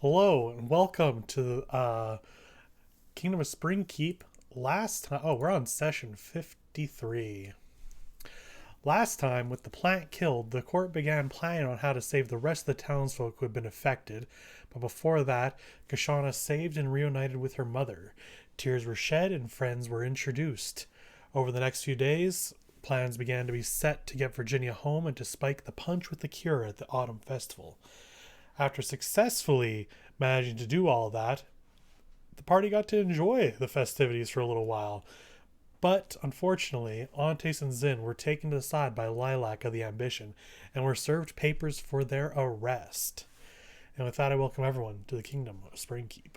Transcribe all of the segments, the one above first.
Hello and welcome to Kingdom of Springkeep. Last time, we're on session 53. Last time, with the plant killed, the court began planning on how to save the rest of the townsfolk who had been affected. But before that, Kashana saved and reunited with her mother. Tears were shed and friends were introduced. Over the next few days, plans began to be set to get Virginia home and to spike the punch with the cure at the autumn festival. After successfully managing to do all that, the party got to enjoy the festivities for a little while. But unfortunately, Antes and Zin were taken to the side by LIII of the Ambition and were served papers for their arrest. And with that, I welcome everyone to the Kingdom of Springkeep.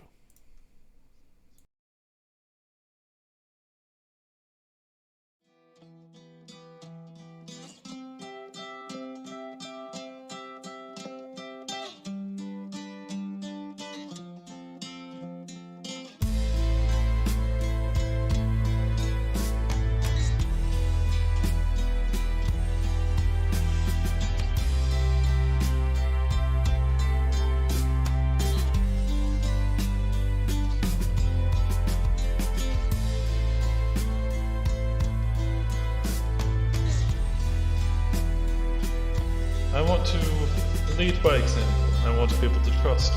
I want to lead by example. I want to be able to trust.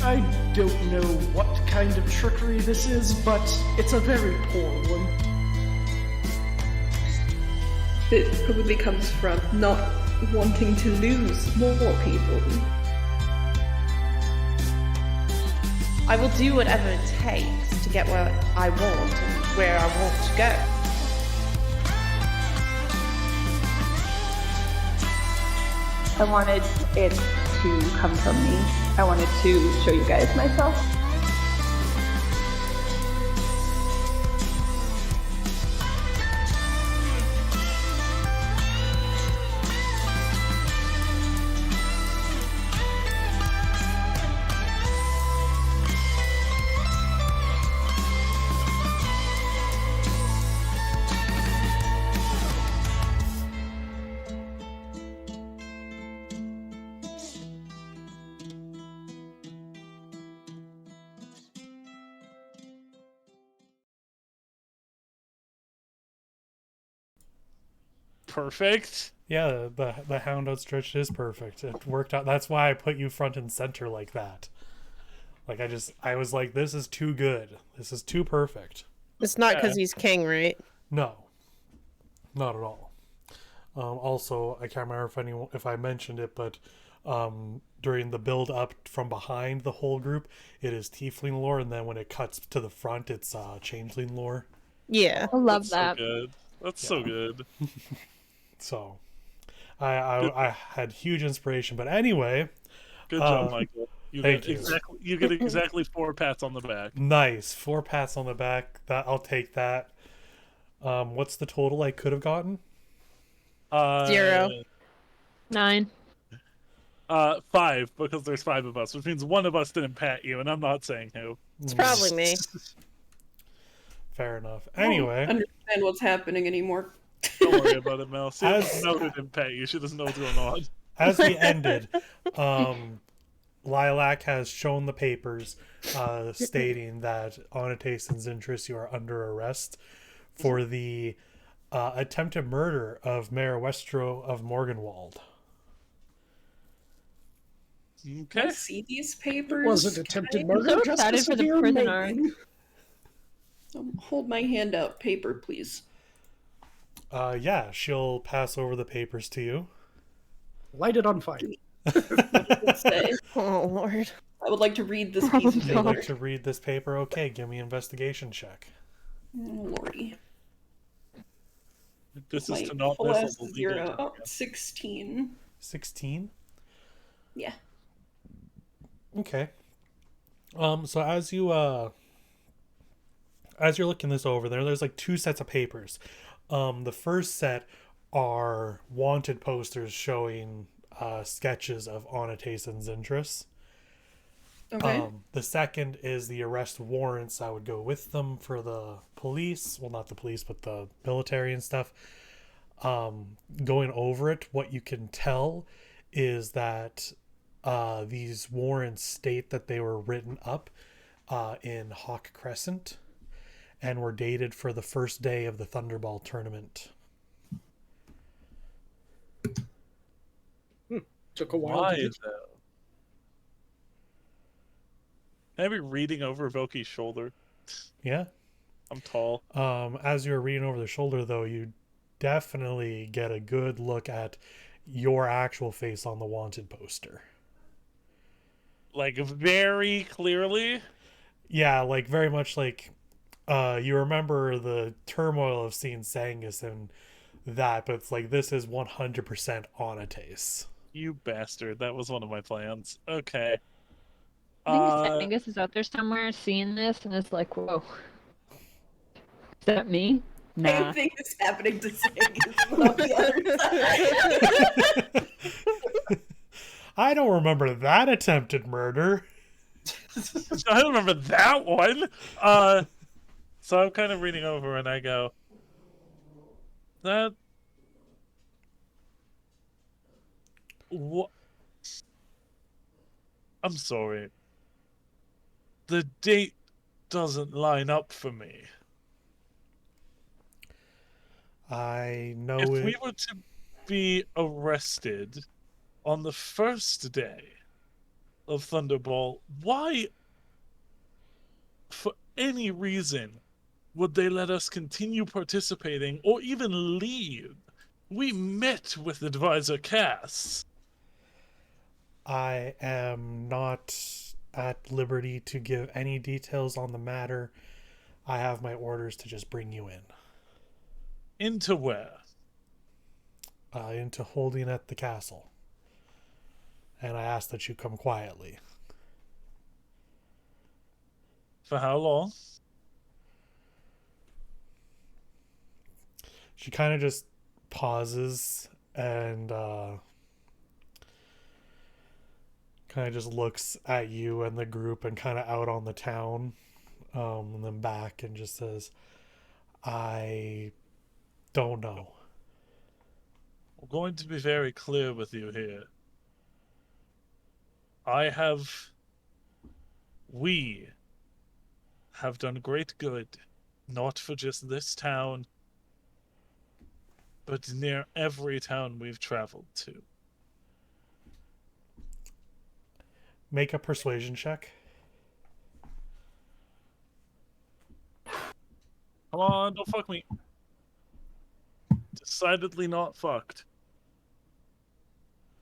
I don't know what kind of trickery this is, but it's a very poor one. It probably comes from not wanting to lose more people. I will do whatever it takes to get where I want and where I want to go. I wanted it to come from me. I wanted to show you guys myself. Perfect. Yeah, the Hound Outstretched is perfect. It worked out. That's why I put you front and center like that. Like, I was like, this is too good. This is too perfect. It's not because he's king, right? No, not at all. Also, I can't remember if I mentioned it, but during the build up from behind the whole group, it is Tiefling lore, and then when it cuts to the front, it's Changeling lore. Yeah. I love that. So good. That's so good. So, I had huge inspiration. But anyway, Good job, Michael. Thank you. You get exactly 4 pats on the back. Nice. 4 pats on the back. That I'll take that. What's the total I could have gotten? 0. 9. 5, because there's 5 of us, which means one of us didn't pat you, and I'm not saying who. It's probably me. Fair enough. Anyway, I don't understand what's happening anymore. Don't worry about it, Mel. See, As- Mel didn't pat you. She doesn't know what's going on. as we ended, Lilac has shown the papers stating that Onates and Zintris, you are under arrest for the attempted murder of Mayor Westro of Morganwald. Can Okay. I see these papers? Was it attempted Can I- murder? so Just excited a for the severe prisoner. maiming. Hold my hand out. Paper, please. Yeah, she'll pass over the papers to you. Light it on fire. Let's say. Oh, Lord. I would like to read this piece of Would you paper. like to read this paper? Okay, give me an investigation check. Oh, Lordy. This My is to not full miss S all the is legal 0. jargon. 16. 16? Yeah. Okay. So as you're looking this over there's like 2 sets of papers. The first set are wanted posters showing sketches of Onates and Zintris. Okay. The second is the arrest warrants that would go with them for the police. Well, not the police, but the military and stuff. Going over it, what you can tell is that these warrants state that they were written up in Hawk Crescent and were dated for the first day of the Thunderball tournament. Took a while Why to get. though? Can I be reading over Voki's shoulder? Yeah. I'm tall. As you're reading over the shoulder, though, you definitely get a good look at your actual face on the wanted poster. Like, very clearly. Yeah, like very much like you remember the turmoil of seeing Sangus and that, but it's like this is 100% Onates. You bastard. That was one of my plans. Okay. I think Angus is out there somewhere seeing this and is like, whoa. Is that me? Same Nah. thing is happening to Sangus on the other side. I don't remember that attempted murder. I don't remember that one. So I'm kind of reading over and I go, that. What? I'm sorry. The date doesn't line up for me. I know If it. we were to be arrested on the first day of Thunderball, why, for any reason, would they let us continue participating or even leave? We met with Advisor Cass. I am not at liberty to give any details on the matter. I have my orders to just bring you in. Into where? Into holding at the castle. And I ask that you come quietly. For how long? She kind of just pauses and kind of just looks at you and the group and kind of out on the town, and then back and just says, I don't know. I'm going to be very clear with you here. We have done great good, not for just this town, but near every town we've traveled to. Make a persuasion check. Come on, don't fuck me. Decidedly not fucked.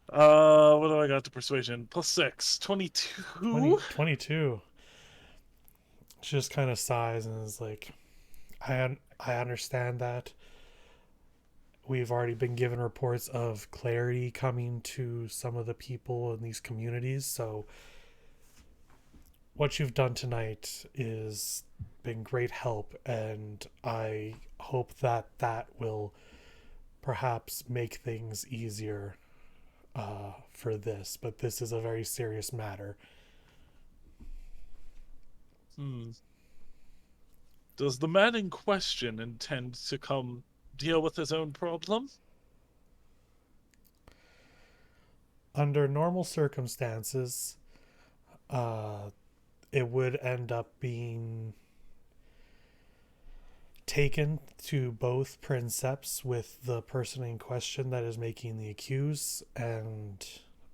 What do I got to persuasion? +6. 22? 22. She just kind of sighs and is like, I understand that. We've already been given reports of clarity coming to some of the people in these communities, so what you've done tonight is been great help, and I hope that that will perhaps make things easier for this, but this is a very serious matter. Does the man in question intend to come deal with his own problem? Under normal circumstances, it would end up being taken to both princeps with the person in question that is making the accuse and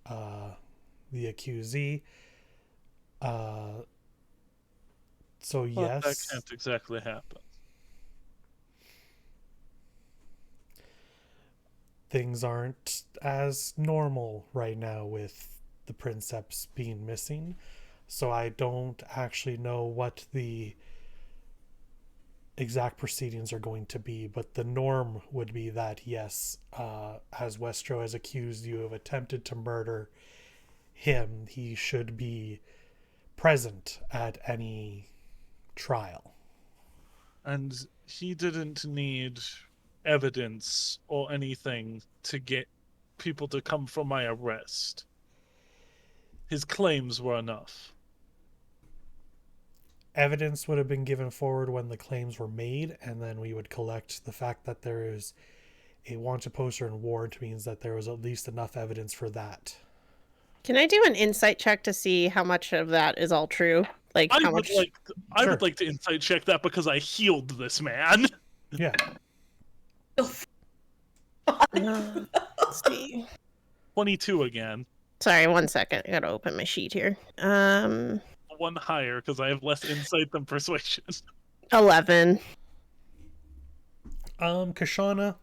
the accusee. So But yes, that can't exactly happen. things aren't as normal right now with the princeps being missing. So I don't actually know what the exact proceedings are going to be, but the norm would be that yes, as Westro has accused you of attempted to murder him, he should be present at any trial. And he didn't need evidence or anything to get people to come for my arrest. His claims were enough. Evidence would have been given forward when the claims were made, and then we would collect the fact that there is a wanted poster and warrant means that there was at least enough evidence for that. Can I do an insight check to see how much of that is all true? Like I how would much? I Sure. would like to insight check that because I healed this man. Yeah. Let's see. 22 again. Sorry, 1 second. I gotta open my sheet here. 1 higher because I have less insight than persuasion. 11. Kashana,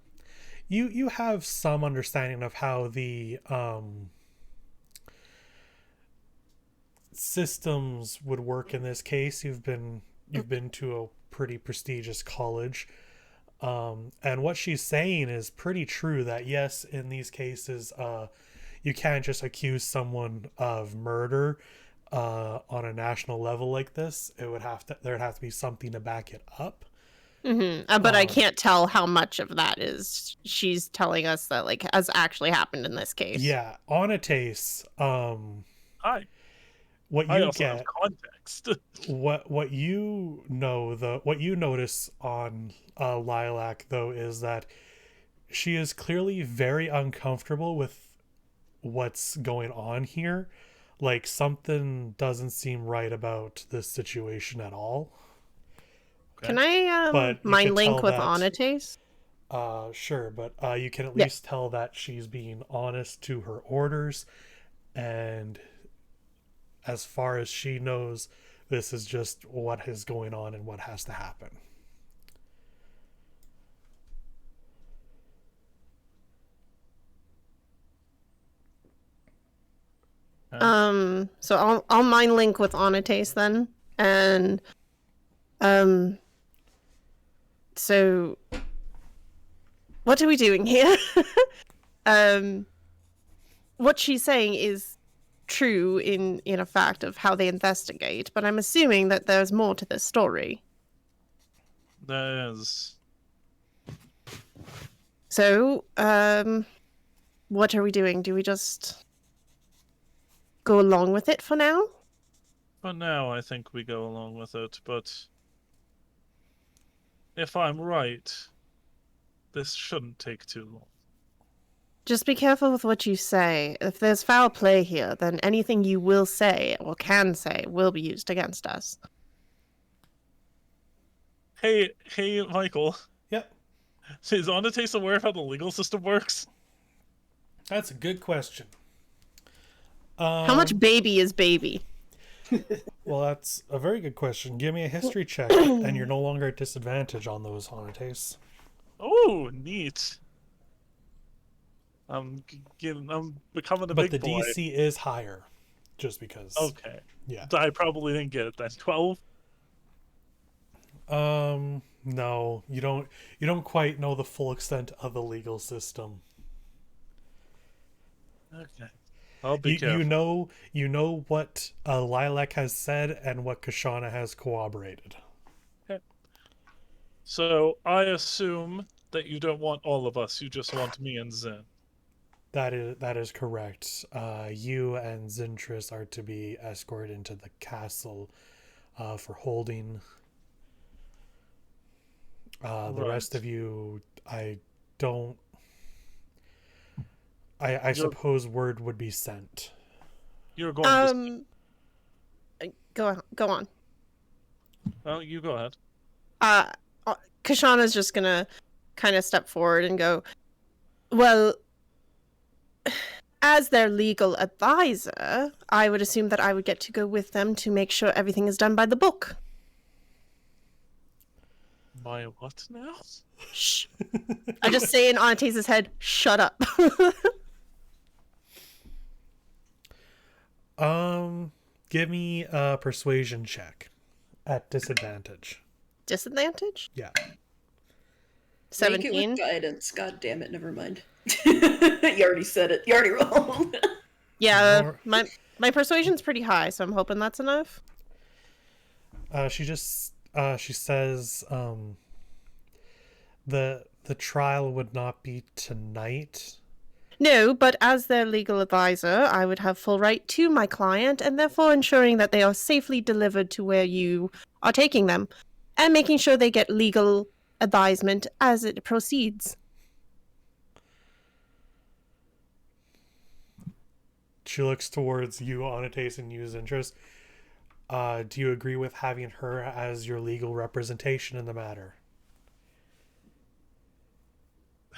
you have some understanding of how the systems would work in this case. You've been to a pretty prestigious college. And what she's saying is pretty true, that yes, in these cases, you can't just accuse someone of murder on a national level like this. There'd have to be something to back it up. But I can't tell how much of that is she's telling us that like has actually happened in this case. Yeah, Onates, Hi. what I you also have get, context. what you know, what you notice on Lilac though is that she is clearly very uncomfortable with what's going on here. Like something doesn't seem right about this situation at all. Can I But you mind could link tell with that- Onates? Sure, but you can at least tell that she's being honest to her orders, and as far as she knows, this is just what is going on and what has to happen. So I'll mind link with Onates then, and so what are we doing here? What she's saying is true in a fact of how they investigate, but I'm assuming that there's more to this story. There's So, what are we doing? Do we just go along with it for now? For now, I think we go along with it, but if I'm right, this shouldn't take too long. Just be careful with what you say. If there's foul play here, then anything you will say or can say will be used against us. Hey, Michael. Yep, Is Onates aware of how the legal system works? that's a good question. How much baby is baby? Well, that's a very good question. Give me a history check, and you're no longer at disadvantage on those Onates. Oh, neat. I'm becoming a But big the boy. DC is higher, just because. Okay. Yeah. I probably didn't get it then. 12? No, you don't quite know the full extent of the legal system. Okay. I'll be You careful. know what Lilac has said and what Kashana has corroborated. So, I assume that you don't want all of us, you just want me and Zen. That is correct. You and Zintris are to be escorted into the castle for holding. The rest of you, I suppose word would be sent. You're going to... Go on. Well, you go ahead. Kashana's just gonna kind of step forward and go, well, as their legal advisor, I would assume that I would get to go with them to make sure everything is done by the book. My what now? Shh. I just say in Onates' head, shut up. Give me a persuasion check at disadvantage. Disadvantage? Yeah. Make it 17. with guidance. God damn it, never mind. You already said it. You already rolled. Yeah, my persuasion's pretty high, so I'm hoping that's enough. She says the trial would not be tonight. No, but as their legal advisor, I would have full right to my client, and therefore ensuring that they are safely delivered to where you are taking them, and making sure they get legal advisement as it proceeds. She looks towards you, Anates, and Yu's interest. Do you agree with having her as your legal representation in the matter?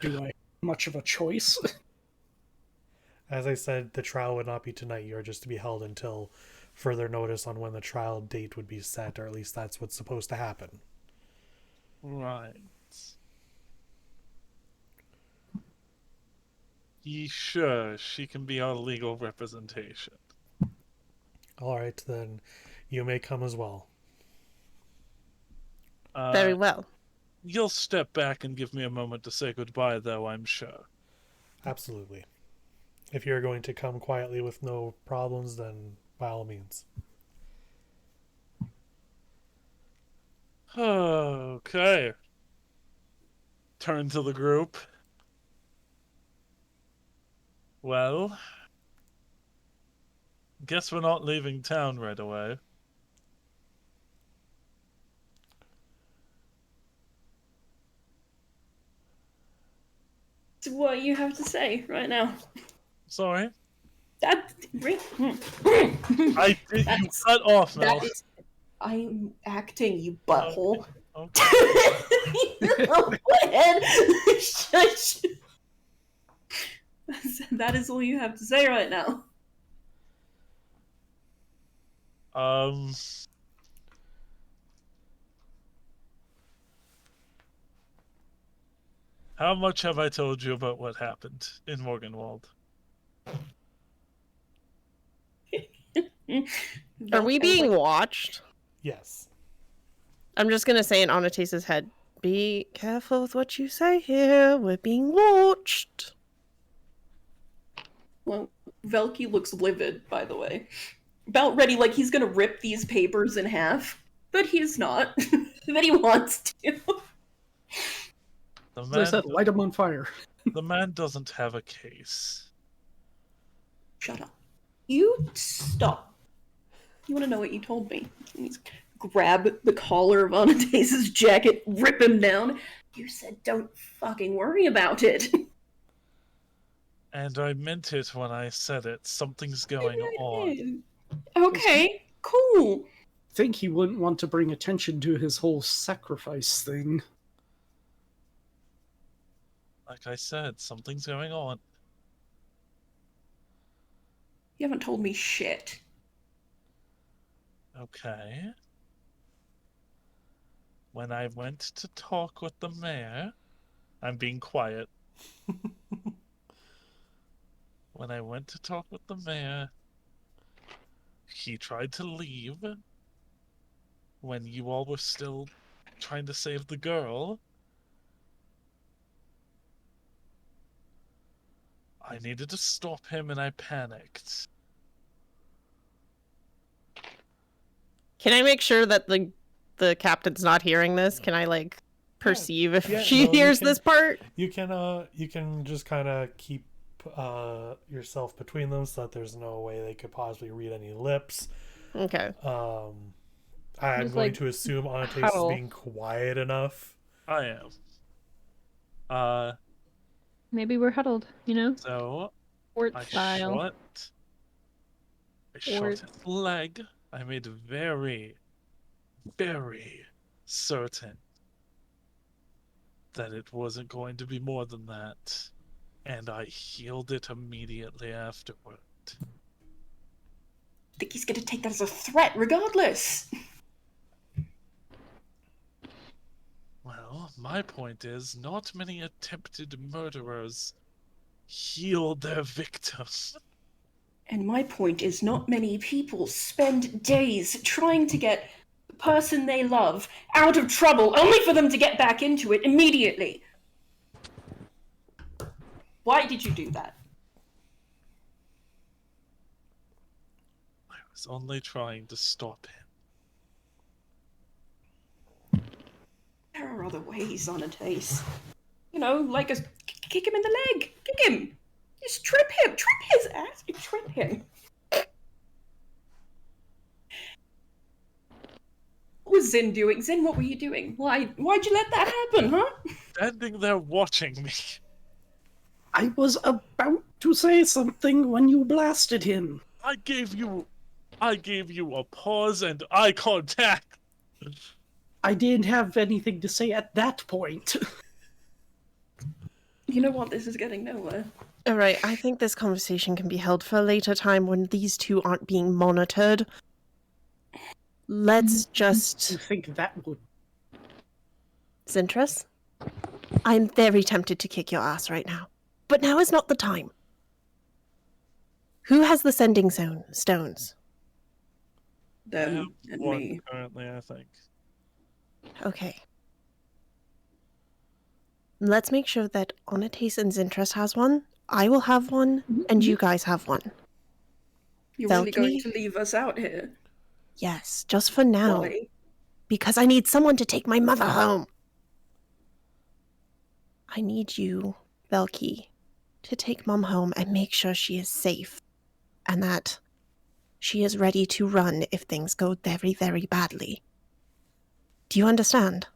Do I have much of a choice? As I said, the trial would not be tonight. You are just to be held until further notice on when the trial date would be set, or at least that's what's supposed to happen. Right. Sure, she can be our legal representation. All right, then you may come as well. Very well. You'll step back and give me a moment to say goodbye, though, I'm sure. Absolutely. If you're going to come quietly with no problems, then by all means. Okay. Turn to the group. Well, guess we're not leaving town right away. So what you have to say right now? Sorry? That I did. You cut off, Mel. That is, I'm acting, you butthole. Okay. Go ahead. Shush. that is all you have to say right now. How much have I told you about what happened in Morganwald? Are we being watched? Yes. I'm just gonna say in Anastase's head, be careful with what you say here. We're being watched. Well, Velky looks livid, by the way. About ready, like he's gonna rip these papers in half. But he's not. But he wants to. As I said, light him on fire. The man doesn't have a case. Shut up. You stop. You want to know what you told me? He's grab the collar of Anastase's jacket, rip him down. You said don't fucking worry about it. And I meant it when I said it. Something's going on. Okay, cool. I think he wouldn't want to bring attention to his whole sacrifice thing. Like I said, something's going on. You haven't told me shit. Okay. When I went to talk with the mayor, I'm being quiet. When I went to talk with the mayor, he tried to leave when you all were still trying to save the girl. I needed to stop him and I panicked. Can I make sure that the captain's not hearing this? Can I perceive if she hears this part? You can just kind of keep yourself between them so that there's no way they could possibly read any lips. Okay. I'm going to assume Anastace is being quiet enough. I am. Maybe we're huddled, you know? So Fort I style. shot his leg. I made very, very certain that it wasn't going to be more than that. And I healed it immediately afterward. I think he's gonna take that as a threat regardless. Well, my point is, not many attempted murderers heal their victims. And my point is, not many people spend days trying to get the person they love out of trouble, only for them to get back into it immediately. Why did you do that? I was only trying to stop him. There are other ways, Anastace. You know, like kick him in the leg. Kick him. Just trip him. Trip his ass. You trip him. What was Zin doing? Zin, what were you doing? Why'd you let that happen, huh? Standing there watching me. I was about to say something when you blasted him. I gave you a pause and eye contact. I didn't have anything to say at that point. You know what? This is getting nowhere. All right, I think this conversation can be held for a later time when these two aren't being monitored. Let's You just... think that would... Zintras? I'm very tempted to kick your ass right now. But now is not the time. Who has the sending stones? Them and One me. currently, I think. Okay. Let's make sure that Onates and Zintras has one, I will have one, and you guys have one. You're really going Valky? to leave us out here? Yes, just for now. Why? Because I need someone to take my mother home. I need you, Valky, to take Mom home and make sure she is safe. And that she is ready to run if things go very, very badly. Do you understand?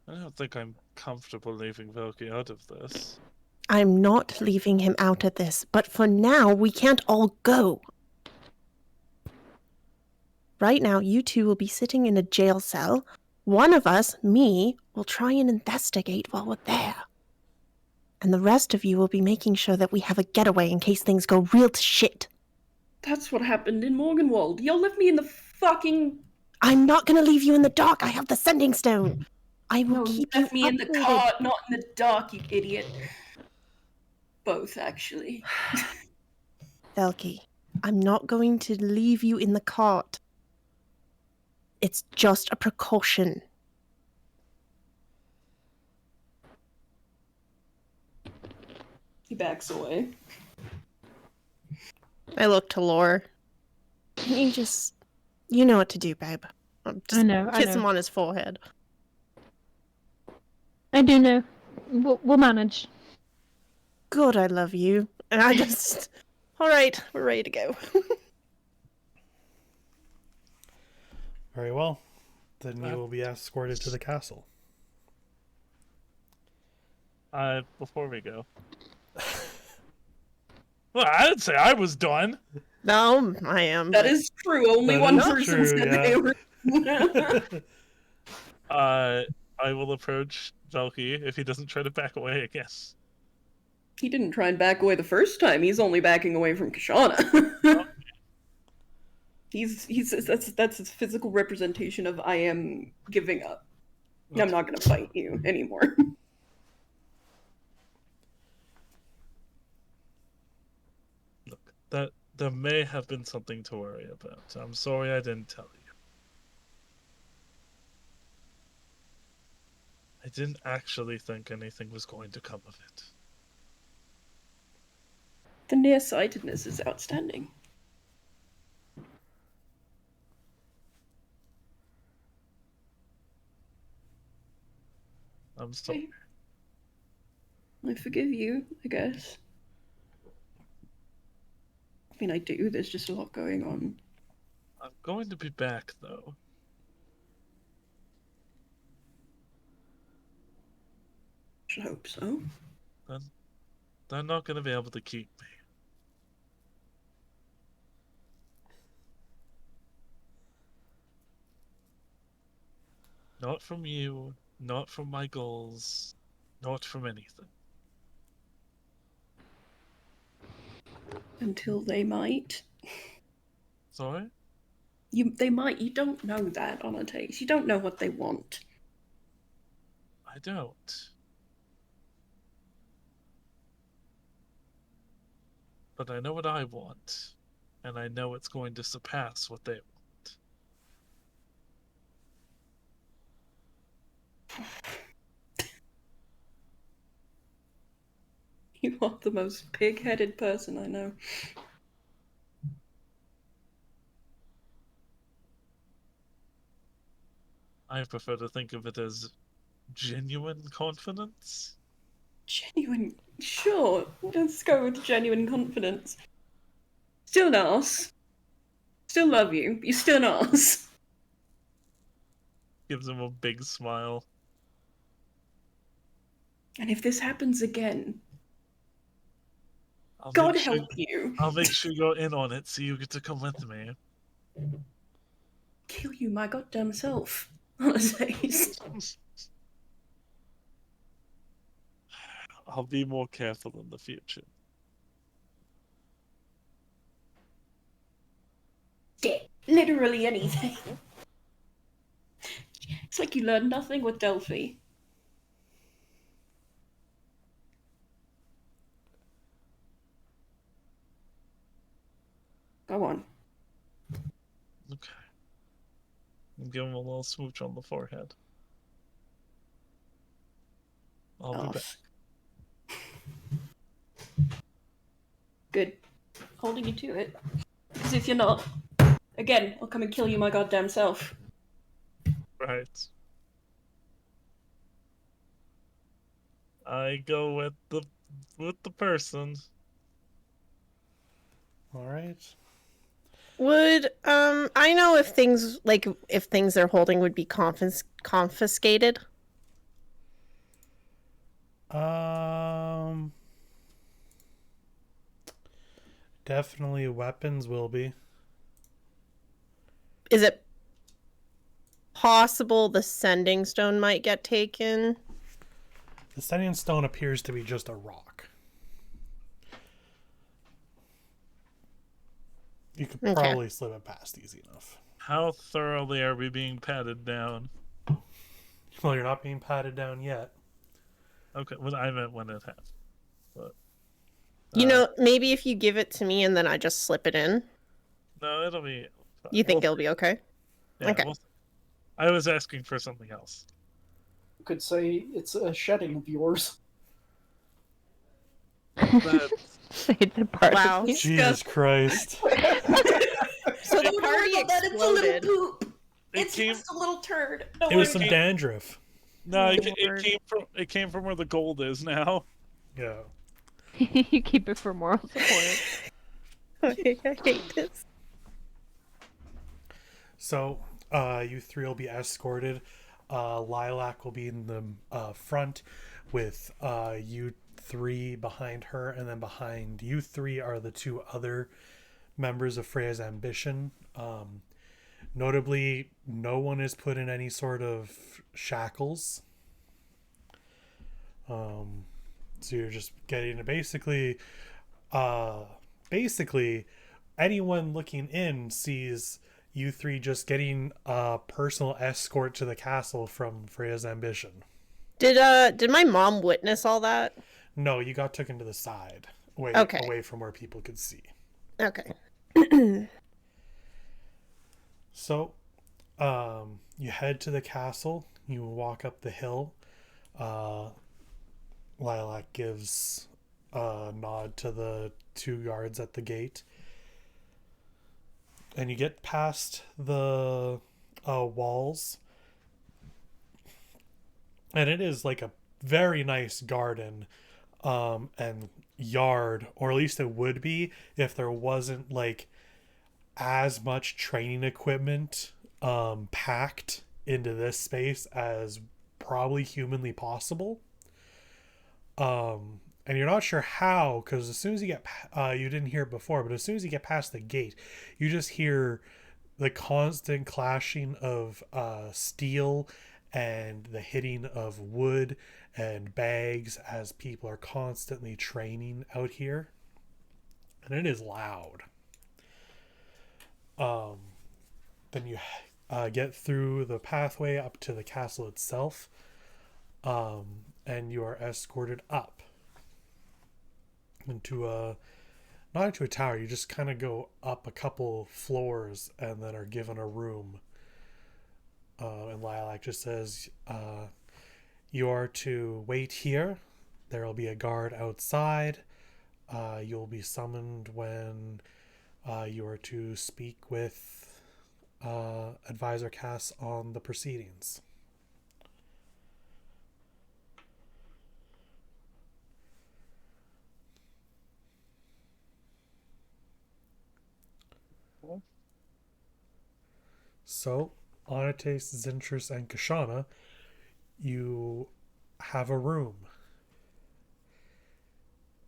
I don't think I'm comfortable leaving Valky out of this. I'm not leaving him out of this, but for now, we can't all go. Right now, you two will be sitting in a jail cell. One of us, me, will try and investigate while we're there. And the rest of you will be making sure that we have a getaway in case things go real to shit. That's what happened in Morganwald. Y'all left me in the fucking... I'm not gonna leave you in the dark. I have the sending stone. I will No, you keep you left me in the updated. car, not in the dark, you idiot. Both, actually. Velky, I'm not going to leave you in the cart. It's just a precaution. He backs away. I look to Lore. You know what to do, babe. Just I know. kiss him on his forehead. I do know. We'll manage. Good, I love you. And I just... All right, we're ready to go. Very well. Then you will be escorted to the castle. Before we go. Well, I didn't say I was done. No, I am. That is true. Only That one is person true, said yeah. they were. I will approach Valky if he doesn't try to back away, I guess. He didn't try and back away the first time. He's only backing away from Kashana. That's his physical representation of I am giving up. I'm not gonna fight you anymore. Look, there may have been something to worry about. I'm sorry I didn't tell you. I didn't actually think anything was going to come of it. The nearsightedness is outstanding. I'm sorry. I forgive you, I guess. I mean, I do. There's just a lot going on. I'm going to be back, though. Should hope so. They're not going to be able to keep me. Not from you, not from my goals, not from anything. Until they might. Sorry? They might. You don't know that on a taste. You don't know what they want. I don't. But I know what I want, and I know it's going to surpass what they want. You are the most pig-headed person I know. I prefer to think of it as genuine confidence. Genuine. Sure. Let's go with genuine confidence. Still an arse. Still love you. You're still an arse. Gives him a big smile. And if this happens again, I'll God make sure, help you. I'll make sure you go in on it so you get to come with me. Kill you my goddamn self. Honestly. I'll be more careful in the future. Yeah, literally anything. It's like you learn nothing with Delphi. Go on. Okay. Give him a little smooch on the forehead. I'll be back. Good. Holding you to it. Because if you're not, again, I'll come and kill you my goddamn self. Right. I go with the person. All right. Would I know if things they're holding would be confiscated? Definitely weapons will be. Is it possible the sending stone might get taken? The sending stone appears to be just a rock. You could probably slip it past easy enough. How thoroughly are we being patted down? Well, you're not being patted down yet. Okay, well, I meant when it happened. But maybe if you give it to me and then I just slip it in. No, it'll be. You think it'll be okay? Yeah, okay. I was asking for something else. You could say it's a shedding of yours. Say it's a part Wow. of me. Jesus Christ. So the party exploded. It's a little poop. It's came, just a little turd. It was some dandruff. No, it came from where the gold is now. Yeah. You keep it for moral support. I hate this. So, you three will be escorted. Lilac will be in the front with you three behind her, and then behind you three are the two other members of Freya's ambition. Notably, no one is put in any sort of shackles. So you're just getting to basically anyone looking in sees you three just getting a personal escort to the castle from Freya's ambition. Did my mom witness all that? No, you got taken to the side, away from where people could see. Okay. So, you head to the castle. You walk up the hill. Lilac gives a nod to the two guards at the gate. And you get past the walls. And it is like a very nice garden and yard, or at least it would be if there wasn't like as much training equipment packed into this space as probably humanly possible. And you're not sure how, because as soon as you get you didn't hear it before, but as soon as you get past the gate, you just hear the constant clashing of steel and the hitting of wood and bags as people are constantly training out here, and it is loud. Then you get through the pathway up to the castle itself, and you are escorted up into not into a tower. You just kind of go up a couple floors and then are given a room. And Lilac just says, you are to wait here. There will be a guard outside. You'll be summoned when you are to speak with Advisor Cass on the proceedings. So, Onates, Zintrus, and Kashana, you have a room.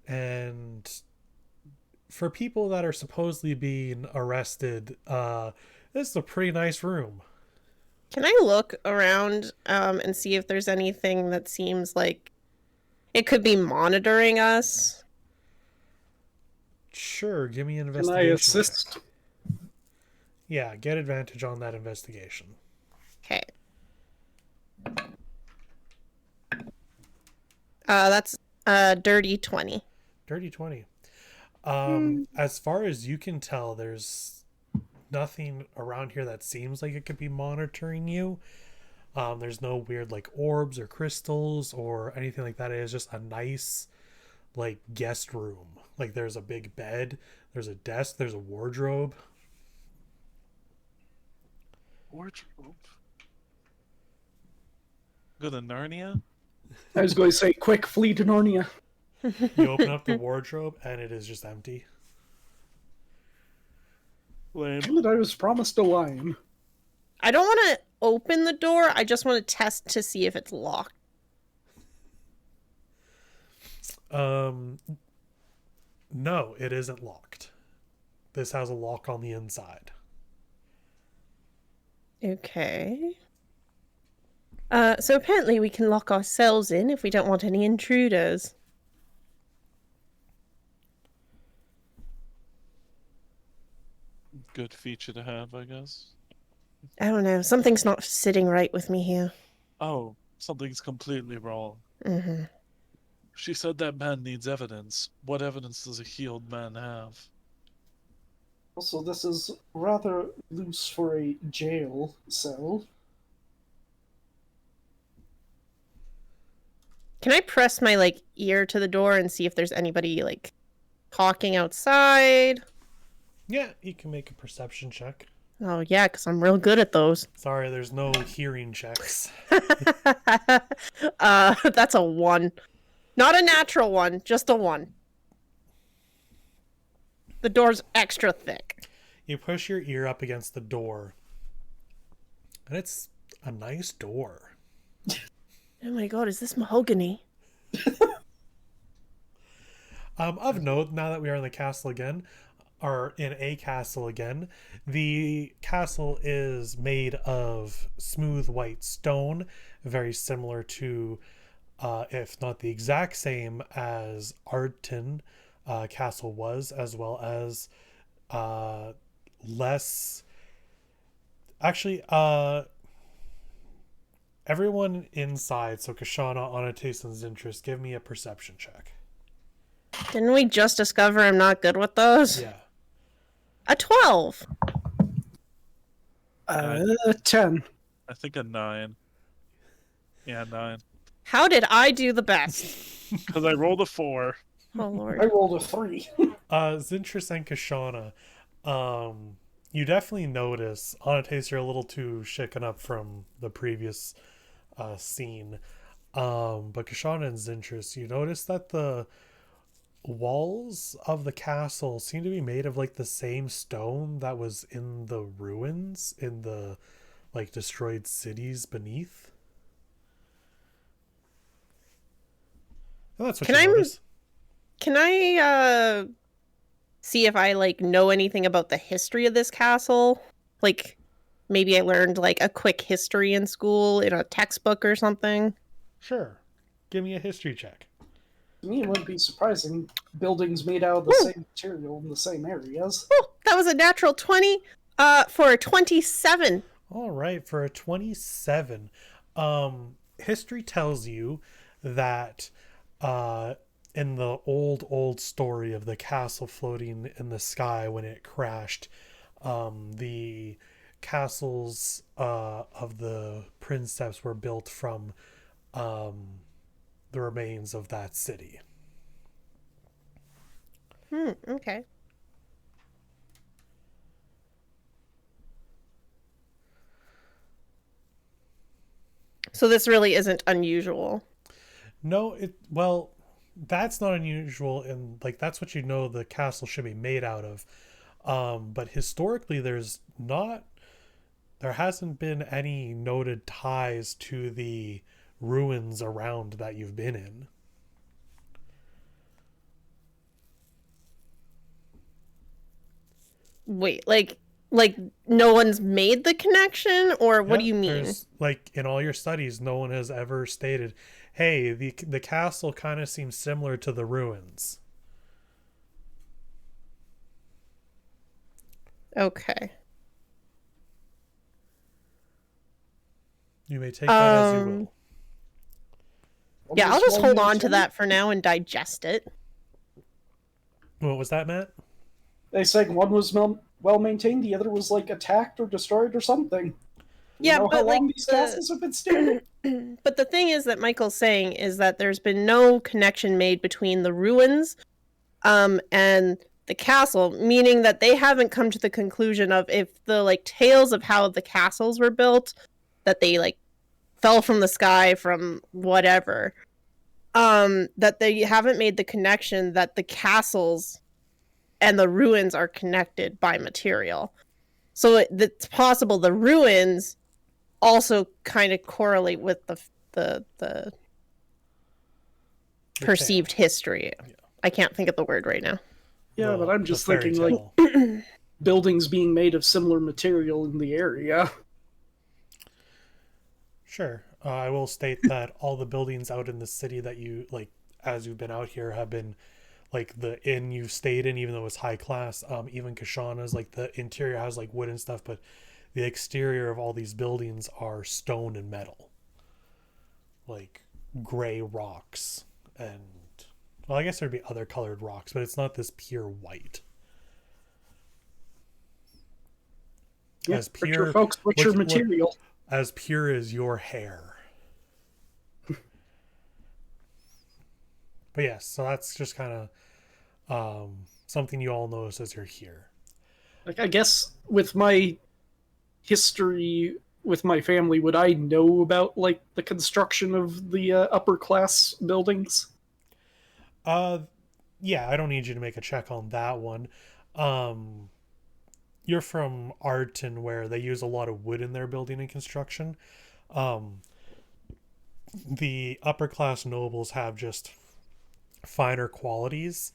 And for people that are supposedly being arrested, this is a pretty nice room. Can I look around and see if there's anything that seems like it could be monitoring us? Sure, give me an Can I investigation assist? check. Yeah, get advantage on that investigation. Okay. That's dirty 20. Dirty 20. As far as you can tell, there's nothing around here that seems like it could be monitoring you. There's no weird like orbs or crystals or anything like that. It is just a nice like guest room. Like there's a big bed, there's a desk, there's a wardrobe. Wardrobe. Go to Narnia? I was going to say, quick, flee to Narnia. You open up the wardrobe and it is just empty. Lame. Damn it, I was promised a wine. I don't want to open the door. I just want to test to see if it's locked. No, it isn't locked. This has a lock on the inside. Okay. So apparently we can lock ourselves in if we don't want any intruders. Good feature to have, I guess. I don't know. Something's not sitting right with me here. Oh, something's completely wrong. Mm-hmm. She said that man needs evidence. What evidence does a healed man have? Also, this is rather loose for a jail cell. Can I press my like ear to the door and see if there's anybody like talking outside? Yeah, you can make a perception check. Oh yeah, because I'm real good at those. Sorry, there's no hearing checks. That's a 1. Not a natural 1, just a 1. The door's extra thick. You push your ear up against the door. And it's a nice door. Oh my god, is this mahogany? Of note, now that we are in the castle again, or in a castle again, the castle is made of smooth white stone, very similar to, if not the exact same as Ardton castle was, as well as less... Actually, everyone inside, so Kashana, Anatis, and Zintrus, give me a perception check. Didn't we just discover I'm not good with those? Yeah. A 12. 10. I think a 9. Yeah, 9. How did I do the best? Because I rolled a 4. Oh I lord. rolled a 3. Zintrus and Kashana, you definitely notice Anatis, you're a little too shaken up from the previous scene. But Kashana and Zintrus, you notice that the walls of the castle seem to be made of like the same stone that was in the ruins in the like destroyed cities beneath. And that's what you notice. Can I see if I like know anything about the history of this castle? Like maybe I learned like a quick history in school in a textbook or something. Sure. Give me a history check. To me, it wouldn't be surprising. Buildings made out of the same material in the same areas. Oh, that was a natural 20 for a 27. All right, for a 27, history tells you that in the old story of the castle floating in the sky when it crashed, the castles of the princeps were built from the remains of that city. Okay. So this really isn't unusual. No, well, that's not unusual, and like that's what you know the castle should be made out of. But historically, there hasn't been any noted ties to the ruins around that you've been in. Wait, like no one's made the connection, or what do you mean? There's, like, in all your studies, no one has ever stated, hey, the castle kind of seems similar to the ruins. Okay. You may take that as you will. Yeah, I'll just hold on to that for now and digest it. What was that, Matt? They said one was well maintained, the other was like attacked or destroyed or something. Yeah, you know but how long like these castles have been standing? But the thing is that Michael's saying is that there's been no connection made between the ruins and the castle, meaning that they haven't come to the conclusion of if the like tales of how the castles were built, that they like fell from the sky from whatever, that they haven't made the connection that the castles and the ruins are connected by material. So it's possible the ruins also kind of correlate with the perceived history. Yeah. I can't think of the word right now. Yeah, but I'm just thinking like buildings being made of similar material in the area. Sure. I will state that all the buildings out in the city that you, like, as you've been out here, have been, like, the inn you stayed in, even though it's high class. Even Kashana's, like, the interior has, like, wood and stuff, but the exterior of all these buildings are stone and metal. Like, gray rocks. And, well, I guess there'd be other colored rocks, but it's not this pure white. Yeah, as pure, folks, what's your material? As pure as your hair. But yes, so that's just kind of something you all notice as you're here. Like, I guess with my history with my family, would I know about like the construction of the upper class buildings? Yeah, I don't need you to make a check on that one. You're from Arton, where they use a lot of wood in their building and construction. The upper class nobles have just finer qualities.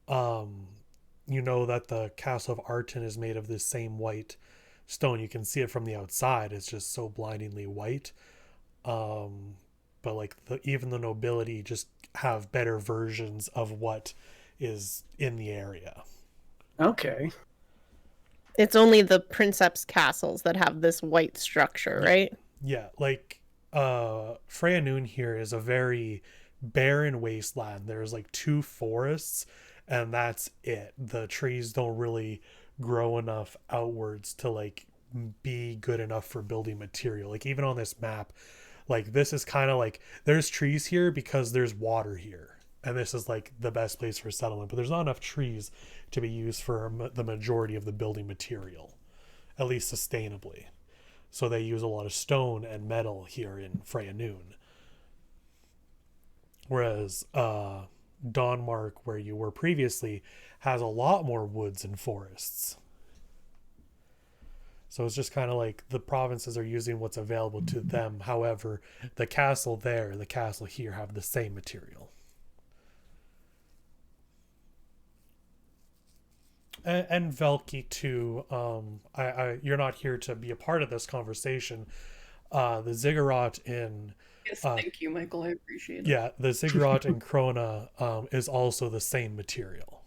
You know that the castle of Arton is made of this same white stone. You can see it from the outside. It's just so blindingly white. But like even the nobility just have better versions of what is in the area. Okay. It's only the princeps castles that have this white structure, right? Yeah, like Freya Noon here is a very barren wasteland. There's like 2 forests and that's it. The trees don't really grow enough outwards to like be good enough for building material. Like even on this map, like this is kind of like there's trees here because there's water here. And this is like the best place for settlement, but there's not enough trees to be used for the majority of the building material, at least sustainably. So they use a lot of stone and metal here in Freya Noon. Whereas Dawnmark, where you were previously, has a lot more woods and forests. So it's just kind of like the provinces are using what's available to them. However, the castle there, the castle here have the same material. And Velky too. You're not here to be a part of this conversation. The ziggurat in yes, thank you, Michael. I appreciate it. Yeah, the ziggurat in Krona is also the same material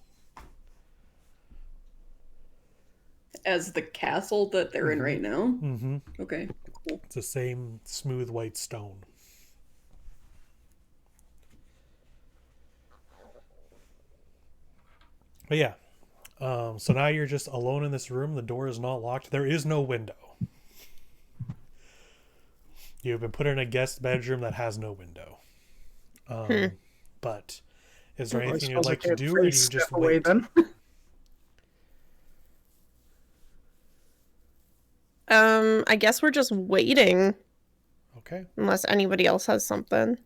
as the castle that they're in right now. Mm-hmm. Okay, cool. It's the same smooth white stone. But yeah. So now you're just alone in this room. The door is not locked. There is no window. You've been put in a guest bedroom that has no window. But is there anything you'd like to do, or do you just wait? Then? I guess we're just waiting. Okay. Unless anybody else has something.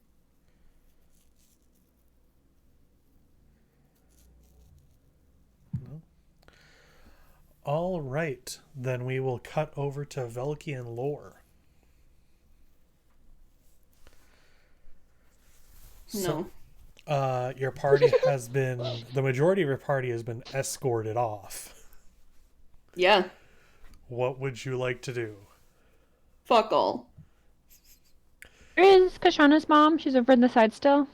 All right, then we will cut over to Velky and Lore. No. So, your party has been, the majority of your party has been escorted off. Yeah. What would you like to do? Fuck all. Where is Kashana's mom? She's over in the side still.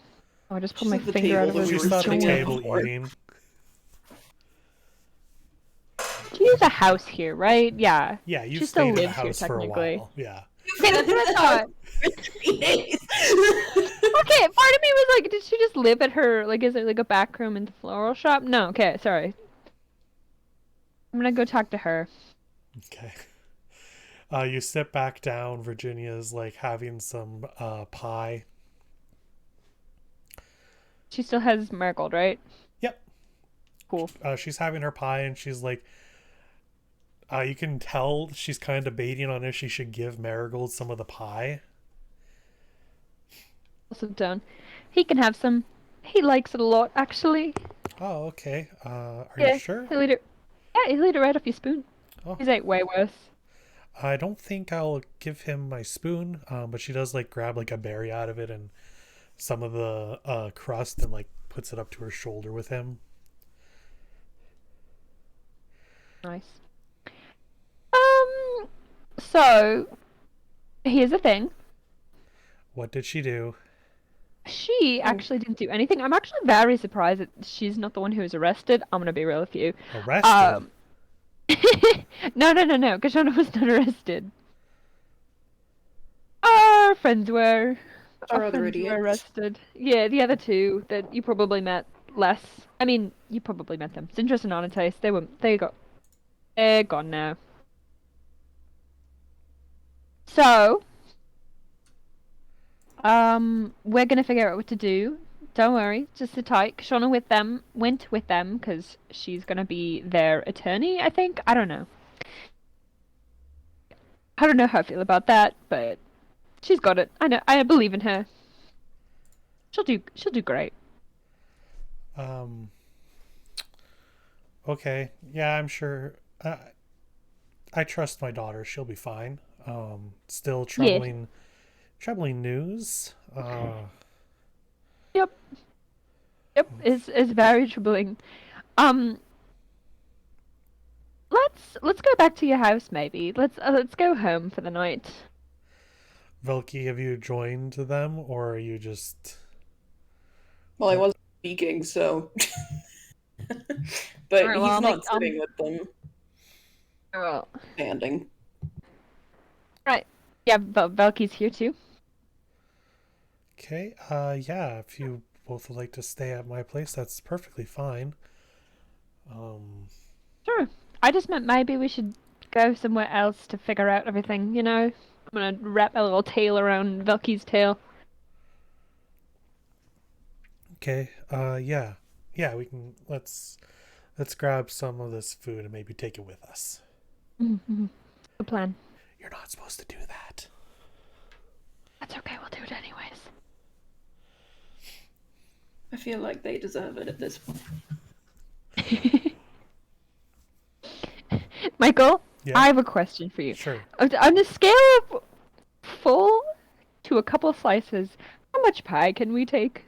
Oh, I just pulled She's my at the finger out table of that her we She's were at the sitting at table before. eating. She has a house here, right? Yeah. Yeah, you've She still stayed in the lives here, house for a technically. while. Yeah. Okay, that's what I thought. Days. Okay, part of me was like, did she just live at her, like, is there like a back room in the floral shop? No, okay, sorry. I'm gonna go talk to her. Okay. You sit back down. Virginia's like having some pie. She still has Marigold, right? Yep. Cool. She's having her pie, and she's like, you can tell she's kind of debating on if she should give Marigold some of the pie. I'll sit down. He can have some. He likes it a lot, actually. Oh, okay. Are Yeah, you sure? he'll eat it. Yeah, he'll eat it right off your spoon. Oh. He's ate way worse. I don't think I'll give him my spoon, but she does like grab like a berry out of it and some of the crust and like puts it up to her shoulder with him. Nice. So here's the thing. What did she do? She actually didn't do anything. I'm actually very surprised that she's not the one who was arrested. I'm gonna be real with you. Arrested? No. Kashana was not arrested. Our friends were. Our Our other friends idiots. were arrested. Yeah, the other two that you probably met less. I mean, you probably met them. Sintress and Onatais, they're gone now. So, we're gonna figure out what to do. Don't worry, just sit tight. Kashana went with them because she's gonna be their attorney, I think. I don't know. I don't know how I feel about that, but she's got it. I know. I believe in her. She'll do great. Okay. Yeah, I'm sure. I trust my daughter. She'll be fine. Still troubling news. Yep, it's very troubling. Let's go back to your house maybe. Let's go home for the night. Velky, have you joined them, or are you just... Well, I wasn't speaking, so. But Alright, he's well, I'll not make- sitting with them, Well, standing. right. Yeah, Valky's here too. Okay, yeah, if you both would like to stay at my place, that's perfectly fine. Sure. I just meant maybe we should go somewhere else to figure out everything, you know? I'm gonna wrap a little tail around Valky's tail. Okay, yeah. Yeah, we can, let's grab some of this food and maybe take it with us. Mm-hmm. Good plan. You're not supposed to do that. That's okay, we'll do it anyways. I feel like they deserve it at this point. Michael, Yeah? I have a question for you. Sure. On a scale of full to a couple slices, how much pie can we take?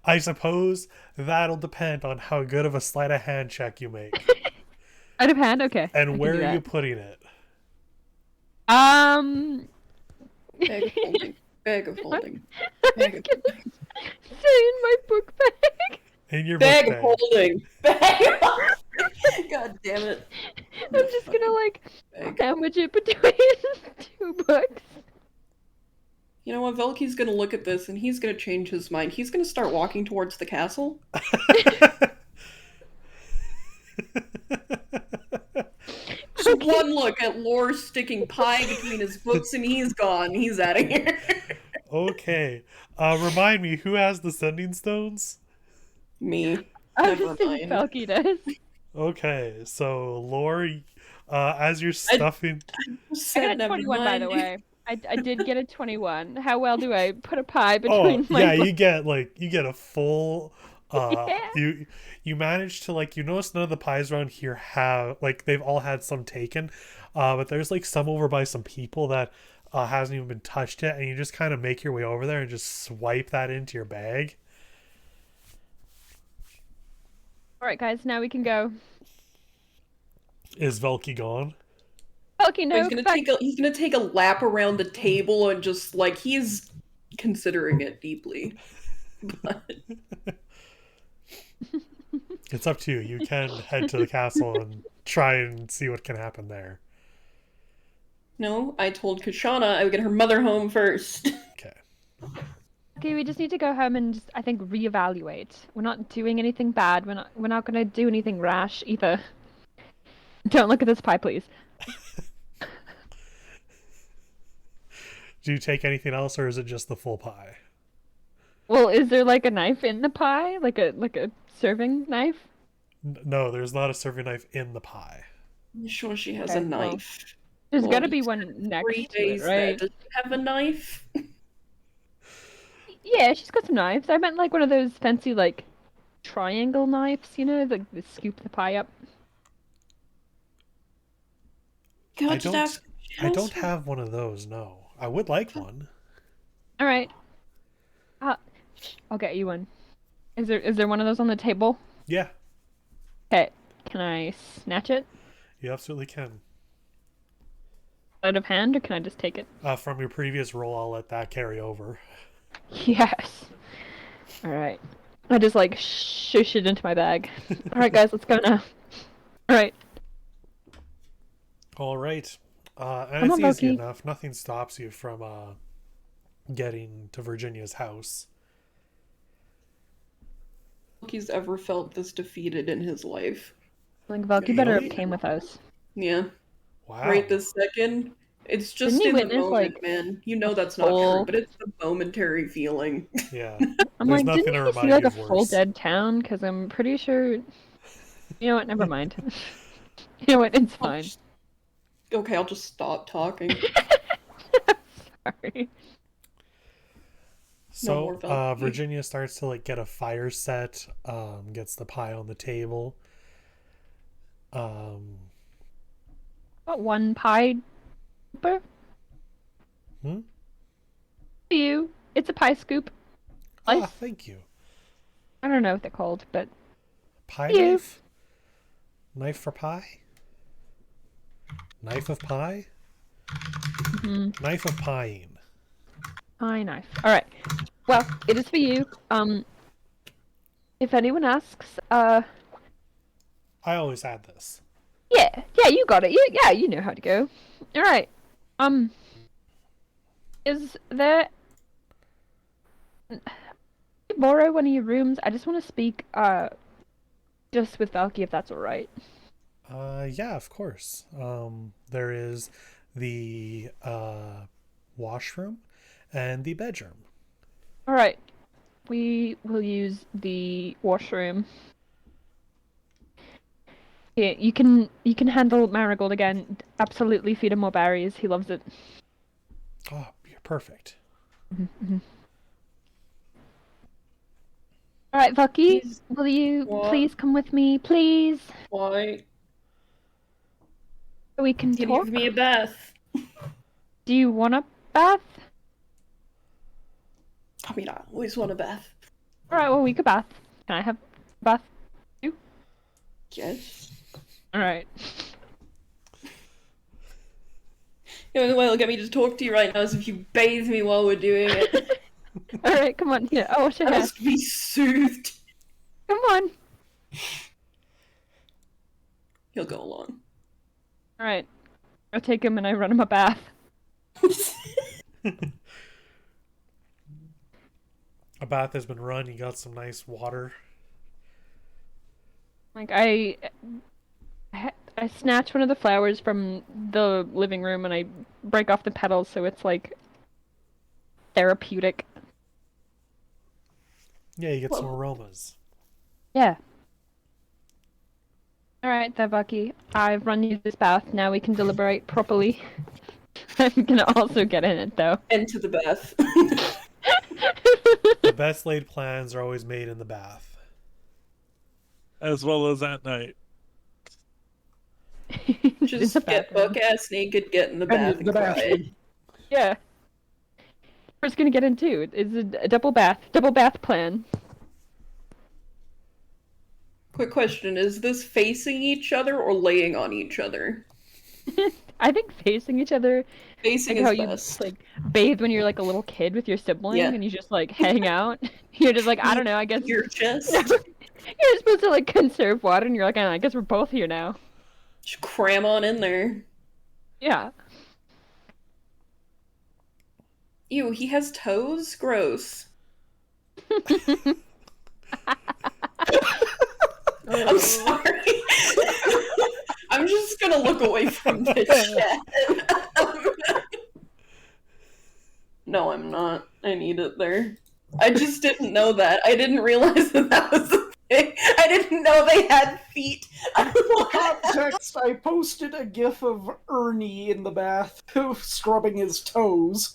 I suppose that'll depend on how good of a sleight of hand check you make. Out of hand? Okay. I And can where do are you that. putting it? Bag of holding. Bag of holding. I Bag was of gonna say in my book bag. In your Bag book of bag. holding. Bag of holding. God damn it. I'm just gonna like Bag. sandwich it between two books. You know what? Velky's gonna look at this and he's gonna change his mind. He's gonna start walking towards the castle. Just one look at Lore sticking pie between his books and he's gone. He's out of here. Okay. Remind me, who has the sending stones? Me. I Never just think mind. Valky does. Okay, so Lori, as you're stuffing... I Said got a never 21 by the mind. way. I did get a 21. How well do I put a pie Oh, between my yeah, books? you get a full... Yeah. You manage to, like, you notice none of the pies around here have, like, they've all had some taken, but there's, like, some over by some people that hasn't even been touched yet, and you just kind of make your way over there and just swipe that into your bag. Alright, guys, now we can go. Is Velky gone? Okay, no, He's gonna take a lap around the table and just like he's considering it deeply. But It's up to you. You can head to the castle and try and see what can happen there. no, I told Kashana I would get her mother home first. Okay. Okay, we just need to go home and just, I think, reevaluate. We're not doing anything bad. We're not gonna do anything rash either. Don't look at this pie, please. Do you take anything else, or is it just the full pie? Well, is there like a knife in the pie? Like a serving knife? No, there's not a serving knife in the pie. I'm sure she has Okay, a well, knife. There's Well, gotta be it's one next 3 to it, days there. right? Does she have a knife? Yeah, she's got some knives. I meant like one of those fancy like triangle knives, you know, the scoop the pie up. Can I just don't. ask if she I has don't one? have one of those. No, I would like one. All right. I'll get you one. Is there one of those on the table? Yeah, Okay. Can I snatch it you absolutely can. out of hand, or can I just take it? From your previous roll, I'll let that carry over. Yes. All right. I just like shush it into my bag. All right, guys, let's go now. All right. All right. And Come it's on, easy Loki. enough. Nothing stops you from getting to Virginia's house. He's ever felt this defeated in his life. Like Valky better Really? have came with us. Yeah. Wow. Right this second. It's just Didn't he in the witness, moment, like, man. You know that's not full- true, but it's the momentary feeling. Yeah. I'm There's like, nothing didn't to you remind see like you a of full worse. dead town? Because I'm pretty sure. You know what? Never mind. You know what? It's fine. Okay, I'll just stop talking. Sorry. No more So Velky. Virginia starts to like get a fire set, gets the pie on the table. Got one pie. Scooper? Hmm? For you. It's a pie scoop. Ah, thank you. I don't know what they're called, but Pie You. knife? Knife for pie? Knife of pie? Knife of pieing. pie knife. All right. Well, it is for you. If anyone asks, I always had this. yeah, you got it. You know how to go. All right. Is there? Borrow one of your rooms. I just want to speak, just with Valky, if that's all right. Yeah, of course. There is the washroom and the bedroom. All right. We will use the washroom. Yeah, you can handle Marigold again. Absolutely feed him more berries. He loves it. Oh, you're perfect. All right, Valky, Please. will you What? please come with me, please? Why? So we can Can you talk. give me a bath? Do you want a bath? I mean, I always want a bath. All right, well, we could bath. Can I have a bath? Yes. All right. The only way it'll get me to talk to you right now is if you bathe me while we're doing it. All right, come on. Here, I'll wash your I hair. must be soothed. Come on. He'll go along. All right. I take him and I run him a bath. A bath has been run. You got some nice water. Like I snatch one of the flowers from the living room and I break off the petals so it's like therapeutic. Yeah, you get some aromas. Yeah. All right, there, Bucky. I've run you this bath. Now we can deliberate properly. I'm gonna also get in it though. Into the bath. The best laid plans are always made in the bath. As well as at night. Just get buck ass naked, get in the bath, and cry. Yeah. We're just gonna get in too. It's a double bath plan. Quick question, is this facing each other or laying on each other? I think facing each other, Facing like is how you best. like bathe when you're like a little kid with your sibling Yeah. and you just like hang out. You're just like, I don't know, I guess Your chest. you're supposed to like conserve water and you're like, I guess we're both here now. Just cram on in there. Yeah. Ew, he has toes? Gross. I'm sorry. I'm just gonna look away from the chat. No, I'm not. I need it there. I just didn't know that. I didn't realize that was a thing. I didn't know they had feet. For context, I posted a gif of Ernie in the bath scrubbing his toes.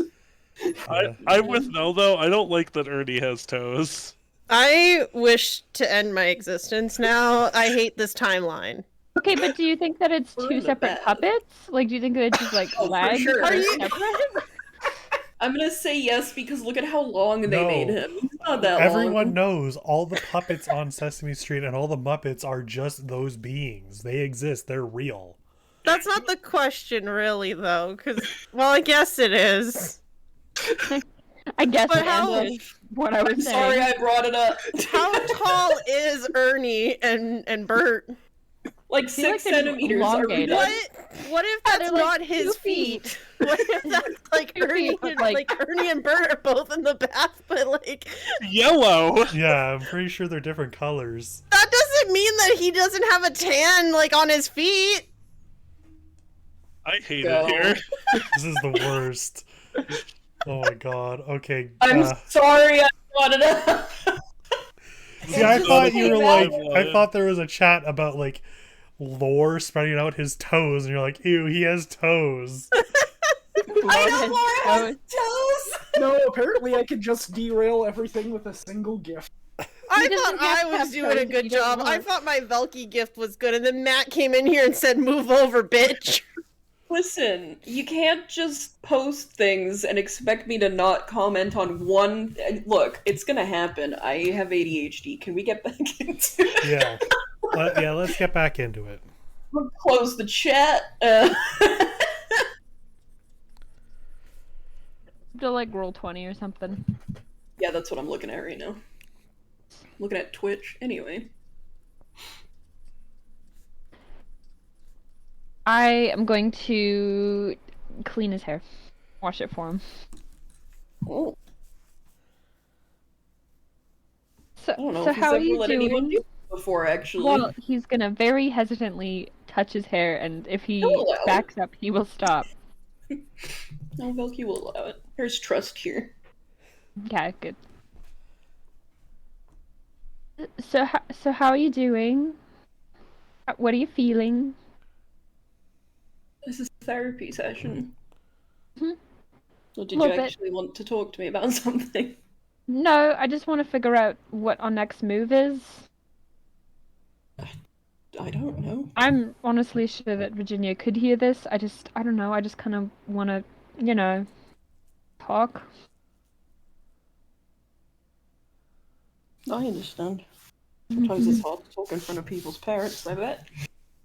I with no though. I don't like that Ernie has toes. I wish to end my existence now. I hate this timeline. Okay, but do you think that it's We're two in the separate bed. puppets? Like, do you think that it's just like Oh, for legs sure. are Are you- separate? I'm gonna say yes because look at how long they No. made him. He's not that Everyone long. knows all the puppets on Sesame Street and all the Muppets are just those beings. They exist. They're real. That's not the question, really, though. Because, well, I guess it is. I guess But it how- ends with what I was I'm saying. sorry I brought it up. How tall is Ernie and Bert? Like feel like 6 they're centimeters. Are we elongated. done? What if that's they're like not his 2 feet. feet? What if that's like 2 Ernie feet, but, and like- Ernie and Bert are both in the bath, but like Yellow. Yeah, I'm pretty sure they're different colors. that doesn't mean that he doesn't have a tan like on his feet. I hate Go. it here. This is the worst. Oh my god. Okay. I'm sorry I brought it up. See, I just thought you were like, bad. I thought there was a chat about like lore spreading out his toes, and you're like, ew, he has toes. I know Laura has toes. No, apparently I could just derail everything with a single gif. I doesn't thought have I to was have doing a toes if good you don't job. I want. thought my Velky gift was good, and then Matt came in here and said, "Move over, bitch." Listen, you can't just post things and expect me to not comment on one. Look, it's gonna happen. I have ADHD. Can we get back into it? Yeah. Let's get back into it. We'll close the chat. To like roll 20 or something. Yeah, that's what I'm looking at right now. Looking at Twitch. Anyway. I am going to clean his hair. Wash it for him. Oh, So, I don't know so if he's how are ever you let anyone doing? do it before, actually. Well, he's gonna very hesitantly touch his hair, and if he He'll allow it. backs up, he will stop. No, Velky will allow it. There's trust here. Okay, good. So how are you doing? What are you feeling? This is a therapy session. Mhm. Or did you Little bit. actually want to talk to me about something? No, I just want to figure out what our next move is. I don't know. I'm honestly sure that Virginia could hear this. I don't know. I just kind of want to, talk. I understand. Sometimes it's hard to talk in front of people's parents, I bet.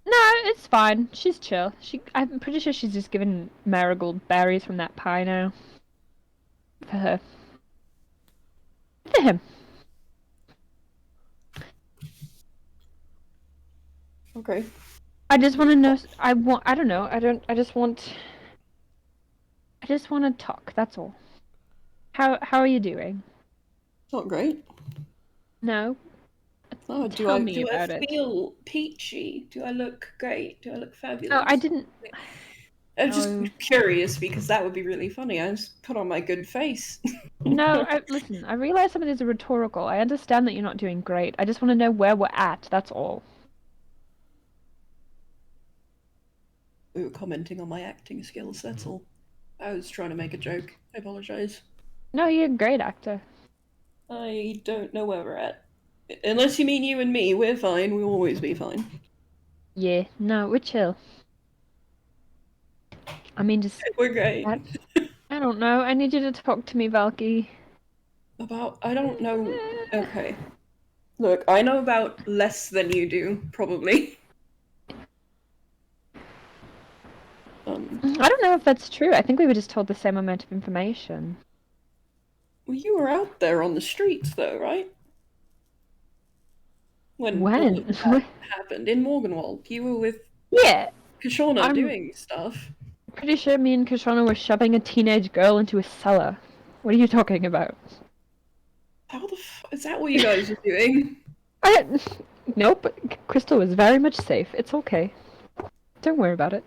No, it's fine. She's chill. I'm pretty sure she's just given marigold berries from that pie now. For her. For him. Okay. I just want to know. I don't know. I just want to talk. That's all. How are you doing? Not great. No. Oh, Tell me about I it. feel peachy? Do I look great? Do I look fabulous? No, I didn't. I'm just No. curious because that would be really funny. I just put on my good face. No, listen. I realize some of these are rhetorical. I understand that you're not doing great. I just want to know where we're at. That's all. We were commenting on my acting skills, that's all. I was trying to make a joke. I apologize. No, you're a great actor. I don't know where we're at. Unless you mean you and me, we're fine. We'll always be fine. Yeah. No, we're chill. I mean, just We're great. I don't know. I need you to talk to me, Valky. About, I don't know. Okay. Look, I know about less than you do, probably. I don't know if that's true. I think we were just told the same amount of information. Well, you were out there on the streets, though, right? When When? that happened in Morganwald, you were with Yeah. Kashona I'm- doing stuff. Pretty sure me and Kashana were shoving a teenage girl into a cellar. What are you talking about? How the is that what you guys were doing? Nope. Crystal was very much safe. It's okay. Don't worry about it.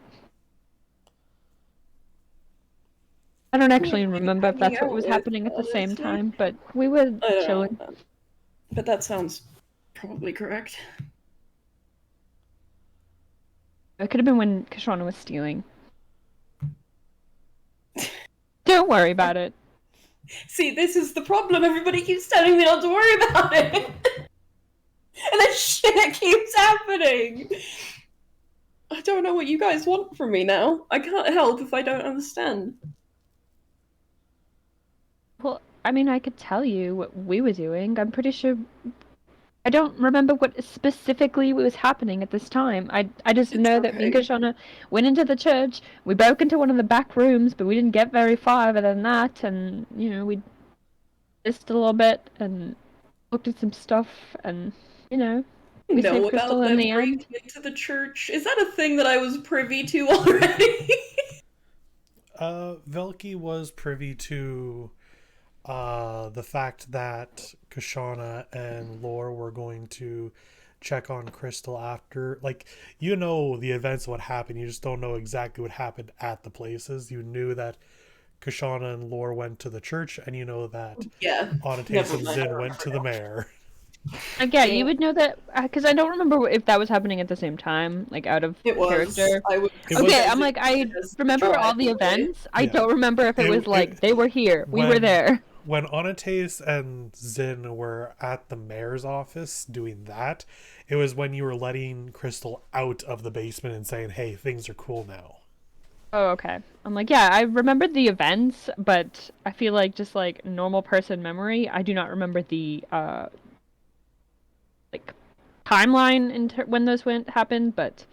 I don't actually remember if that's what was happening at the same time, but we were chilling. But that sounds probably correct. It could have been when Kashana was stealing. Don't worry about it. See, this is the problem. Everybody keeps telling me not to worry about it. And then shit keeps happening. I don't know what you guys want from me now. I can't help if I don't understand. Well, I mean, I could tell you what we were doing. I'm pretty sure. I don't remember what specifically was happening at this time. I just know that me and Kashana went into the church. We broke into one of the back rooms, but we didn't get very far other than that. And, you know, we missed a little bit and looked at some stuff and, you know, we know saved Crystal about in them the breaking end. into the church? Is that a thing that I was privy to already? Velky was privy to the fact that Kashana and Lore were going to check on Crystal after, like, you know the events of what happened, you just don't know exactly what happened at the places. You knew that Kashana and Lore went to the church, and you know that Onates and Zin went to the mayor. Like, yeah, you would know that, because I don't remember if that was happening at the same time, like, out of character. I'm like, I remember all the events. I don't remember if it was like, they were here, we were there. When Onates and Zin were at the mayor's office doing that, it was when you were letting Crystal out of the basement and saying, hey, things are cool now. Oh, okay. I'm like, yeah, I remembered the events, but I feel like just like normal person memory, I do not remember the like timeline when those happened. But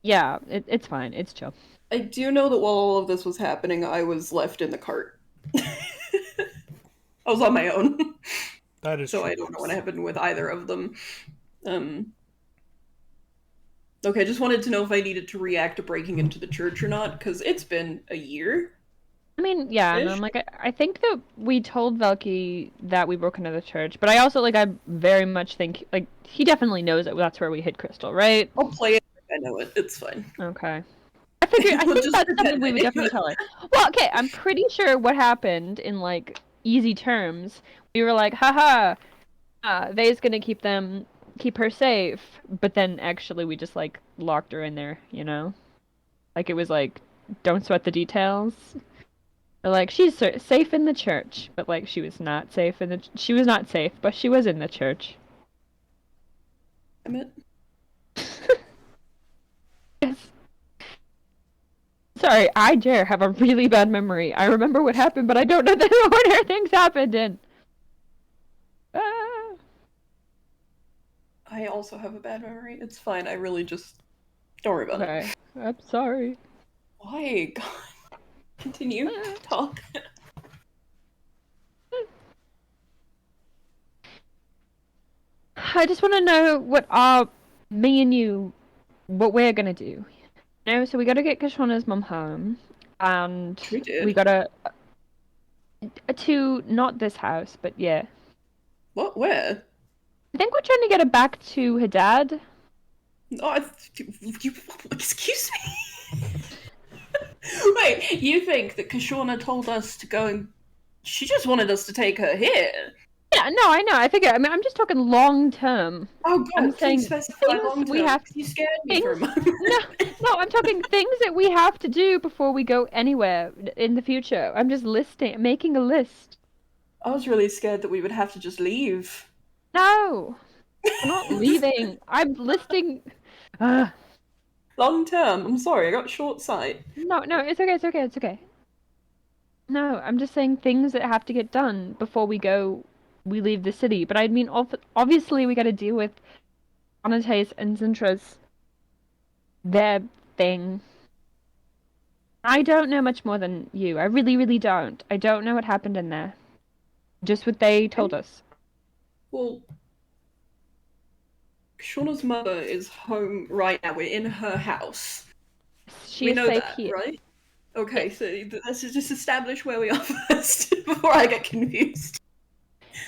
yeah, it's fine. It's chill. I do know that while all of this was happening, I was left in the cart. I was on my own. That is so true. I don't know what happened with either of them. Okay, just wanted to know if I needed to react to breaking into the church or not, because it's been a year. I mean, yeah, and I'm like, I think that we told Velky that we broke into the church, but I also, like, I very much think, like, he definitely knows that that's where we hid Crystal, right? I'll play it if I know it. It's fine. Okay. I think that's something we would definitely tell her. Well, okay, I'm pretty sure what happened in, like, easy terms, we were like, haha, Vay's gonna keep her safe, but then actually we just, like, locked her in there, you know? Like, it was like, don't sweat the details. They're like, she's safe in the church, but, like, she was not safe she was not safe, but she was in the church. Damn it. Yes. Sorry, I have a really bad memory. I remember what happened, but I don't know the order things happened in. I also have a bad memory. It's fine. I really just don't worry about it. I'm sorry. Why? God. Continue. Talk. I just want to know what me and you, what we're gonna do. You know, so we gotta get Kashana's mum home, and we gotta to not this house, but yeah. What? Where? I think we're trying to get her back to her dad. Oh, excuse me. Wait, you think that Kashana told us to go and she just wanted us to take her here? Yeah, no, I know. I mean, I'm just talking long term. Oh God, I'm saying specify long term. We have. You scared me for a moment. No, I'm talking things that we have to do before we go anywhere in the future. I'm just making a list. I was really scared that we would have to just leave. No, I'm not leaving. I'm listing. Long term. I'm sorry, I got short sight. No, it's okay. It's okay. No, I'm just saying things that have to get done before we go we leave the city. But I mean, obviously we got to deal with Anates and Zintra's their thing. I don't know much more than you. I really, really don't. I don't know what happened in there. Just what they told us. Well, Shauna's mother is home right now. We're in her house. She we is know safe that, here. right? Okay, so let's just establish where we are first before I get confused.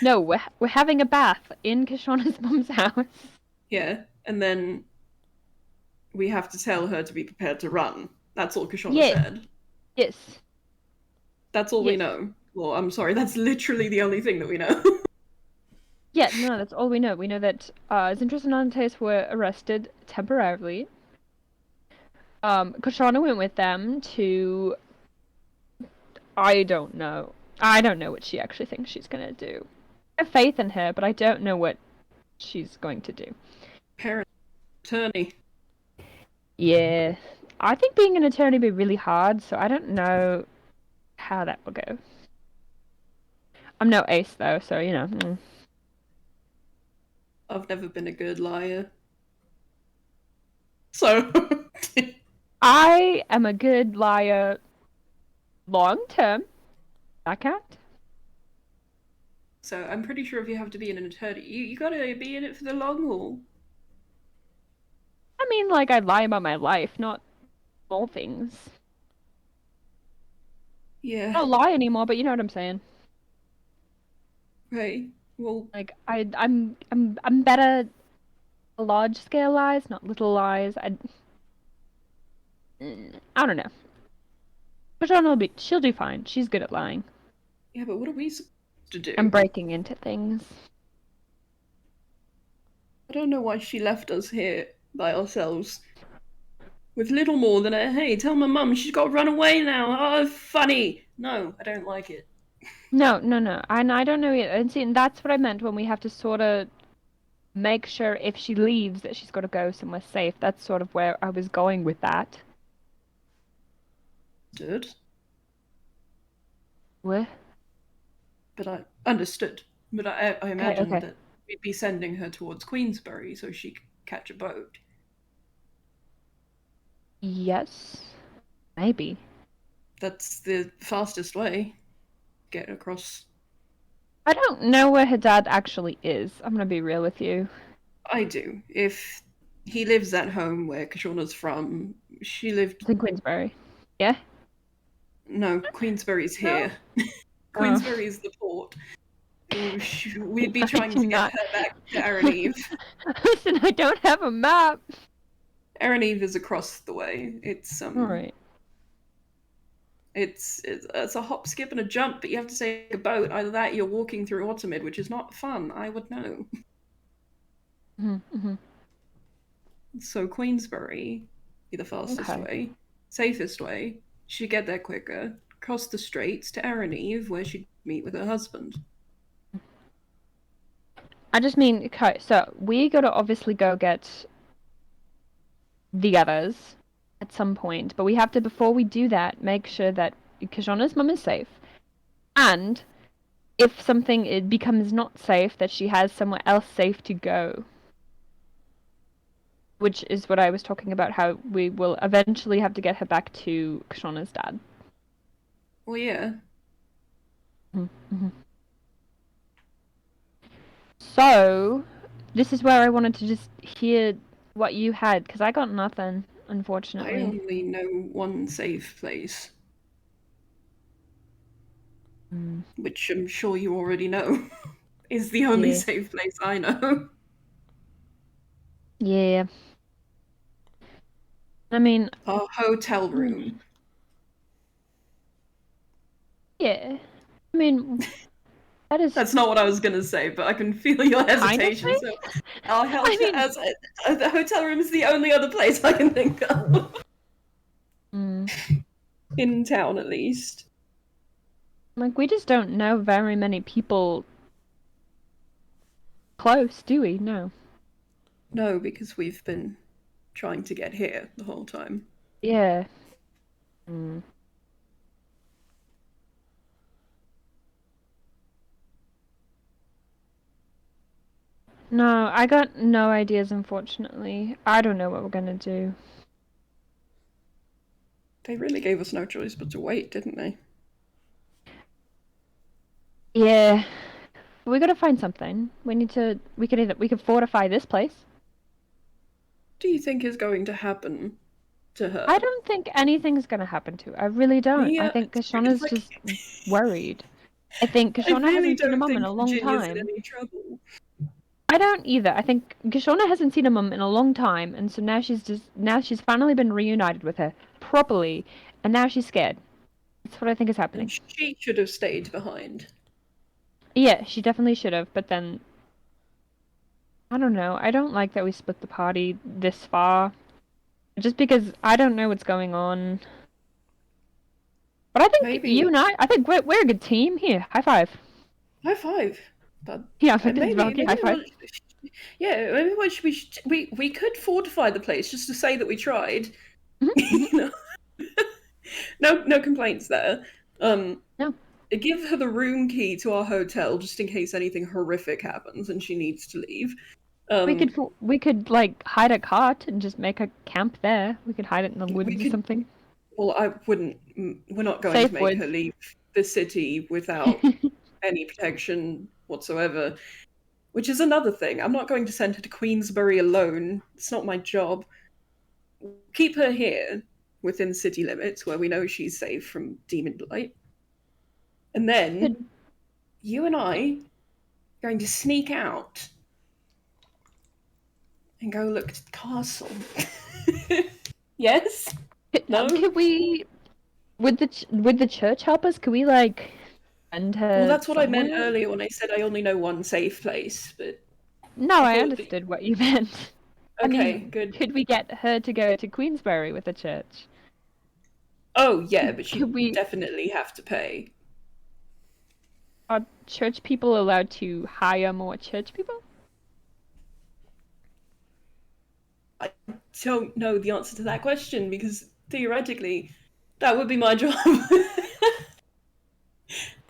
No, we're having a bath in Kishana's mom's house. Yeah, and then we have to tell her to be prepared to run. That's all Kishana Yes. said. Yes. That's all we Yes. know. Well, I'm sorry, that's literally the only thing that we know. Yeah, no, that's all we know. We know that Zintras and Anates were arrested temporarily. Kishana went with them to... I don't know. I don't know what she actually thinks she's gonna do. I have faith in her, but I don't know what she's going to do. Parent, attorney. Yeah. I think being an attorney would be really hard, so I don't know how that will go. I'm no ace, though, so, you know. I've never been a good liar. So... I am a good liar long term. That count? So I'm pretty sure if you have to be an attorney, you gotta be in it for the long haul. I mean, like, I lie about my life, not small things. Yeah. I don't lie anymore, but you know what I'm saying. Right. Well, like I'm better at large scale lies, not little lies. I don't know. But she'll do fine. She's good at lying. Yeah, but what are we supposed to do? And breaking into things. I don't know why she left us here by ourselves. With little more than a, hey, tell my mum she's got to run away now. Oh, funny. No, I don't like it. No. And I don't know yet. And see, and that's what I meant when we have to sort of make sure if she leaves that she's got to go somewhere safe. That's sort of where I was going with that. Understood. What? But I understood. But I imagined okay. that we'd be sending her towards Queensbury so she could catch a boat. Yes. Maybe. That's the fastest way. Get across. I don't know where her dad actually is. I'm gonna be real with you. I do. If he lives at home where Kashauna's from, she lived... It's in Queensbury. Yeah? No, Queensbury's here. No? Queensbury's the port. We'd be trying to get her back to Araneve. Listen, I don't have a map. Araneve is across the way. It's Alright. It's a hop, skip, and a jump, but you have to take a boat. Either that, you're walking through Automid, which is not fun. I would know. Mm-hmm. So Queensbury be the fastest way, safest way. She'd get there quicker. Cross the straits to Araneve, where she'd meet with her husband. I just mean, okay, so we gotta obviously go get the others at some point, but we have to, before we do that, make sure that Kishana's mum is safe. And if something becomes not safe, that she has somewhere else safe to go. Which is what I was talking about, how we will eventually have to get her back to Kishana's dad. Well, yeah. Mm-hmm. So, this is where I wanted to just hear what you had, because I got nothing, unfortunately. I only know one safe place. Which I'm sure you already know is the only safe place I know. Yeah. I mean... Our hotel room. Yeah. I mean... That's not what I was gonna say, but I can feel your hesitation. So our the hotel room is the only other place I can think of. In town, at least. Like, we just don't know very many people close, do we? No. No, because we've been trying to get here the whole time. Yeah. No, I got no ideas, unfortunately. I don't know what we're gonna do. They really gave us no choice but to wait, didn't they? Yeah. We gotta find something. We could fortify this place. What do you think is going to happen to her? I don't think anything's gonna happen to her. I really don't. I Yeah, think because, Kashana's like, just worried. I think I Kashana really hasn't seen her don't mum in think a long Virginia's in time. any trouble. I don't either. I think Kashana hasn't seen her mum in a long time, and so now she's finally been reunited with her properly, and now she's scared. That's what I think is happening. And she should have stayed behind. Yeah, she definitely should have, but then I don't know. I don't like that we split the party this far. Just because I don't know what's going on. But I think Maybe. you and I think we're a good team here. High five. High five. But Yeah, but this is Valky. High five. Yeah, maybe what we could fortify the place just to say that we tried. You know? No complaints there. No. Give her the room key to our hotel just in case anything horrific happens and she needs to leave. We could like hide a cart and just make a camp there. We could hide it in the woods or something. Well, I wouldn't. We're not going Safe to make woods. her leave the city without any protection whatsoever. Which is another thing. I'm not going to send her to Queensbury alone. It's not my job. Keep her here within city limits where we know she's safe from demon blight. And then you and I are going to sneak out and go look at the castle. Yes? No? Could we, would the church help us? Could we like send her? Well, that's what I meant somewhere? earlier when I said I only know one safe place, but No, I thought understood what you meant. I okay, mean, good. could we get her to go to Queensbury with the church? Oh yeah, but she Could we- definitely have to pay. Are church people allowed to hire more church people? I don't know the answer to that question because theoretically, that would be my job.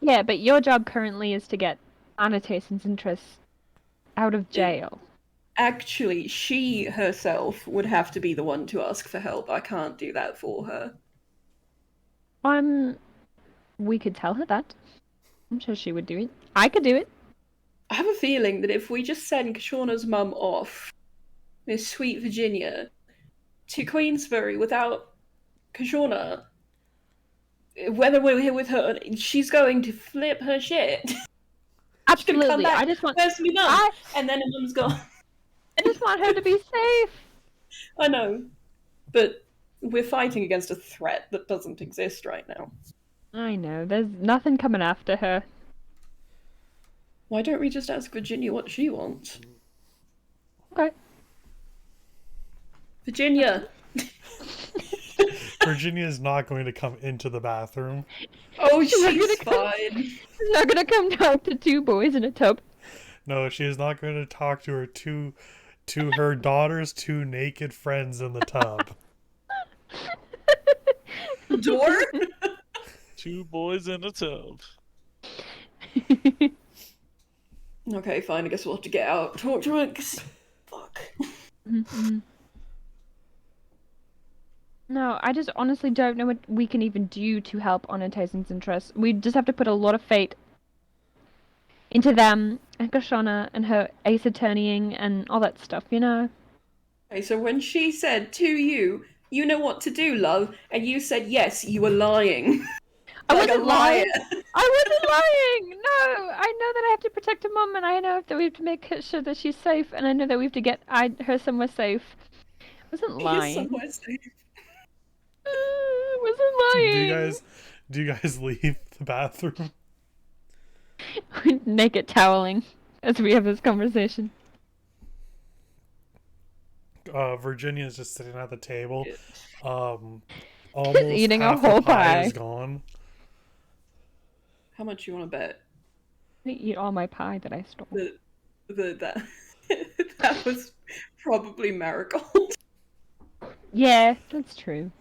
Yeah, but your job currently is to get Annotation's interests out of jail. Actually, she herself would have to be the one to ask for help. I can't do that for her. We could tell her that. I'm sure she would do it. I could do it. I have a feeling that if we just send Kashana's mum off, Miss Sweet Virginia, to Queensbury without Kashana, whether we're here with her, she's going to flip her shit. She's gonna come Absolutely. back. I just want Where's my mum? And then her mum's gone. I just want her to be safe. I know, but we're fighting against a threat that doesn't exist right now. I know. There's nothing coming after her. Why don't we just ask Virginia what she wants? Okay. Virginia! Virginia's not going to come into the bathroom. Oh, She's not she's gonna come- fine. She's not gonna come talk to two boys in a tub. No, she is not going to talk to her daughter's two naked friends in the tub. Door? Two boys in a tub. Okay, fine, I guess we'll have to get out. Talk to her, 'cause... Fuck. No, I just honestly don't know what we can even do to help Annotation's interests. We just have to put a lot of fate into them and Kashana and her ace attorneying and all that stuff, you know? Okay, so when she said to you, you know what to do, love, and you said yes, you were lying. I Like a wasn't liar. lying. I wasn't lying. No, I know that I have to protect her mum, and I know that we have to make sure that she's safe, and I know that we have to get her somewhere safe. I wasn't lying. Somewhere safe. I wasn't lying. Do you guys leave the bathroom? Naked toweling as we have this conversation. Virginia's just sitting at the table. Almost eating a half the whole pie pie. is gone. How much you want to bet? I eat all my pie that I stole. That that was probably Marigold. Yeah, that's true.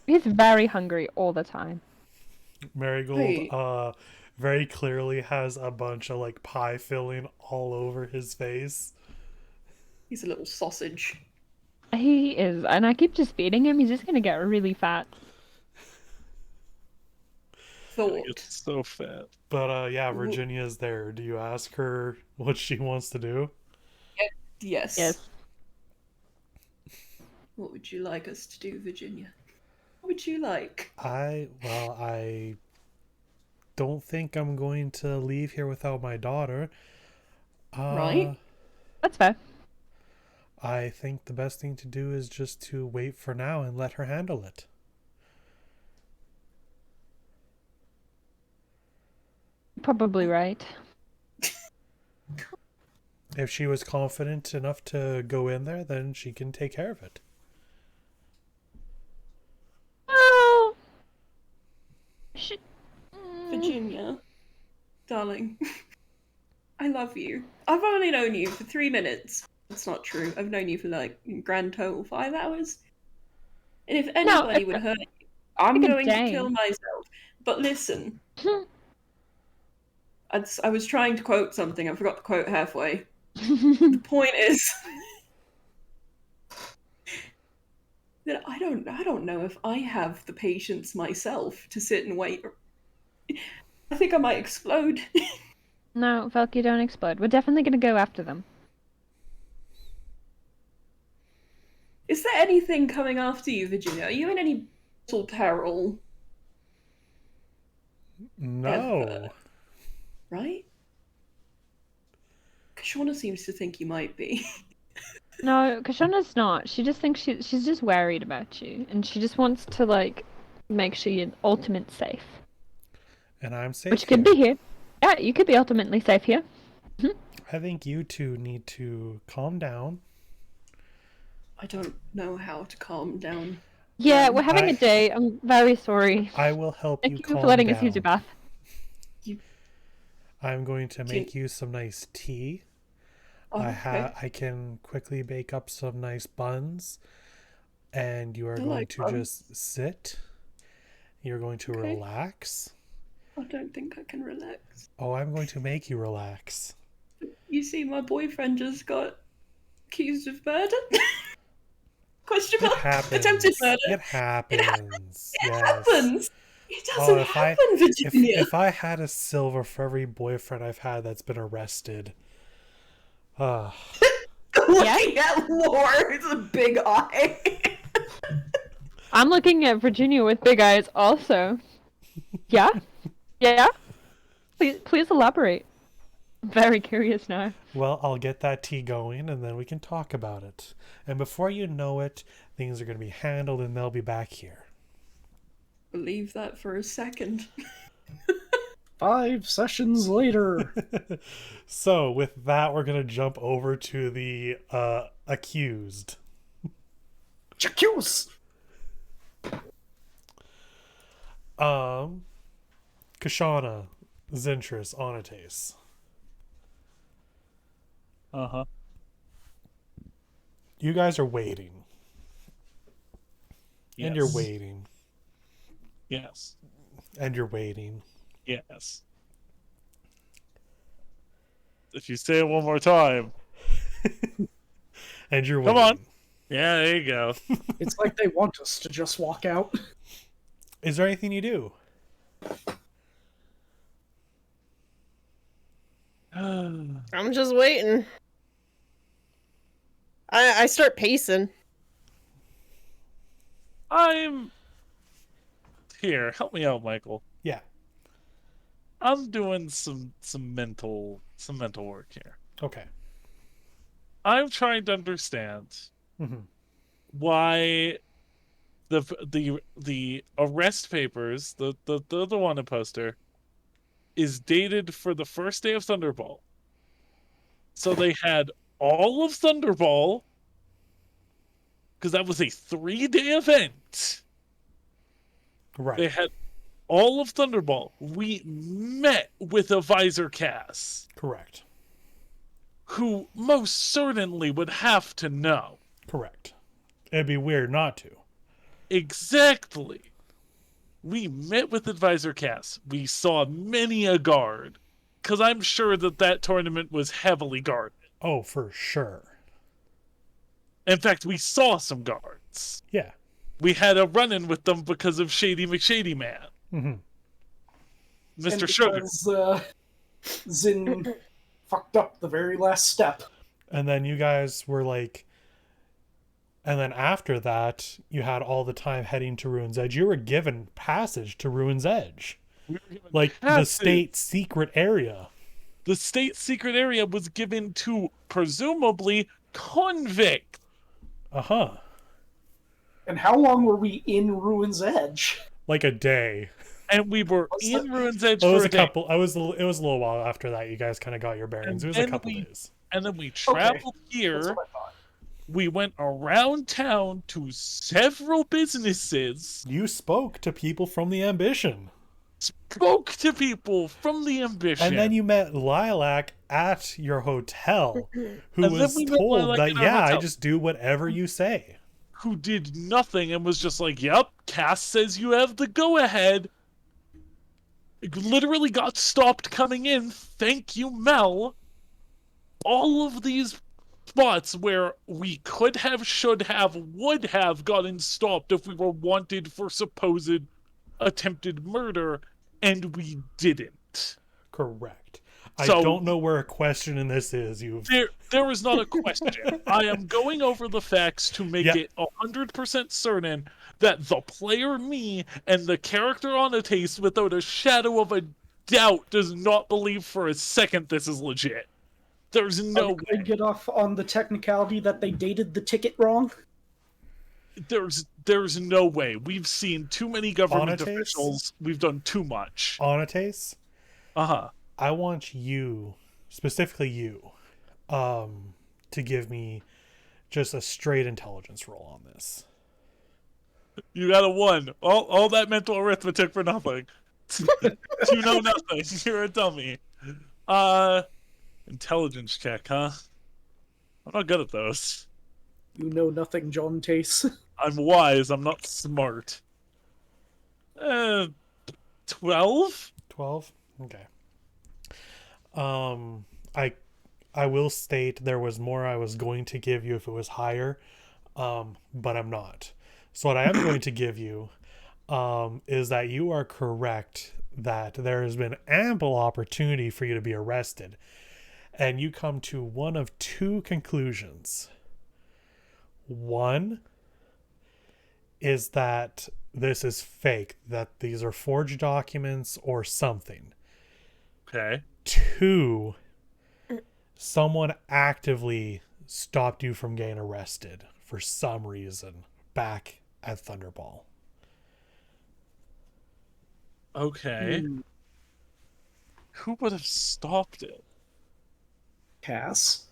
He's very hungry all the time. Marigold Wait. very clearly has a bunch of like pie filling all over his face. He's a little sausage. He is, and I keep just feeding him. He's just gonna get really fat. Thought. It's so fat. But yeah, Virginia's there. Do you ask her what she wants to do? Yes. Yes. What would you like us to do, Virginia? What would you like? I don't think I'm going to leave here without my daughter. Right? That's fair. I think the best thing to do is just to wait for now and let her handle it. Probably right. If she was confident enough to go in there, then she can take care of it. Oh. Virginia, darling, I love you. I've only known you for 3 minutes. That's not true. I've known you for like grand total 5 hours. And if anybody would hurt you, I'm going to kill myself. But listen, I was trying to quote something. I forgot to quote halfway. The point is that I don't know if I have the patience myself to sit and wait. I think I might explode. No, Valky, don't explode. We're definitely gonna go after them. Is there anything coming after you, Virginia? Are you in any mortal peril? No. Ever? Right? Kashana seems to think you might be. No, Kashana's not. She just thinks she's just worried about you, and she just wants to like make sure you're ultimate safe. And I'm safe. Which could be here. Yeah, you could be ultimately safe here. I think you two need to calm down. I don't know how to calm down. Yeah, we're having a day. I'm very sorry. I will help you Thank you calm for letting down. us use your bath. I'm going to make you some nice tea. Oh, okay. I can quickly bake up some nice buns, and you are going like to buns. just sit. You're going to relax. I don't think I can relax. Oh, I'm going to make you relax. You see, my boyfriend just got accused of murder? Question It mark? happens. Attempted murder. It happens. It Yes. happens. It doesn't happen, Virginia. If I had a silver for every boyfriend I've had that's been arrested. Looking at Lore with a big eye. I'm looking at Virginia with big eyes also. Yeah? Yeah? Please elaborate. I'm very curious now. Well, I'll get that tea going and then we can talk about it. And before you know it, things are going to be handled and they'll be back here. Believe that for a second. 5 sessions later. So, with that, we're going to jump over to the accused. Accused! Kashana, Zentris, Onates. Uh-huh. You guys are waiting. Yes. And you're waiting. Yes. And you're waiting. Yes. If you say it one more time. And you're waiting. Come on. Yeah, there you go. It's like they want us to just walk out. Is there anything you do? I'm just waiting. I start pacing. I'm here. Help me out, Michael. Yeah. I'm doing some mental work here. Okay. I'm trying to understand why the arrest papers, the wanted poster, is dated for the first day of Thunderball. So they had all of Thunderball, because that was a 3-day event. Right. They had all of Thunderball. We met with a Visor Cass. Correct. Who most certainly would have to know. Correct. It'd be weird not to. Exactly. We met with Advisor Cass. We saw many a guard. Because I'm sure that tournament was heavily guarded. Oh, for sure. In fact, we saw some guards. Yeah. We had a run-in with them because of Shady McShady Man. Mm-hmm. Mr. And Sugar. because, Zin fucked up the very last step. And then you guys were like, and then after that, you had all the time heading to Ruin's Edge. You were given passage to Ruin's Edge. Like the state secret area. The state secret area was given to, presumably, convict. Uh-huh. And how long were we in Ruin's Edge? Like a day. And we were in Ruin's Edge It was for a couple. It was a little while after that. You guys kind of got your bearings. It was a couple days. And then we traveled here. We went around town to several businesses. You spoke to people from the Ambition. Spoke to people from the Ambition. And then you met Lilac at your hotel, who And was then we met told Lilac that, at our yeah, I hotel. just do whatever you say. Who did nothing and was just like, yep, Cass says you have the go-ahead. It literally got stopped coming in. Thank you, Mel. All of these spots where we could have, should have, would have gotten stopped if we were wanted for supposed attempted murder, and we didn't. Correct. So, I don't know where a question in this is. There is not a question. I am going over the facts to make it 100% certain that the player me and the character on the taste, without a shadow of a doubt, does not believe for a second this is legit. There's no way. They get off on the technicality that they dated the ticket wrong? There's no way. We've seen too many government Onates? officials. We've done too much. Onates? Uh-huh. I want you, specifically you, to give me just a straight intelligence roll on this. You got a 1. All that mental arithmetic for nothing. You know nothing. You're a dummy. Intelligence check, huh? I'm not good at those. You know nothing, John Tace. I'm wise. I'm not smart. 12? 12? Okay. I will state there was more I was going to give you if it was higher, but I'm not. So what I am going to give you is that you are correct that there has been ample opportunity for you to be arrested, and you come to one of two conclusions. One is that this is fake, that these are forged documents or something. Okay. 2, someone actively stopped you from getting arrested for some reason back at Thunderball. Okay. Who would have stopped it? Cass?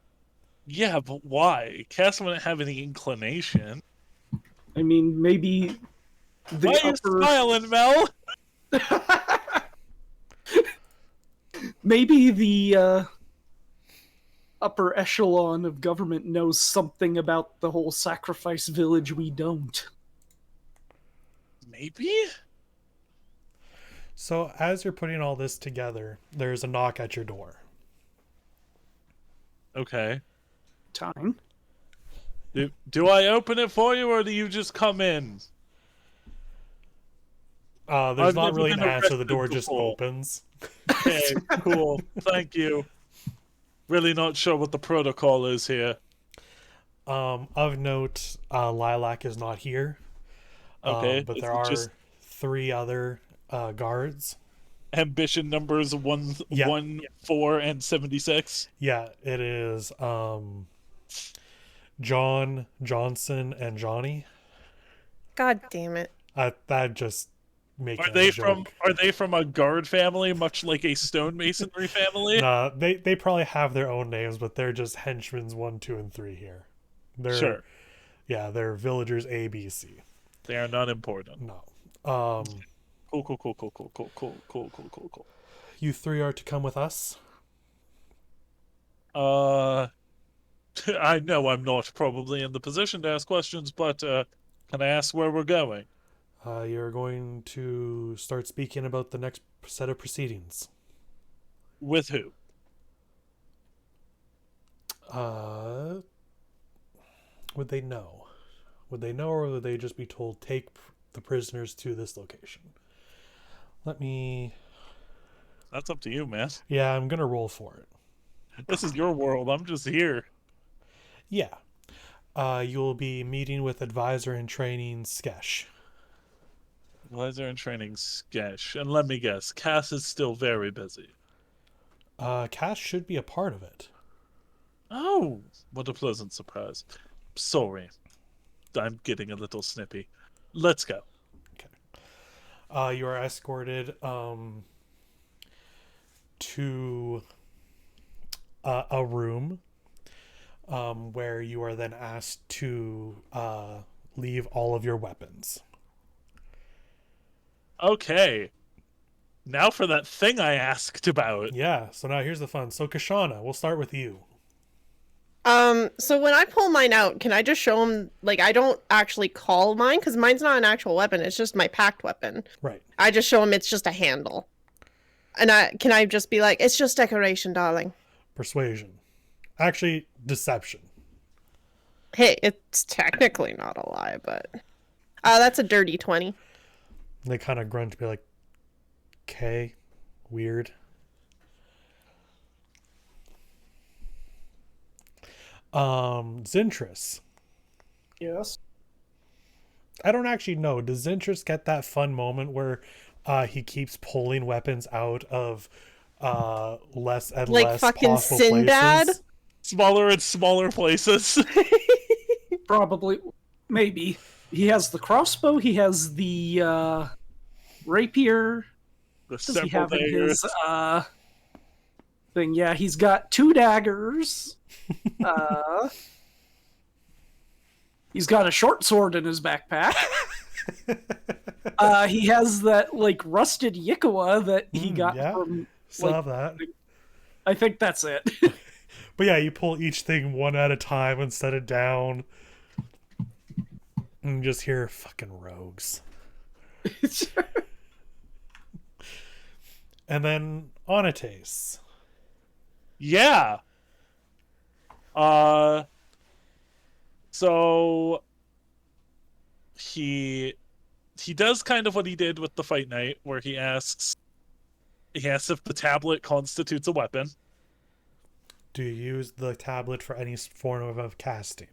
Yeah, but why? Cass wouldn't have any inclination. I mean, maybe the Why are you smiling, Mel? Maybe the upper echelon of government knows something about the whole sacrifice village we don't. Maybe? So as you're putting all this together, there's a knock at your door. Okay. Time. Do I open it for you, or do you just come in? There's I've not never really an been answer. The arrested door just before. opens. Okay, cool. Thank you. Really not sure what the protocol is here. Of note, Lilac is not here. Okay. But is there it are just 3 other guards. ambition numbers 1, Yeah. 1, 4, and 76? Yeah, it is John, Johnson, and Johnny. God damn it. That just making Are they a joke. from a guard family, much like a stonemasonry family? Nah, they probably have their own names, but they're just henchmen's 1, 2, and 3 here. They're, Sure. Yeah, they're villagers A, B, C. They are not important. No. Cool. You 3 are to come with us. I know I'm not probably in the position to ask questions, but can I ask where we're going? You're going to start speaking about the next set of proceedings. With who? Would they know? Would they know, or would they just be told, take the prisoners to this location? Let me... That's up to you, man. Yeah, I'm going to roll for it. This is your world. I'm just here. Yeah. You'll be meeting with advisor in training, Skesh. Advisor in training, Skesh. And let me guess, Cass is still very busy. Cass should be a part of it. Oh, what a pleasant surprise. Sorry. I'm getting a little snippy. Let's go. You are escorted to a room where you are then asked to leave all of your weapons. Okay. Now for that thing I asked about. Yeah, so now here's the fun. So Kashana, we'll start with you. So when I pull mine out, can I just show him, like, I don't actually call mine, because mine's not an actual weapon, it's just my packed weapon. Right. I just show him it's just a handle. And can I just be like, it's just decoration, darling? Persuasion. Actually, deception. Hey, it's technically not a lie, but... that's a dirty 20. They kind of grunt to be like, okay, weird. Zintris. Yes. I don't actually know. Does Zintris get that fun moment where he keeps pulling weapons out of less and like less fucking possible Sinbad? places? Smaller and smaller places. Probably. Maybe. He has the crossbow, he has the rapier. The Does he have in daggers. his thing? Yeah, he's got 2 daggers. He's got a short sword in his backpack. He has that like rusted Yikawa that he got from. Saw that. I think that's it. But yeah, you pull each thing one at a time and set it down. And you just hear fucking rogues. And then Onates. Yeah. So he does kind of what he did with the fight night, where he asks if the tablet constitutes a weapon. Do you use the tablet for any form of casting?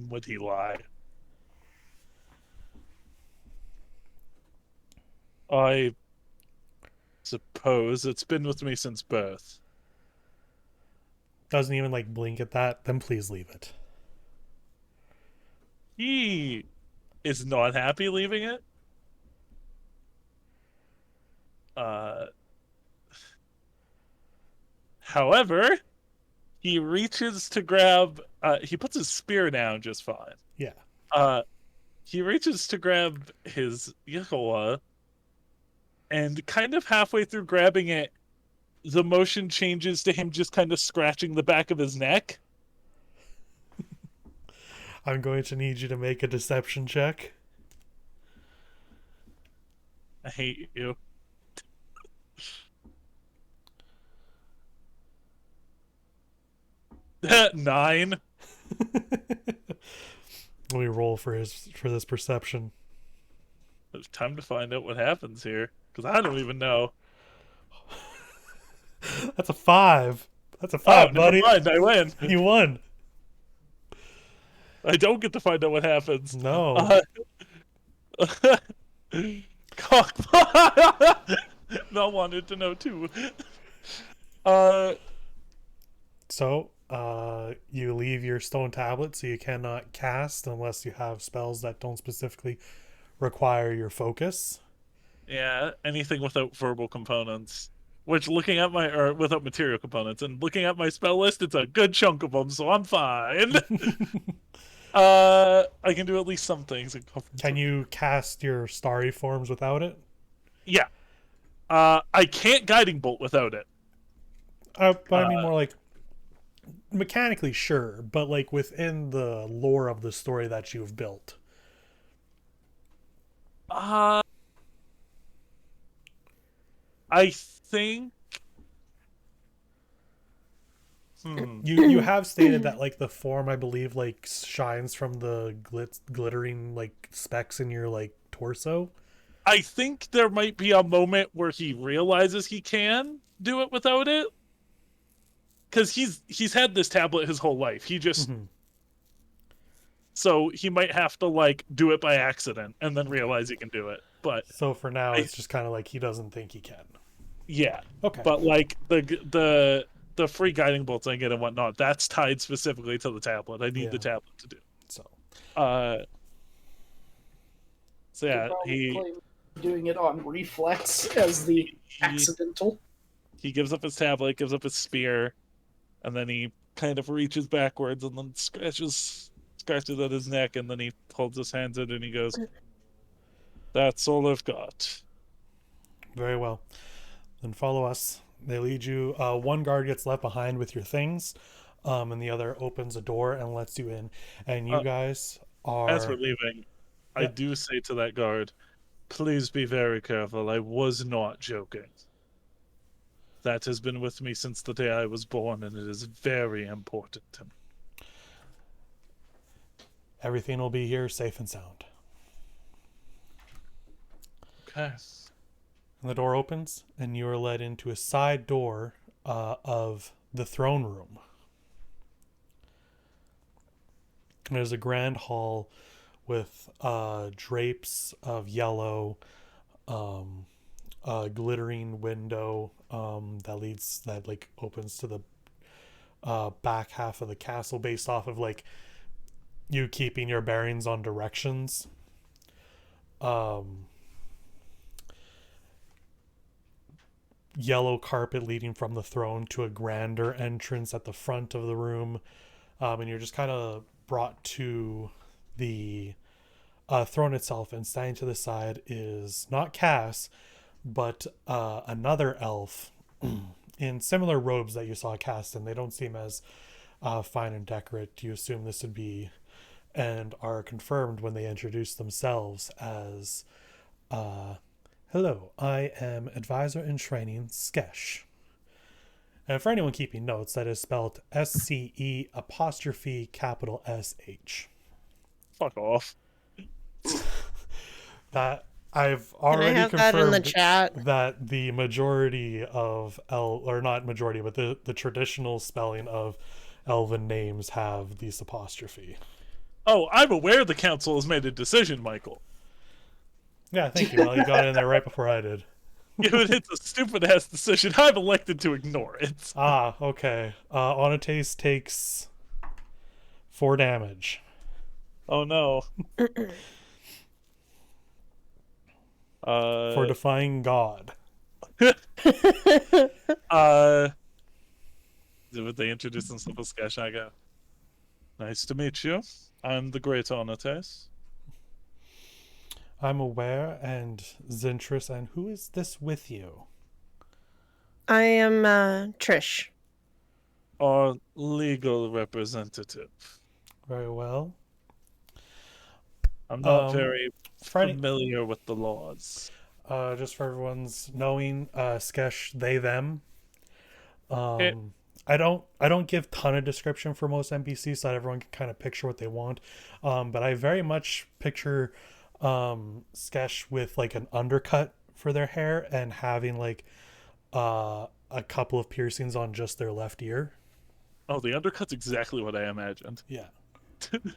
Would he lie? I suppose it's been with me since birth. Doesn't even like blink at that, then please leave it. He is not happy leaving it. However, he reaches to grab he puts his spear down just fine. Yeah. He reaches to grab his Yikola, and kind of halfway through grabbing it, the motion changes to him just kind of scratching the back of his neck. I'm going to need you to make a deception check. I hate you. 9. Let me roll for this perception. It's time to find out what happens here, because I don't even know. That's a 5. That's a 5, buddy. Never mind, I win. You won. I don't get to find out what happens. No. Cock. Not wanted to know too. So, you leave your stone tablet, so you cannot cast unless you have spells that don't specifically require your focus. Yeah, anything without verbal components. Which, looking at or without material components, and looking at my spell list, it's a good chunk of them, so I'm fine. I can do at least some things. Can you cast your starry forms without it? Yeah. I can't guiding bolt without it. But I mean more like mechanically, sure, but like within the lore of the story that you've built. I think You have stated that like the form, I believe, like shines from the glittering like specks in your like torso. I think there might be a moment where he realizes he can do it without it, because he's had this tablet his whole life. He just so he might have to like do it by accident and then realize he can do it. But so for now, it's just kind of like he doesn't think he can. Yeah. Okay. But like the free guiding bolts I get and whatnot, that's tied specifically to the tablet. I need the tablet to do it. So yeah, he doing it on reflex as the accidental. He gives up his tablet, gives up his spear, and then he kind of reaches backwards and then scratches at his neck, and then he holds his hands out and he goes, "That's all I've got." Very well. Then follow us. They lead you. One guard gets left behind with your things, and the other opens a door and lets you in. And you guys are. As we're leaving, I do say to that guard, "Please be very careful. I was not joking. That has been with me since the day I was born, and it is very important to me." Everything will be here safe and sound. Okay. And the door opens, and you are led into a side door of the throne room. And there's a grand hall with drapes of yellow, a glittering window that like opens to the back half of the castle, based off of like you keeping your bearings on directions. Yellow carpet leading from the throne to a grander entrance at the front of the room, and you're just kind of brought to the throne itself, and standing to the side is not Cass, but another elf in similar robes that you saw Cass in. They don't seem as fine and decorate. You assume this would be, and are confirmed when they introduce themselves as "Hello, I am advisor in training, Skesh." And for anyone keeping notes, that is spelled SCE capital SH. Fuck off. That I've already have confirmed that in the chat? that the majority of or not majority, but the traditional spelling of elven names have this apostrophe. Oh, I'm aware the council has made a decision, Michael. Yeah, thank you. Well, you got in there right before I did. Given it's a stupid-ass decision, I've elected to ignore it. Ah, okay. Onates takes 4 damage. Oh no. For defying God. Would they introduce themselves as Skesh? I go, "Nice to meet you. I'm the Great Onates." I'm aware, and Zintris, and who is this with you? I am Trish. Our legal representative. Very well. I'm not very familiar with the laws. Just for everyone's knowing, Skesh, they, them. I don't give ton of description for most NPCs so that everyone can kind of picture what they want. But I very much picture Skesh with like an undercut for their hair and having like a couple of piercings on just their left ear. Oh, the undercut's exactly what I imagined. Yeah. Good,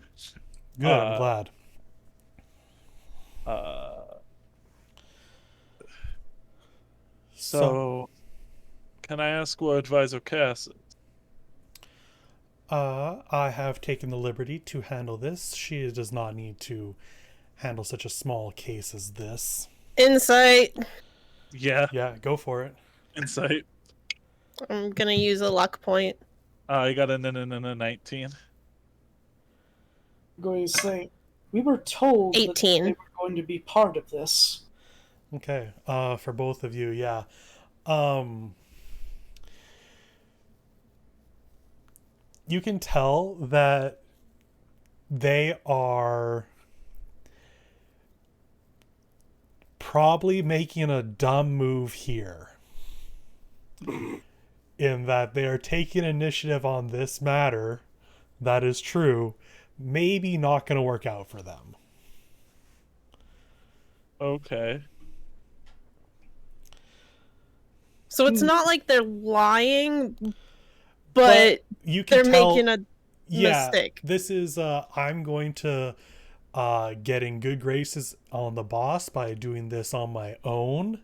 I'm glad. So, can I ask where Advisor Cass is? I have taken the liberty to handle this. She does not need to handle such a small case as this. Insight. Yeah. Yeah, go for it. Insight. I'm gonna use a luck point. I got a 19. I'm going to say, we were told 18. that they were going to be part of this. Okay, for both of you, yeah. You can tell that they are probably making a dumb move here. in that they are taking initiative on this matter. That is true. Maybe not going to work out for them. Okay. So it's not like they're lying, but you can they're tell, making a mistake. This is I'm going to get in good graces on the boss by doing this on my own.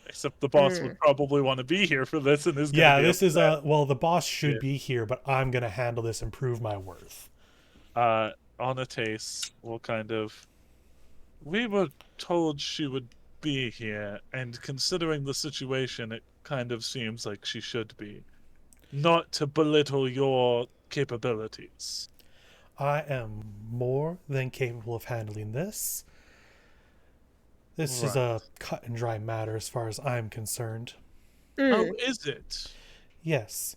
Except the boss would probably want to be here for this and is going Yeah, to be this is upset. well, the boss should be here, but I'm going to handle this and prove my worth. Onates will kind of... We were told she would be here, and considering the situation, it kind of seems like she should be. Not to belittle your capabilities. I am more than capable of handling this. This is a cut and dry matter as far as I'm concerned. Oh, is it? Yes.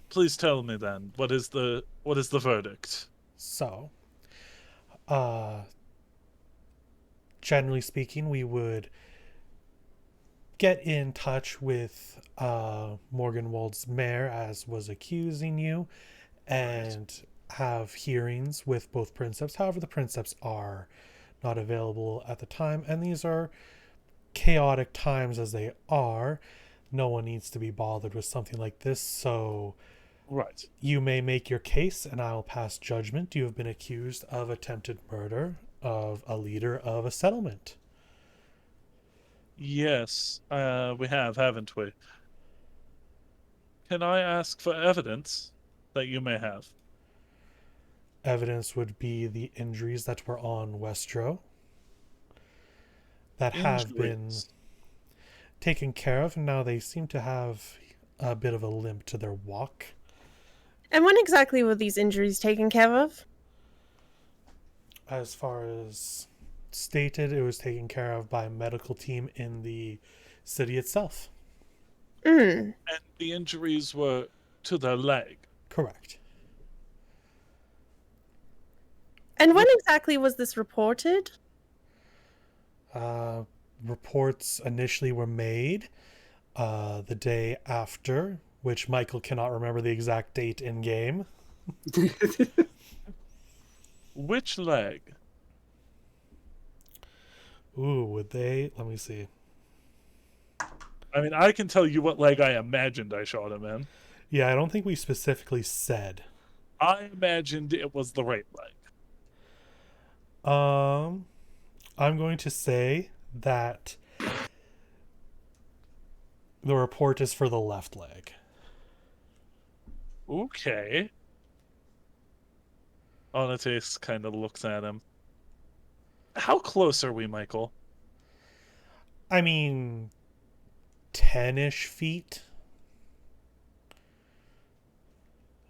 Please tell me then. What is the verdict? So, generally speaking, we would get in touch with Morganwald's mayor, as was accusing you, and have hearings with both princeps. However, the princeps are not available at the time, and these are chaotic times as they are. No one needs to be bothered with something like this, so you may make your case and I'll pass judgment. You have been accused of attempted murder of a leader of a settlement. Yes, we have, haven't we? Can I ask for evidence that you may have? Evidence would be the injuries that were on Westro that have been taken care of, and now they seem to have a bit of a limp to their walk. And when exactly were these injuries taken care of? As far as stated, it was taken care of by a medical team in the city itself. And the injuries were to their leg? Correct. And when exactly was this reported? Reports initially were made the day after, which Michael cannot remember the exact date in game. Which leg? Ooh, would they? Let me see. I mean, I can tell you what leg I imagined I shot him in. Yeah, I don't think we specifically said. I imagined it was the right leg. I'm going to say that the report is for the left leg. Okay. Onates kind of looks at him. How close are we, Michael? I mean, 10-ish feet.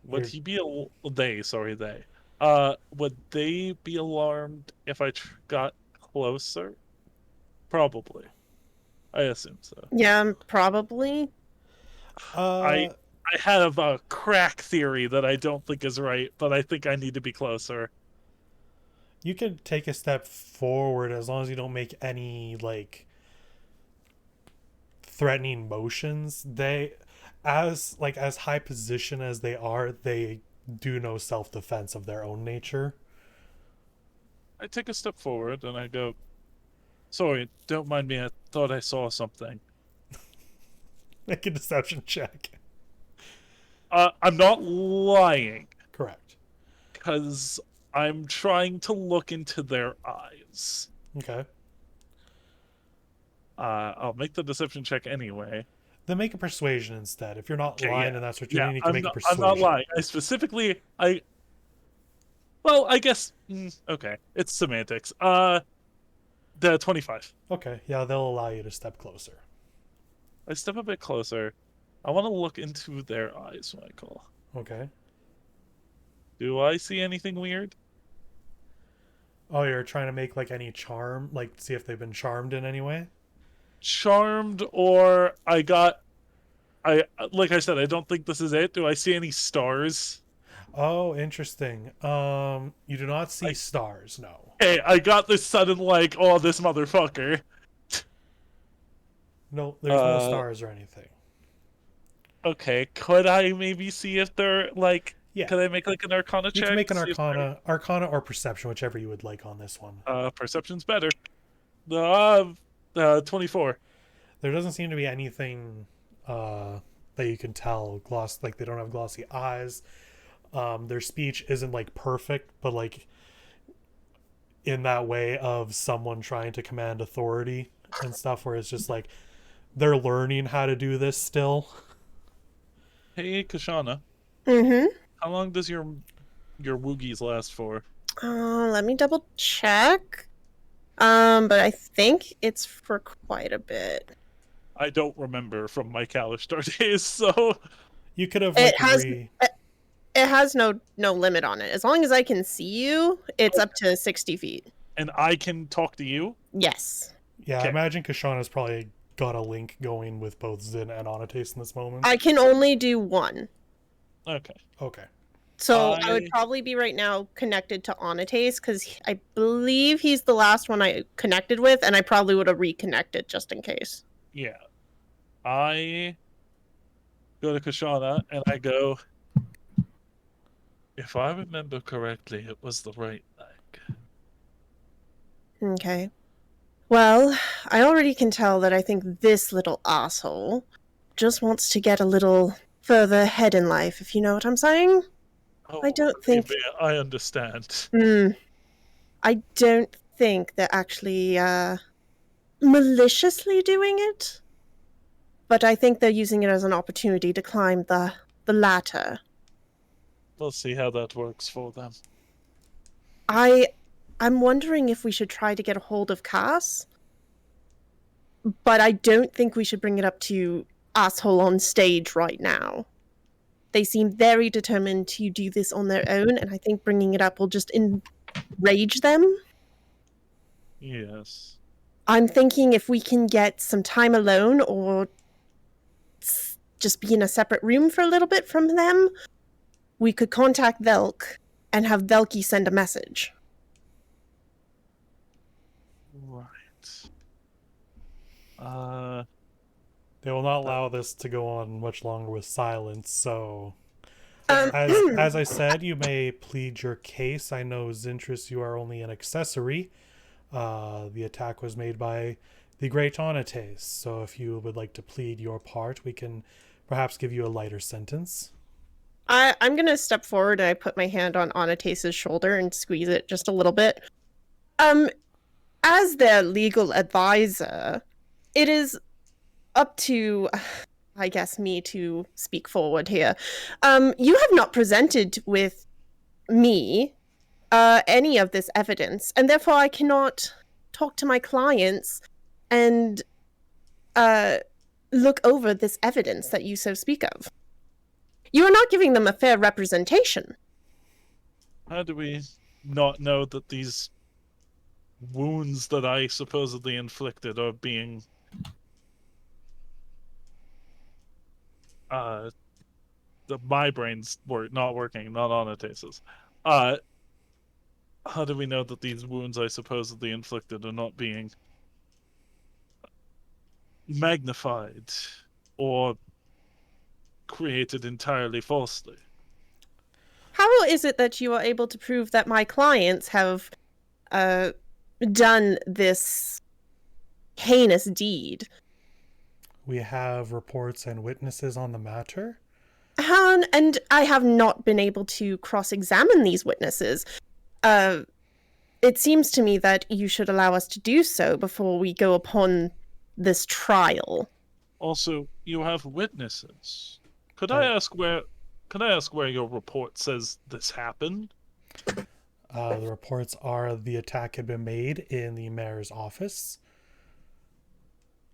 Would he be they? Would they be alarmed if I got closer? Probably. I assume so. Yeah, probably. I have a crack theory that I don't think is right, but I think I need to be closer. You can take a step forward as long as you don't make any, like, threatening motions. They, as high position as they are, they do know self-defense of their own nature. I take a step forward and I go, sorry, don't mind me, I thought I saw something. Make a deception check. I'm not lying. Correct. Because I'm trying to look into their eyes. Okay. I'll make the deception check anyway. Then make a persuasion instead. If you're not lying and that's what you need, you I'm can make not, a persuasion. I'm not lying. Well, I guess... okay, it's semantics. The 25. Okay, yeah, they'll allow you to step closer. I step a bit closer. I want to look into their eyes, Michael. Okay. Do I see anything weird? Oh, you're trying to make, like, any charm? Like, see if they've been charmed in any way? Charmed, or like I said, I don't think this is it. Do I see any stars? Oh, interesting. You do not see stars, no. Hey, I got this sudden, like, oh, this motherfucker. No, there's no stars or anything. Okay, could I maybe see if they're like? Yeah. Could I make like an Arcana check? You can make an See if they're- Arcana or Perception, whichever you would like on this one. Perception's better. 24. There doesn't seem to be anything that you can tell. Like they don't have glossy eyes. Their speech isn't like perfect, but like in that way of someone trying to command authority and stuff, where it's just like they're learning how to do this still. Hey, Kashana. Mm-hmm. How long does your woogies last for? Let me double check. But I think it's for quite a bit. I don't remember from my Kalistar days, so you could have. Like, it has no limit on it. As long as I can see you, it's up to 60 feet. And I can talk to you? Yes. Yeah, I imagine Kashana's probably got a link going with both Zin and Onotace in this moment. I can only do one. Okay. So I would probably be right now connected to Onotace, because I believe he's the last one I connected with, and I probably would have reconnected just in case. Yeah. I go to Kashana and I go, if I remember correctly, it was the right leg. Okay. Well, I already can tell that I think this little asshole just wants to get a little further ahead in life, if you know what I'm saying. Oh, I don't think... I understand. I don't think they're actually, maliciously doing it. But I think they're using it as an opportunity to climb the ladder. We'll see how that works for them. I'm wondering if we should try to get a hold of Cass. But I don't think we should bring it up to asshole on stage right now. They seem very determined to do this on their own, and I think bringing it up will just enrage them. Yes. I'm thinking if we can get some time alone, or just be in a separate room for a little bit from them, we could contact Velk and have Velky send a message. Right. They will not allow this to go on much longer with silence, so... As I said, you may plead your case. I know, Zintris, you are only an accessory. The attack was made by the Great Onotace, so if you would like to plead your part, we can perhaps give you a lighter sentence. I'm going to step forward, and I put my hand on Onotace's shoulder and squeeze it just a little bit. As their legal advisor, it is up to, I guess, me to speak forward here. You have not presented with me any of this evidence, and therefore I cannot talk to my clients and look over this evidence that you so speak of. You are not giving them a fair representation. How do we not know that these wounds that I supposedly inflicted are being my brain's not working, not Onotace's. How do we know that these wounds I supposedly inflicted are not being magnified or created entirely falsely? How is it that you are able to prove that my clients have done this heinous deed? We have reports and witnesses on the matter. And I have not been able to cross-examine these witnesses. It seems to me that you should allow us to do so before we go upon this trial. Also, you have witnesses. Could I ask where your report says this happened? The reports are the attack had been made in the mayor's office.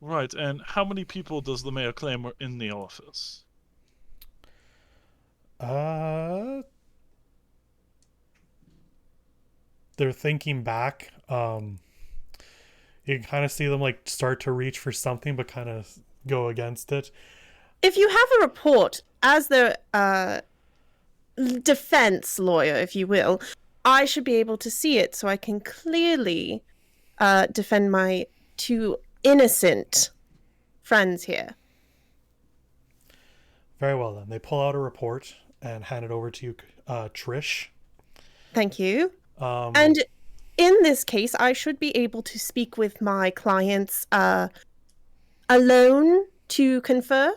Right, and how many people does the mayor claim were in the office? They're thinking back. You can kind of see them like start to reach for something, but kind of go against it. If you have a report as the defense lawyer, if you will, I should be able to see it so I can clearly defend my two innocent friends here. Very well then. They pull out a report and hand it over to you, Trish. Thank you. Um, And in this case, I should be able to speak with my clients alone to confer.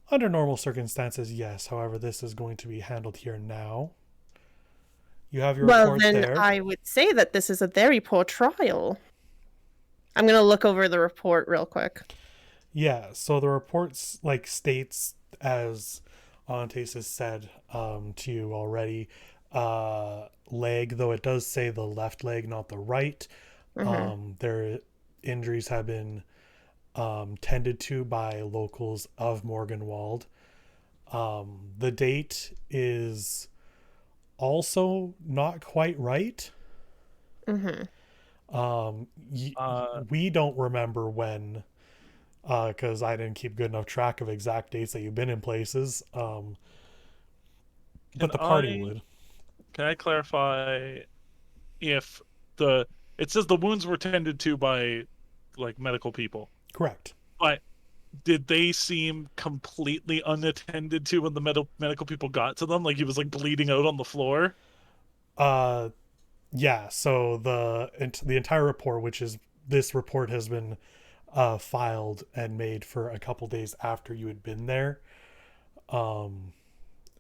Under normal circumstances, yes. However, this is going to be handled here now. You have your Well, report then there. I would say that this is a very poor trial. I'm going to look over the report real quick. Yeah, so the reports states, as Antes has said to you already, leg, though it does say the left leg, not the right. Their injuries have been tended to by locals of Morganwald. The date is also not quite right. We don't remember when, because I didn't keep good enough track of exact dates that you've been in places. But the party would. Can I clarify if it says the wounds were tended to by medical people? Correct. But did they seem completely unattended to when the medical people got to them? Like he was bleeding out on the floor? Yeah, so the entire report, which is this report, has been filed and made for a couple days after you had been there.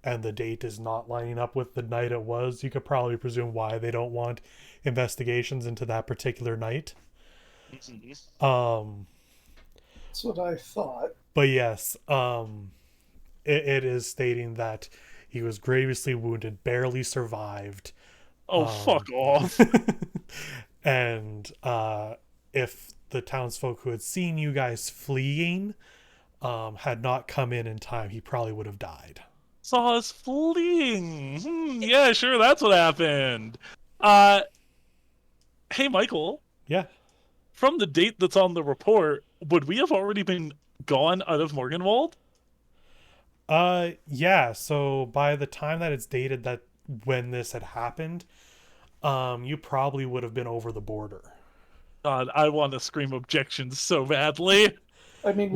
And the date is not lining up with the night it was. You could probably presume why they don't want investigations into that particular night. That's what I thought. But yes, it is stating that he was grievously wounded, barely survived. Oh, fuck off. And if the townsfolk who had seen you guys fleeing had not come in time, he probably would have died. Saw us fleeing. Yeah, sure, that's what happened. Hey, Michael. Yeah. From the date that's on the report, would we have already been gone out of Morganwald? Yeah, so by the time that it's dated that when this had happened, you probably would have been over the border. God, I want to scream objections so badly. I mean,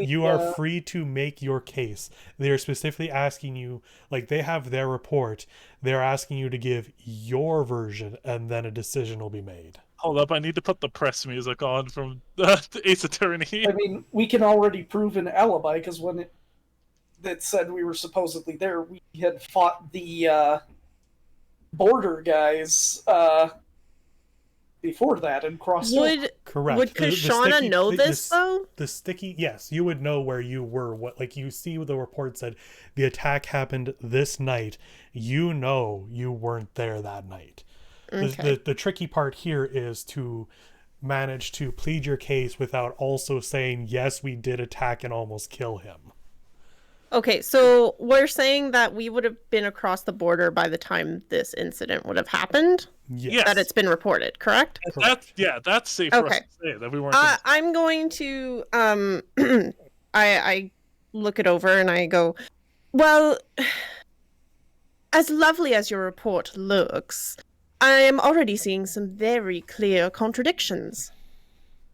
you are free to make your case. They're specifically asking you, they have their report. They're asking you to give your version, and then a decision will be made. Hold up, I need to put the press music on from the Ace Attorney. I mean, we can already prove an alibi, because when it said we were supposedly there, we had fought the border guys before that and crossed over. Correct. Would Kashana know this, though? The sticky, yes, you would know where you were. What you see the report said, the attack happened this night. You know you weren't there that night. Okay. The tricky part here is to manage to plead your case without also saying, yes, we did attack and almost kill him. Okay, so we're saying that we would have been across the border by the time this incident would have happened? Yes. That it's been reported, correct? That's safe for us to say that we weren't. I'm going to I look it over and I go, well, as lovely as your report looks, I am already seeing some very clear contradictions.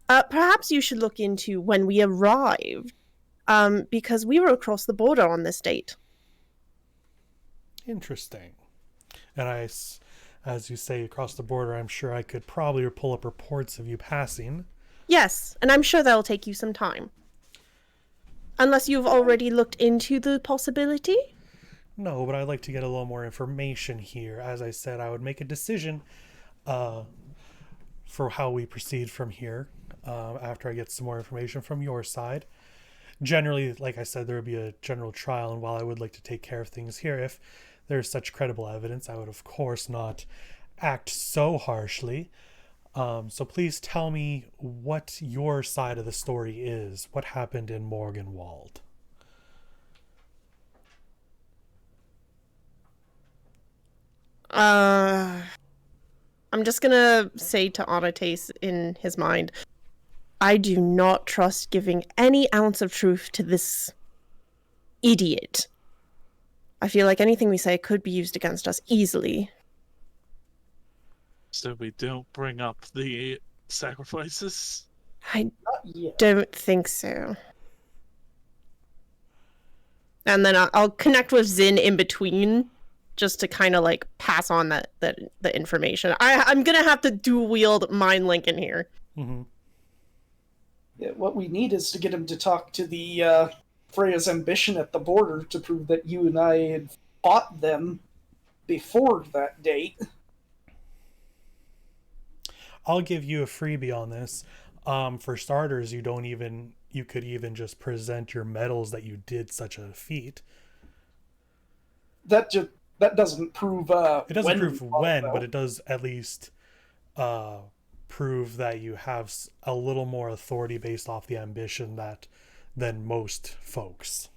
Perhaps you should look into when we arrived. Because we were across the border on this date. Interesting. And as you say, across the border, I'm sure I could probably pull up reports of you passing. Yes, and I'm sure that'll take you some time. Unless you've already looked into the possibility? No, but I'd like to get a little more information here. As I said, I would make a decision for how we proceed from here after I get some more information from your side. Generally, like I said, there would be a general trial, and while I would like to take care of things here, if there's such credible evidence, I would of course not act so harshly. So please tell me what your side of the story is. What happened in Morganwald? I'm just gonna say to Onotace in his mind, I do not trust giving any ounce of truth to this idiot. I feel like anything we say could be used against us easily. So we don't bring up the sacrifices? I don't think so. And then I'll connect with Zin in between, just to kind of like pass on the information. I'm gonna have to dual wield mind link in here. Mm-hmm. Yeah, what we need is to get him to talk to the Freya's ambition at the border to prove that you and I had fought them before that date. I'll give you a freebie on this. For starters, you could even just present your medals that you did such a feat. That doesn't prove it doesn't prove when, though. But it does at least prove that you have a little more authority based off the ambition than most folks.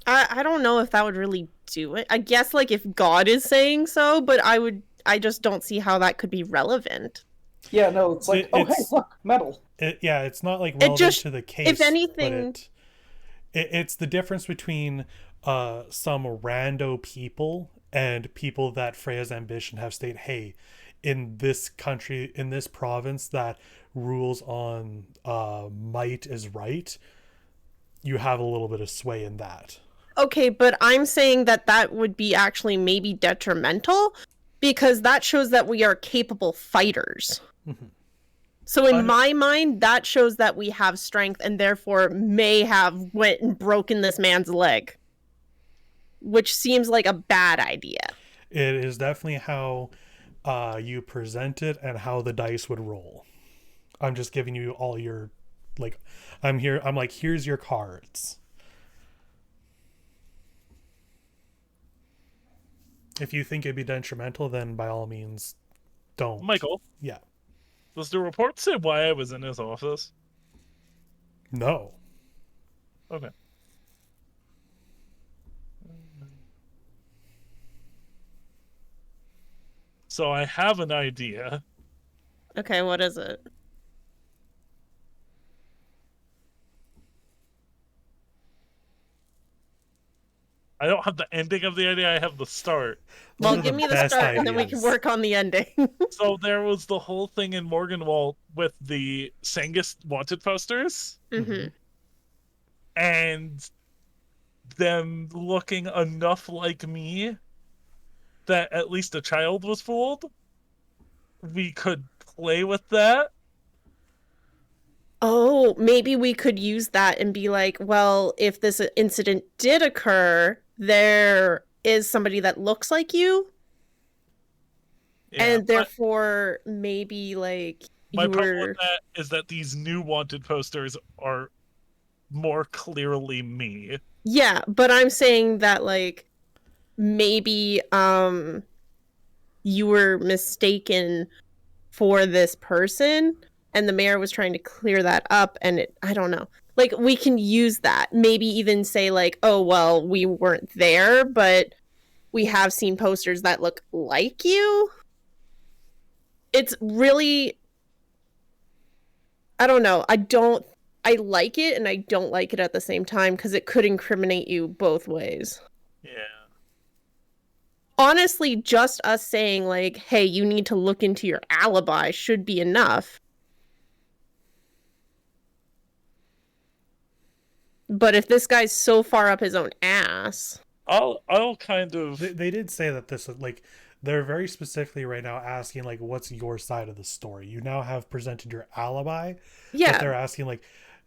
I don't know if that would really do it. I guess like if God is saying so, but I just don't see how that could be relevant. Yeah, no, it's like, hey, look, medal. It's not like relevant to the case. If anything, it's the difference between some rando people and people that Freya's ambition have stated, hey, in this country, in this province that rules on might is right, you have a little bit of sway in that. Okay, but I'm saying that would be actually maybe detrimental, because that shows that we are capable fighters. Mm-hmm. So in my mind, that shows that we have strength and therefore may have went and broken this man's leg, which seems like a bad idea. It is definitely how you present it and how the dice would roll. I'm just giving you all your, like, I'm like, here's your cards. If you think it'd be detrimental, then by all means, don't. Michael? Yeah. Does the report say why I was in his office? No. Okay. So I have an idea. Okay, what is it? I don't have the ending of the idea, I have the start. Well, give me the start and then we can work on the ending. So there was the whole thing in Morganwall with the Sangus wanted posters. Mm-hmm. And them looking enough like me that at least a child was fooled. We could play with that. Oh, maybe we could use that and be like, well, if this incident did occur, there is somebody that looks like you. Yeah, and therefore, maybe, like, my problem with that is that these new wanted posters are more clearly me. Yeah, but I'm saying that, like, maybe you were mistaken for this person, and the mayor was trying to clear that up, and I don't know. Like, we can use that. Maybe even say, like, oh, well, we weren't there, but we have seen posters that look like you. It's really, I don't know. I like it and I don't like it at the same time, because it could incriminate you both ways. Yeah. Honestly, just us saying, like, hey, you need to look into your alibi should be enough. But if this guy's so far up his own ass... I'll kind of... They did say that this, like, they're very specifically right now asking, like, what's your side of the story? You now have presented your alibi. Yeah. But they're asking, like,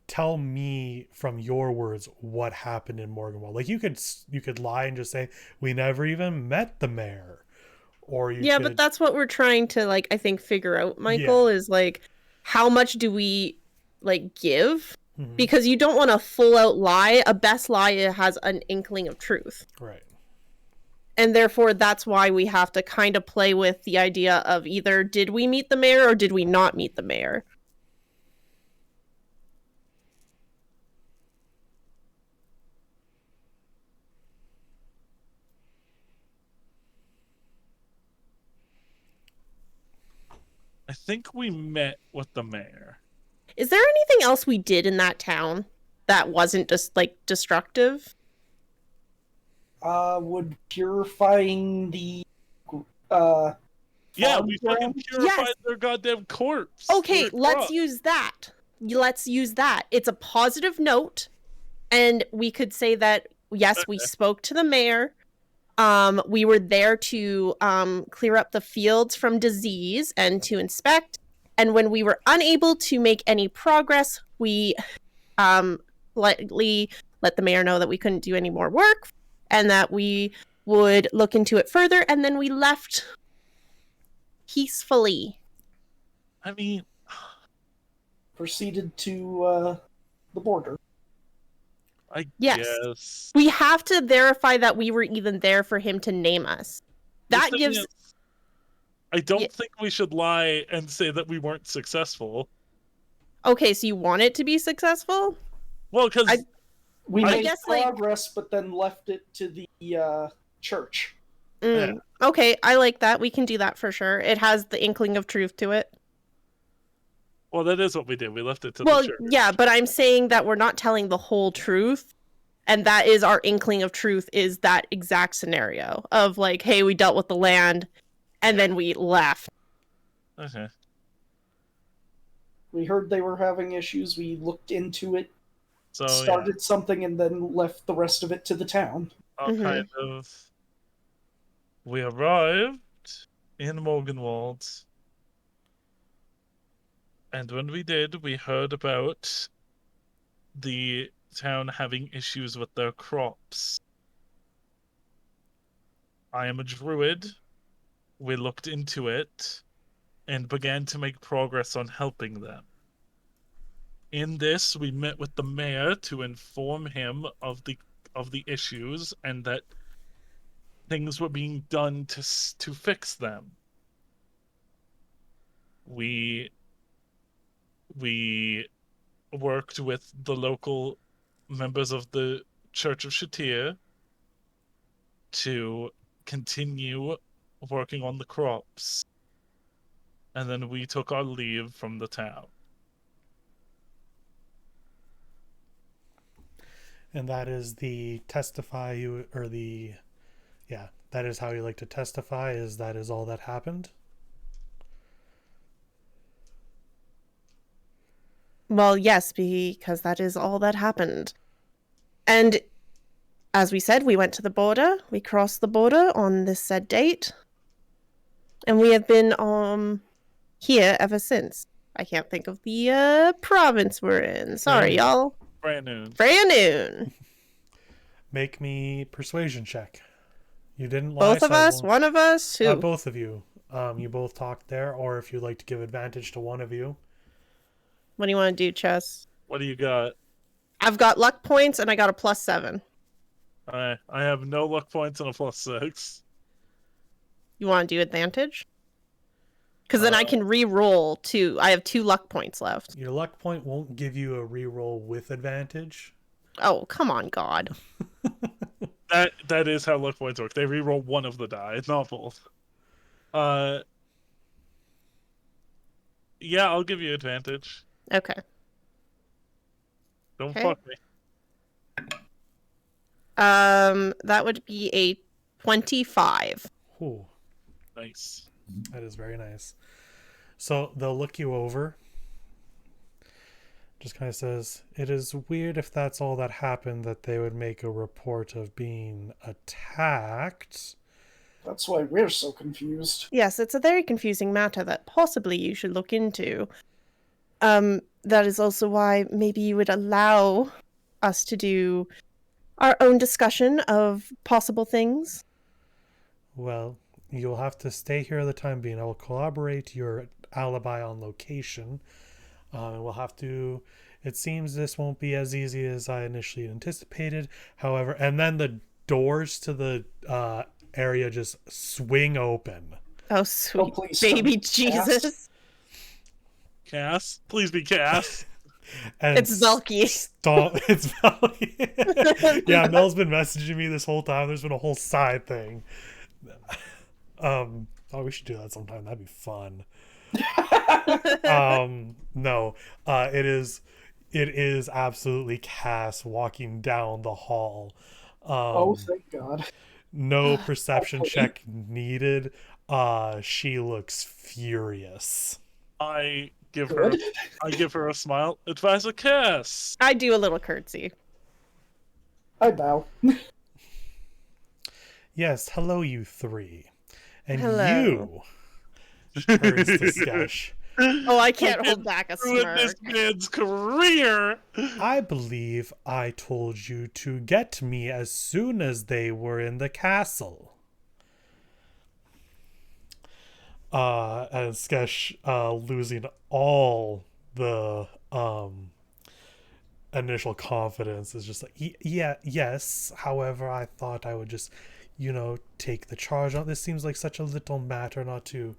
tell me from your words what happened in Morganwall. Like, you could lie and just say, we never even met the mayor. Or you Yeah, but that's what we're trying to, like, I think figure out, Michael, is, like, how much do we, like, give? Mm-hmm. Because you don't want a full-out lie. A best lie has an inkling of truth. Right. And therefore, that's why we have to kind of play with the idea of either did we meet the mayor or did we not meet the mayor? I think we met with the mayor. Is there anything else we did in that town that wasn't just, like, destructive? Would purifying the yeah, we fucking purified their goddamn corpse. Okay, let's use that. Let's use that. It's a positive note, and we could say that Yes, we Okay. spoke to the mayor. We were there to clear up the fields from disease and to inspect. And when we were unable to make any progress, we politely let the mayor know that we couldn't do any more work and that we would look into it further. And then we left peacefully. I mean, Proceeded to the border. I Yes. guess. We have to verify that we were even there for him to name us. The That thing gives. is, I don't Yeah. think we should lie and say that we weren't successful. Okay, so you want it to be successful? Well, because We I made guess, like- progress, but then left it to the church. Okay, I like that. We can do that for sure. It has the inkling of truth to it. well, that is what we did. We left it to Well, the church. yeah, but I'm saying that we're not telling the whole truth. And that is our inkling of truth, is that exact scenario of like, hey, we dealt with the land and then we left. Okay. We heard they were having issues. We looked into it, So started something, and then left the rest of it to the town. I'll kind of. We arrived in Morganwald, and when we did, we heard about the town having issues with their crops. I am a druid. We looked into it and began to make progress on helping them. In this, we met with the mayor to inform him of the issues and that things were being done to fix them. We worked with the local members of the Church of Shatir to continue working on the crops. And then we took our leave from the town. And that is the testify you, or the, yeah, that is how you like to testify, is that is all that happened? Well, yes, because that is all that happened. And as we said, we went to the border. We crossed the border on this said date. And we have been here ever since. I can't think of the province we're in. Sorry, y'all. Brand-noon. Make me persuasion check. You didn't lie. Both of us? One of us? Who? Both of you. You both talked there, or if you'd like to give advantage to one of you. What do you want to do, Chess? What do you got? I've got luck points and I got a +7. I have no luck points and a +6. You want to do advantage? Because then I can re-roll 2. I have 2 luck points left. Your luck point won't give you a re-roll with advantage. Oh, come on, God. That is how luck points work. They re-roll one of the die, not both. Yeah, I'll give you advantage. Okay. Don't fuck me. That would be a 25. Ooh. Nice. That is very nice. So they'll look you over. Just kind of says, it is weird if that's all that happened that they would make a report of being attacked. That's why we're so confused. Yes, it's a very confusing matter that possibly you should look into. That is also why maybe you would allow us to do our own discussion of possible things. Well, you'll have to stay here the time being. I will corroborate your alibi on location. And we'll have to... It seems this won't be as easy as I initially anticipated. However, and then the doors to the area just swing open. Oh, sweet baby Jesus. Cass? Please be Cass. And it's Velky. It's Velky. Yeah, Mel's been messaging me this whole time. There's been a whole side thing. Oh, we should do that sometime. That'd be fun. No, it is absolutely Cass walking down the hall. Oh, thank God. No perception check needed. She looks furious. I give her a smile. Advisor Cass. I do a little curtsy. I bow. Yes, hello, you three. And Hello. you, turns to Skesh. Oh, I can't hold back a Ruin this smirk. man's career. I believe I told you to get me as soon as they were in the castle. And Skesh, losing all the initial confidence, is just like, yeah, yes. However, I thought I would just, take the charge on. This seems like such a little matter not to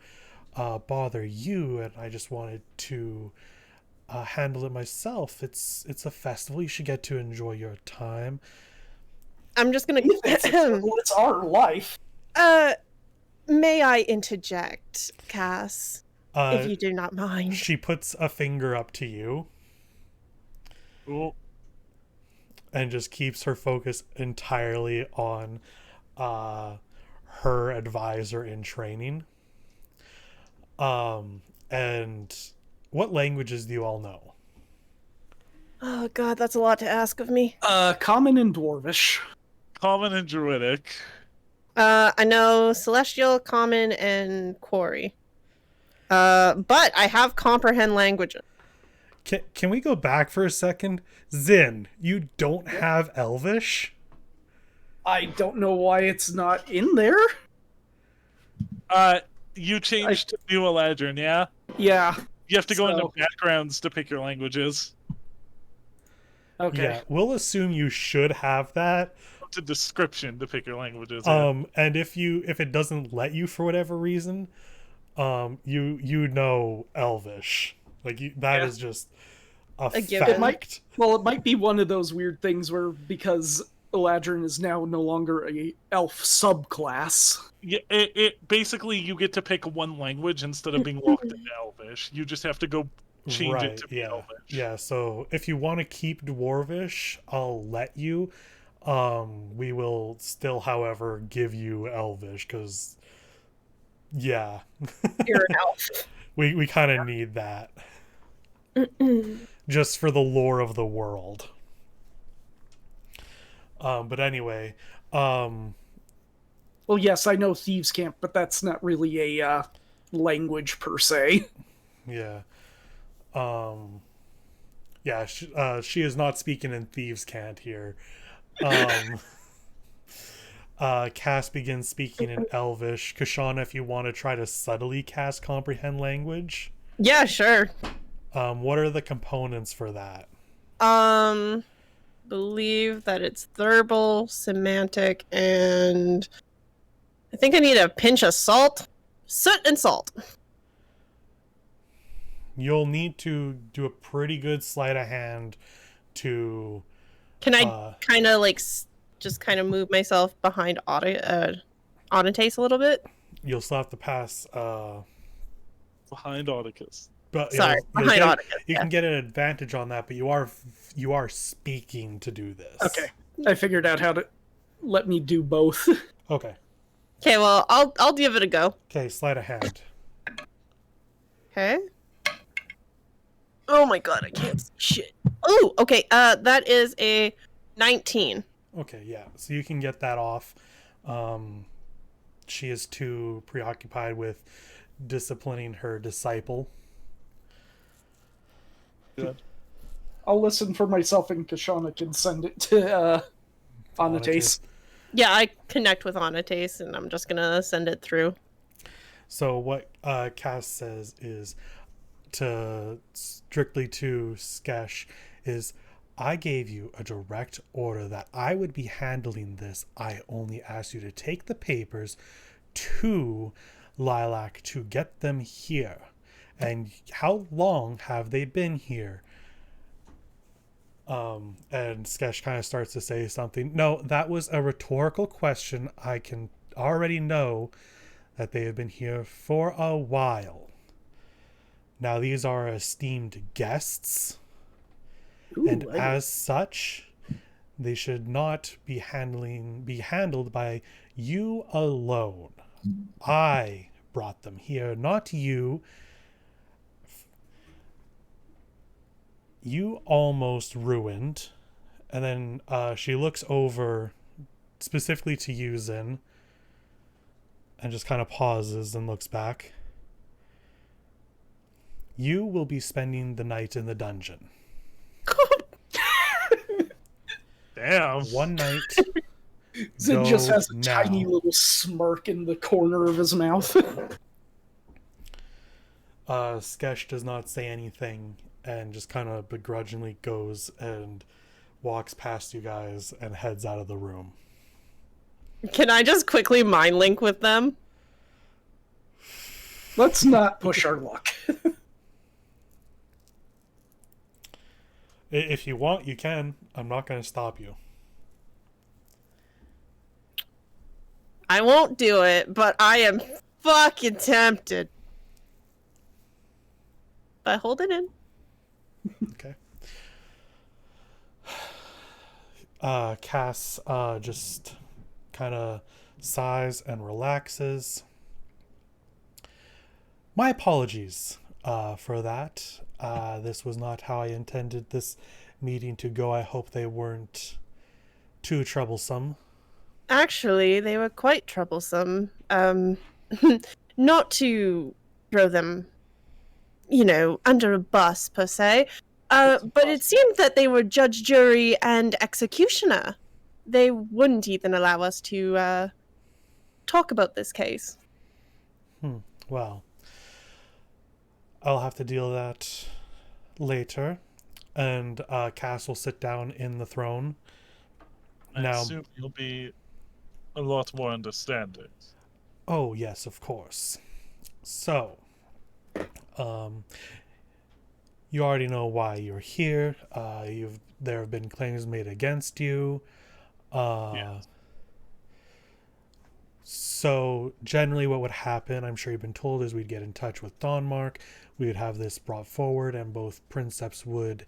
bother you, and I just wanted to handle it myself. It's a festival. You should get to enjoy your time. I'm just gonna. It's our life. May I interject, Cass? If you do not mind. She puts a finger up to you. Ooh. And just keeps her focus entirely on her advisor in training. And what languages do you all know? Oh god, that's a lot to ask of me. Common and Dwarvish. Common and Druidic. I know Celestial, Common, and Quarry. But I have comprehend languages. Can we go back for a second? Zin, you don't have Elvish? I don't know why it's not in there. You changed to New Eladrin, yeah? Yeah. You have to go into backgrounds to pick your languages. Okay. Yeah, we'll assume you should have that. It's a description to pick your languages. And if it doesn't let you for whatever reason, you know Elvish. Like that is just a fact. It might be one of those weird things where because Eladrin is now no longer a elf subclass. Yeah, it basically you get to pick one language instead of being locked into Elvish. You just have to go change it to be Elvish. Yeah, so if you want to keep Dwarvish, I'll let you. We will still, however, give you Elvish because, yeah, You're an elf. we kind of need that just for the lore of the world. But anyway, well, yes, I know Thieves' Camp, but that's not really a language per se. Yeah. Yeah, she is not speaking in Thieves' Cant here. Cass begins speaking in Elvish. Kashana, if you want to try to subtly cast comprehend language. Yeah, sure. What are the components for that? Believe that it's verbal, semantic, and I think I need a pinch of salt. Soot and salt. You'll need to do a pretty good sleight of hand to... Can I kind of like just kind of move myself behind Onotace a little bit? You'll still have to pass... behind Onotace. But sorry, behind Onotace. You can get an advantage on that, but you are speaking to do this. Okay, I figured out how to let me do both. Okay. Okay, well, I'll give it a go. Okay, sleight of hand. Okay. Oh my god, I can't see shit. Oh, okay. That is a 19. Okay, yeah. So you can get that off. She is too preoccupied with disciplining her disciple. Good. I'll listen for myself, and Kashana can send it to Onotace. Yeah, I connect with Onotace, and I'm just gonna send it through. So what Cass says is strictly to Skesh is, I gave you a direct order that I would be handling this. I only asked you to take the papers to LIII to get them here. And how long have they been here? And Skesh kind of starts to say something. No, that was a rhetorical question. I can already know that they have been here for a while. Now, these are esteemed guests. Ooh, and as such, they should not be handled by you alone. I brought them here, not you. You almost ruined And then she looks over specifically to you, Zin, and just kind of pauses and looks back. You will be spending the night in the dungeon. Damn. One night. Zin just has a now. tiny little smirk in the corner of his mouth. Skesh does not say anything and just kind of begrudgingly goes and walks past you guys and heads out of the room. Can I just quickly mind link with them? Let's not push our luck. If you want, you can. I'm not going to stop you. I won't do it, but I am fucking tempted. But hold it in. Okay. Cass just kind of sighs and relaxes. My apologies for that. This was not how I intended this meeting to go. I hope they weren't too troublesome. Actually, they were quite troublesome. Not to throw them, under a bus per se, but it seemed that they were judge, jury, and executioner. They wouldn't even allow us to talk about this case. Well, I'll have to deal with that later. And Cass will sit down in the throne. I assume you'll be a lot more understanding. Oh, yes, of course. So, you already know why you're here. There have been claims made against you. Yes. So, generally what would happen, I'm sure you've been told, is we'd get in touch with Dawnmark. We would have this brought forward, and both princeps would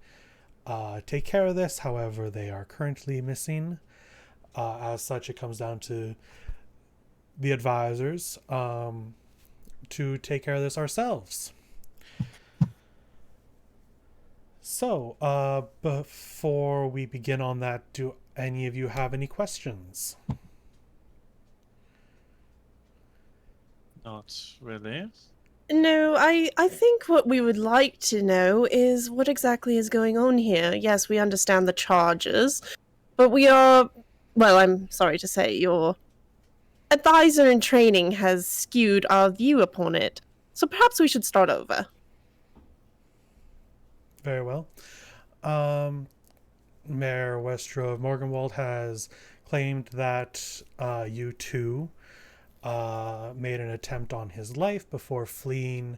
take care of this. However, they are currently missing. As such, it comes down to the advisors to take care of this ourselves. So, before we begin on that, do any of you have any questions? Not really. No, I think what we would like to know is what exactly is going on here. Yes, we understand the charges, but I'm sorry to say, your advisor in training has skewed our view upon it. So perhaps we should start over. Very well. Mayor Westra of Morganwald has claimed that you two made an attempt on his life before fleeing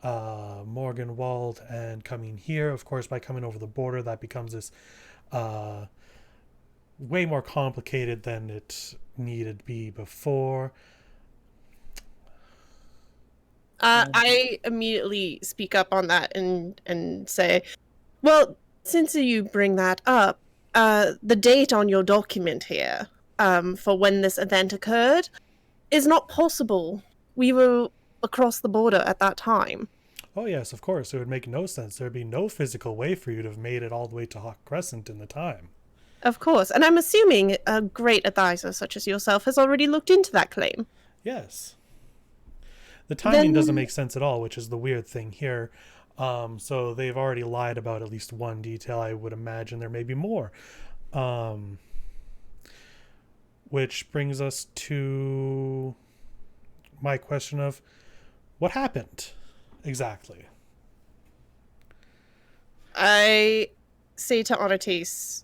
Morganwald and coming here. Of course, by coming over the border, that becomes this way more complicated than it needed to be before. I immediately speak up on that and say, well, since you bring that up, the date on your document here for when this event occurred is not possible. We were across the border at that time. Oh yes, of course. It would make no sense. There'd be no physical way for you to have made it all the way to Hawk Crescent in the time. Of course. And I'm assuming a great advisor such as yourself has already looked into that claim. Yes. The timing doesn't make sense at all, which is the weird thing here. So they've already lied about at least one detail. I would imagine there may be more. Which brings us to my question of what happened exactly? I say to Onotis,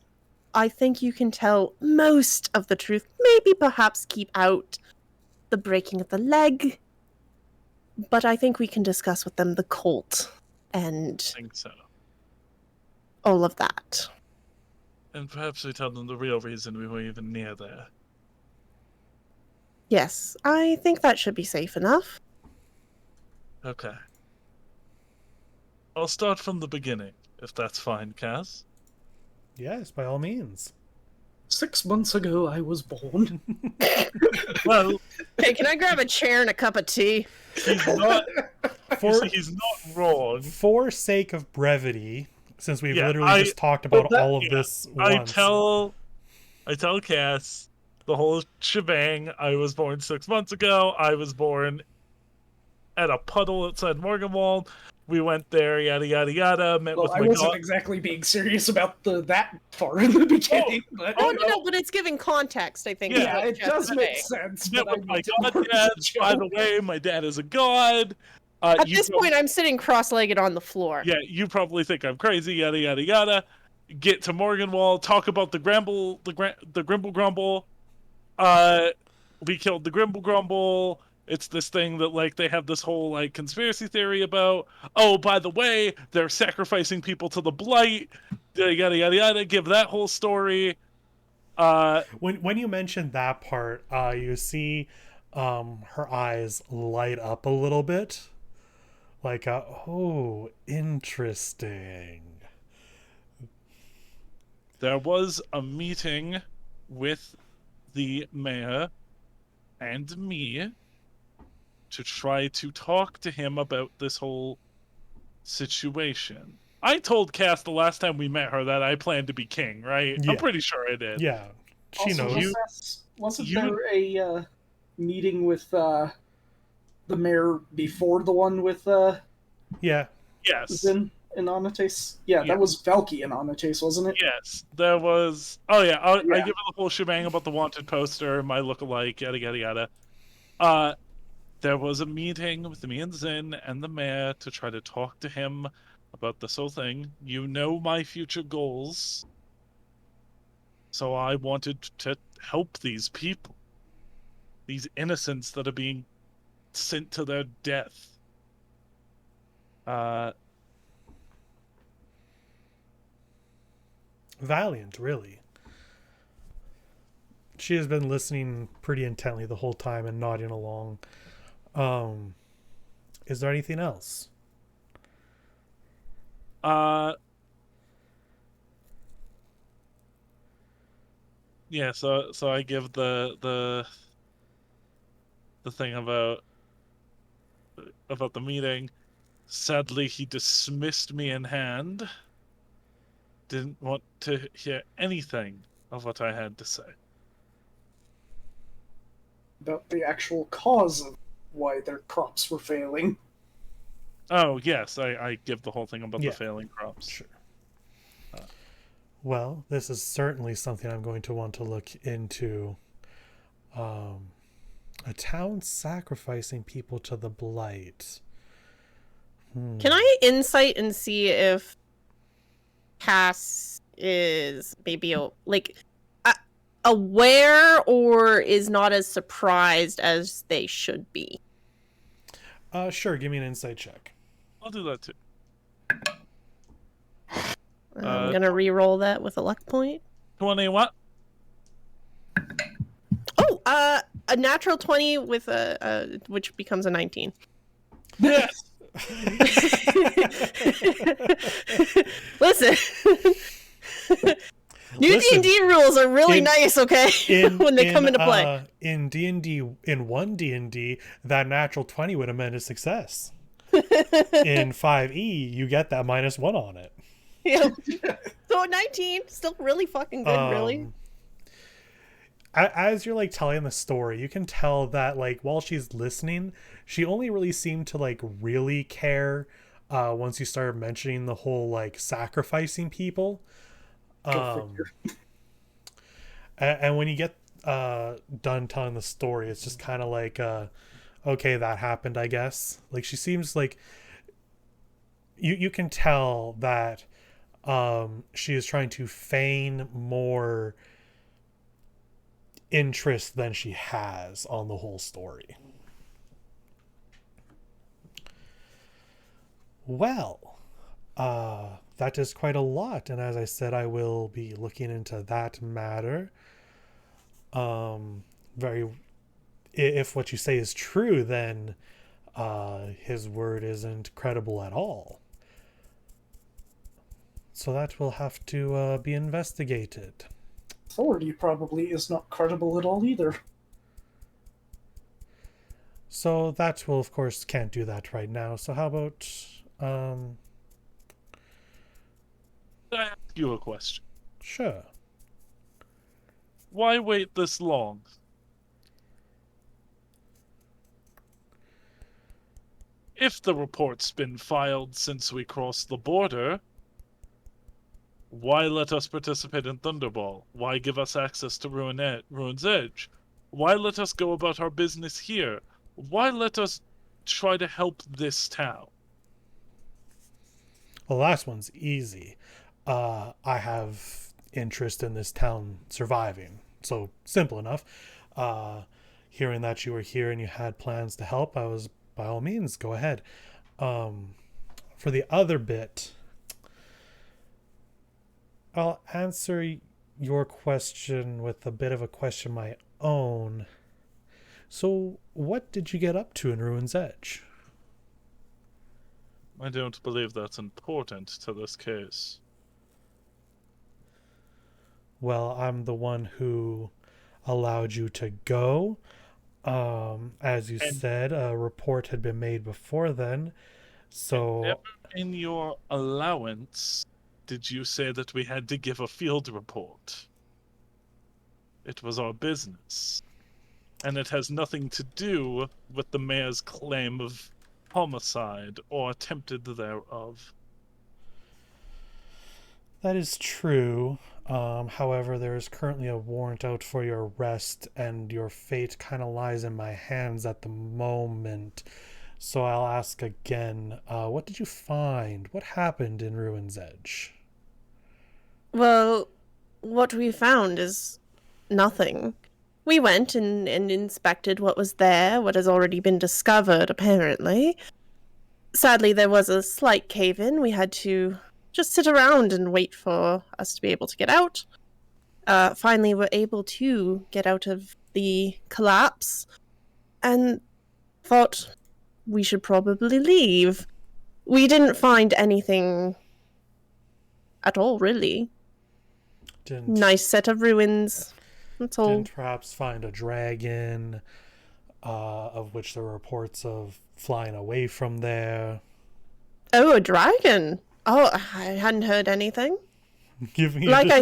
I think you can tell most of the truth. Maybe perhaps keep out the breaking of the leg. But I think we can discuss with them the cult and I think so. all of that. And perhaps we tell them the real reason we were even near there. Yes, I think that should be safe enough. Okay. I'll start from the beginning, if that's fine, Kaz. Yes, by all means. 6 months ago, I was born. Well, Hey, can I grab a chair and a cup of tea? he's not. He's not wrong. For sake of brevity, since we've Yeah, literally just talked about all of this I once. tell Cass the whole shebang. I was born 6 months ago. I was born at a puddle outside Morganwald. We went there, yada yada yada. Met Well, with I my wasn't god. exactly being serious about that part in the beginning, but No, but it's giving context, I think. is yeah, what it Jeff's does make saying. sense. Met But I with my meant it more as a goddads. By the joke. way, my dad is a god. At this point, I'm sitting cross-legged on the floor. Yeah, you probably think I'm crazy, yada yada yada. Get to Morganwall, talk about the Grimble Grumble. We killed the Grimble Grumble. It's this thing that like they have this whole like conspiracy theory about. Oh, by the way, they're sacrificing people to the blight. Yada yada yada yada. Give that whole story. When you mentioned that part, you see her eyes light up a little bit. Like, oh, interesting. There was a meeting with the mayor and me to try to talk to him about this whole situation. I told Cass the last time we met her that I planned to be king, right? Yeah. I'm pretty sure I did. Yeah, she Also, knows. wasn't there a meeting with the mayor before the one with Yeah. Yes. Zin and Anates? Yeah, that was Valky and Anates, wasn't it? Yes, there was. Oh yeah, I give her the whole shebang about the wanted poster, my look-alike, yada yada yada. There was a meeting with me and Zin and the mayor to try to talk to him about this whole thing. You know my future goals, so I wanted to help these people, these innocents that are being sent to their death. Valiant, really. She has been listening pretty intently the whole time and nodding along. Is there anything else? Yeah, so I give the thing about the meeting. Sadly, he dismissed me in hand. Didn't want to hear anything of what I had to say. About the actual cause of why their crops were failing. Oh, yes, I give the whole thing about Yeah. the failing crops. Sure. Well, this is certainly something I'm going to want to look into. A town sacrificing people to the blight. Can I insight and see if Cass is maybe aware or is not as surprised as they should be? Sure, give me an insight check. I'll do that too. I'm gonna re-roll that with a luck point. 20 what? Oh, a natural 20 with a which becomes a 19. Yes. Listen. New D&D rules are really nice, okay? When they come into play. In D&D, in one D&D, that natural 20 would have meant a success. In 5e, you get that -1 on it. Yeah. So 19, still really fucking good, really. As you're like telling the story, you can tell that like while she's listening, she only really seemed to like really care once you started mentioning the whole like sacrificing people. And when you get done telling the story, it's just kind of like okay, that happened, I guess. Like she seems like you can tell that she is trying to feign more interest than she has on the whole story. Well, that is quite a lot, and as I said, I will be looking into that matter. If what you say is true, then his word isn't credible at all. So that will have to be investigated. Authority probably is not credible at all either. So that will, of course, can't do that right now. So how about I ask you a question? Sure. Why wait this long? If the report's been filed since we crossed the border, why let us participate in Thunderball? Why give us access to Ruin's Edge? Why let us go about our business here? Why let us try to help this town? Well, the last one's easy. I have interest in this town surviving. So, simple enough. Hearing that you were here and you had plans to help, I was, by all means, go ahead. For the other bit, I'll answer your question with a bit of a question of my own. So, what did you get up to in Ruin's Edge? I don't believe that's important to this case. Well, I'm the one who allowed you to go. As you said, a report had been made before then. So, never in your allowance did you say that we had to give a field report. It was our business. And it has nothing to do with the mayor's claim of homicide or attempted thereof. that is true. However, there is currently a warrant out for your arrest, and your fate kind of lies in my hands at the moment. So I'll ask again, what did you find? What happened in Ruin's Edge? Well, what we found is nothing. We went and inspected what was there, what has already been discovered, apparently. Sadly, there was a slight cave-in. We had to just sit around and wait for us to be able to get out. Finally, we're able to get out of the collapse and thought we should probably leave. We didn't find anything at all, really. Nice set of ruins. That's all. Didn't perhaps find a dragon, of which there were reports of flying away from there. Oh, a dragon. Oh, I hadn't heard anything. Give me like I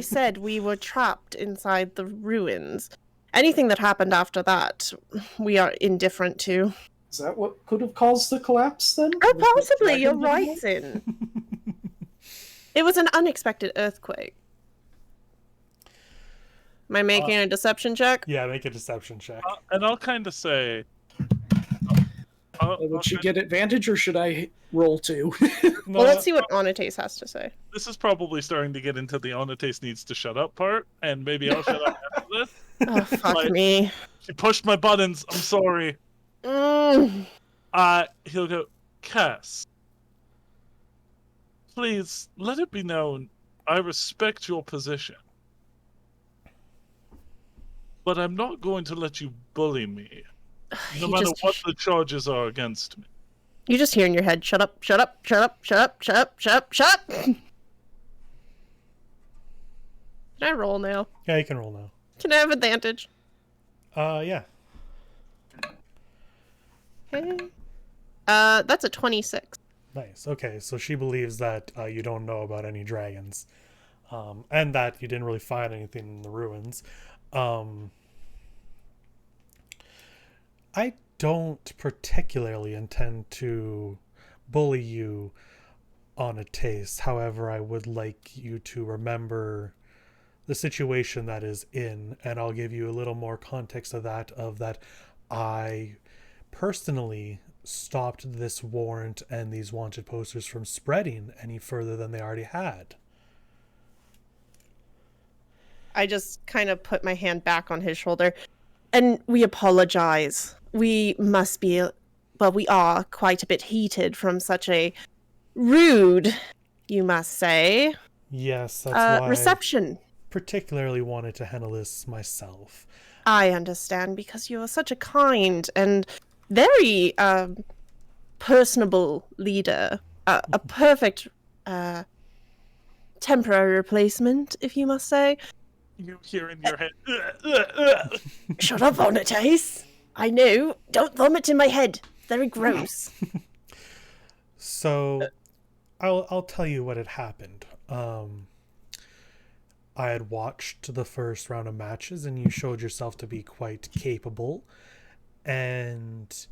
said, we were trapped inside the ruins. Anything that happened after that, we are indifferent to. Is that what could have caused the collapse then? Oh, Was that possibly. dragon You're doing right, that? Sin. It was an unexpected earthquake. Am I making a deception check? Yeah, make a deception check. And I'll kind of say... Would she get advantage, or should I roll too? Well, let's see what Onates has to say. This is probably starting to get into the Onates needs to shut up part, and maybe I'll shut up after this. Oh, fuck me. She pushed my buttons. I'm sorry. Mm. He'll go, Cass, please let it be known I respect your position, but I'm not going to let you bully me, no matter what the charges are against me. You just hear in your head, shut up, shut up, shut up, shut up, shut up, shut up, shut up. Can I roll now? Yeah, you can roll now. Can I have advantage? Yeah. Okay. That's a 26. Nice. Okay, so she believes that you don't know about any dragons, and that you didn't really find anything in the ruins. I don't particularly intend to bully you on a taste. However, I would like you to remember the situation that is in, and I'll give you a little more context of that I personally stopped this warrant and these wanted posters from spreading any further than they already had. I just kind of put my hand back on his shoulder. And we apologize. We must be, well, we are quite a bit heated from such a rude, you must say. Yes, that's why reception. I particularly wanted to handle this myself. I understand, because you are such a kind and very personable leader. A perfect temporary replacement, if you must say. You hear in your head, Shut up, Onates. I know. Don't vomit in my head. Very gross. So, I'll tell you what had happened. I had watched the first round of matches, and you showed yourself to be quite capable. And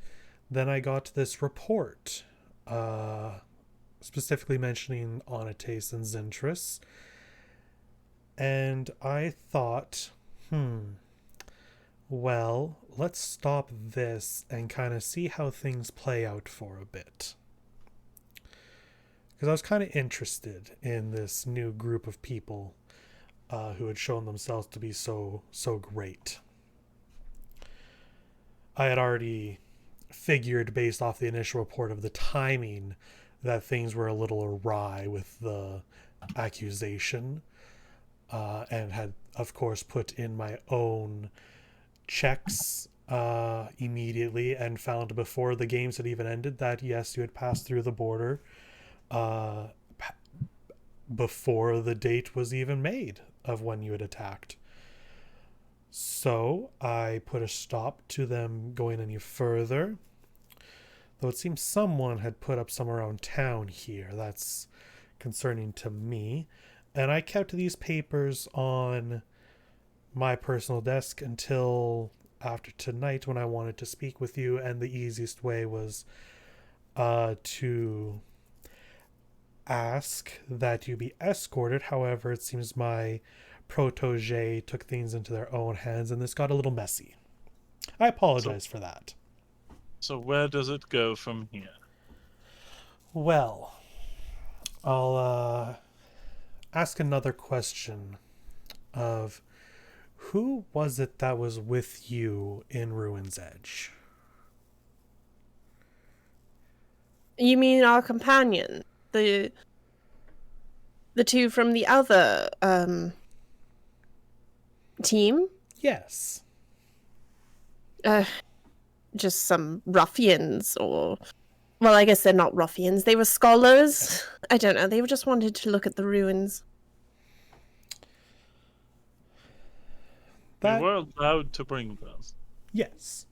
then I got this report, specifically mentioning Onateson's interests. And I thought, well, let's stop this and kind of see how things play out for a bit. Because I was kind of interested in this new group of people who had shown themselves to be so great. I had already figured, based off the initial report, of the timing that things were a little awry with the accusation, and had, of course, put in my own checks immediately, and found before the games had even ended that yes, you had passed through the border before the date was even made of when you had attacked. So I put a stop to them going any further, though it seems someone had put up some around town here. That's concerning to me. And I kept these papers on my personal desk until after tonight, when I wanted to speak with you, and the easiest way was to ask that you be escorted. However, it seems my protege took things into their own hands, and this got a little messy. I apologize for that. So where does it go from here? Well, I'll ask another question of who was it that was with you in Ruin's Edge? You mean our companion? The two from the other team? Yes. Just some ruffians, or... Well, I guess they're not ruffians. They were scholars. I don't know. They just wanted to look at the ruins. We were allowed to bring them. Yes.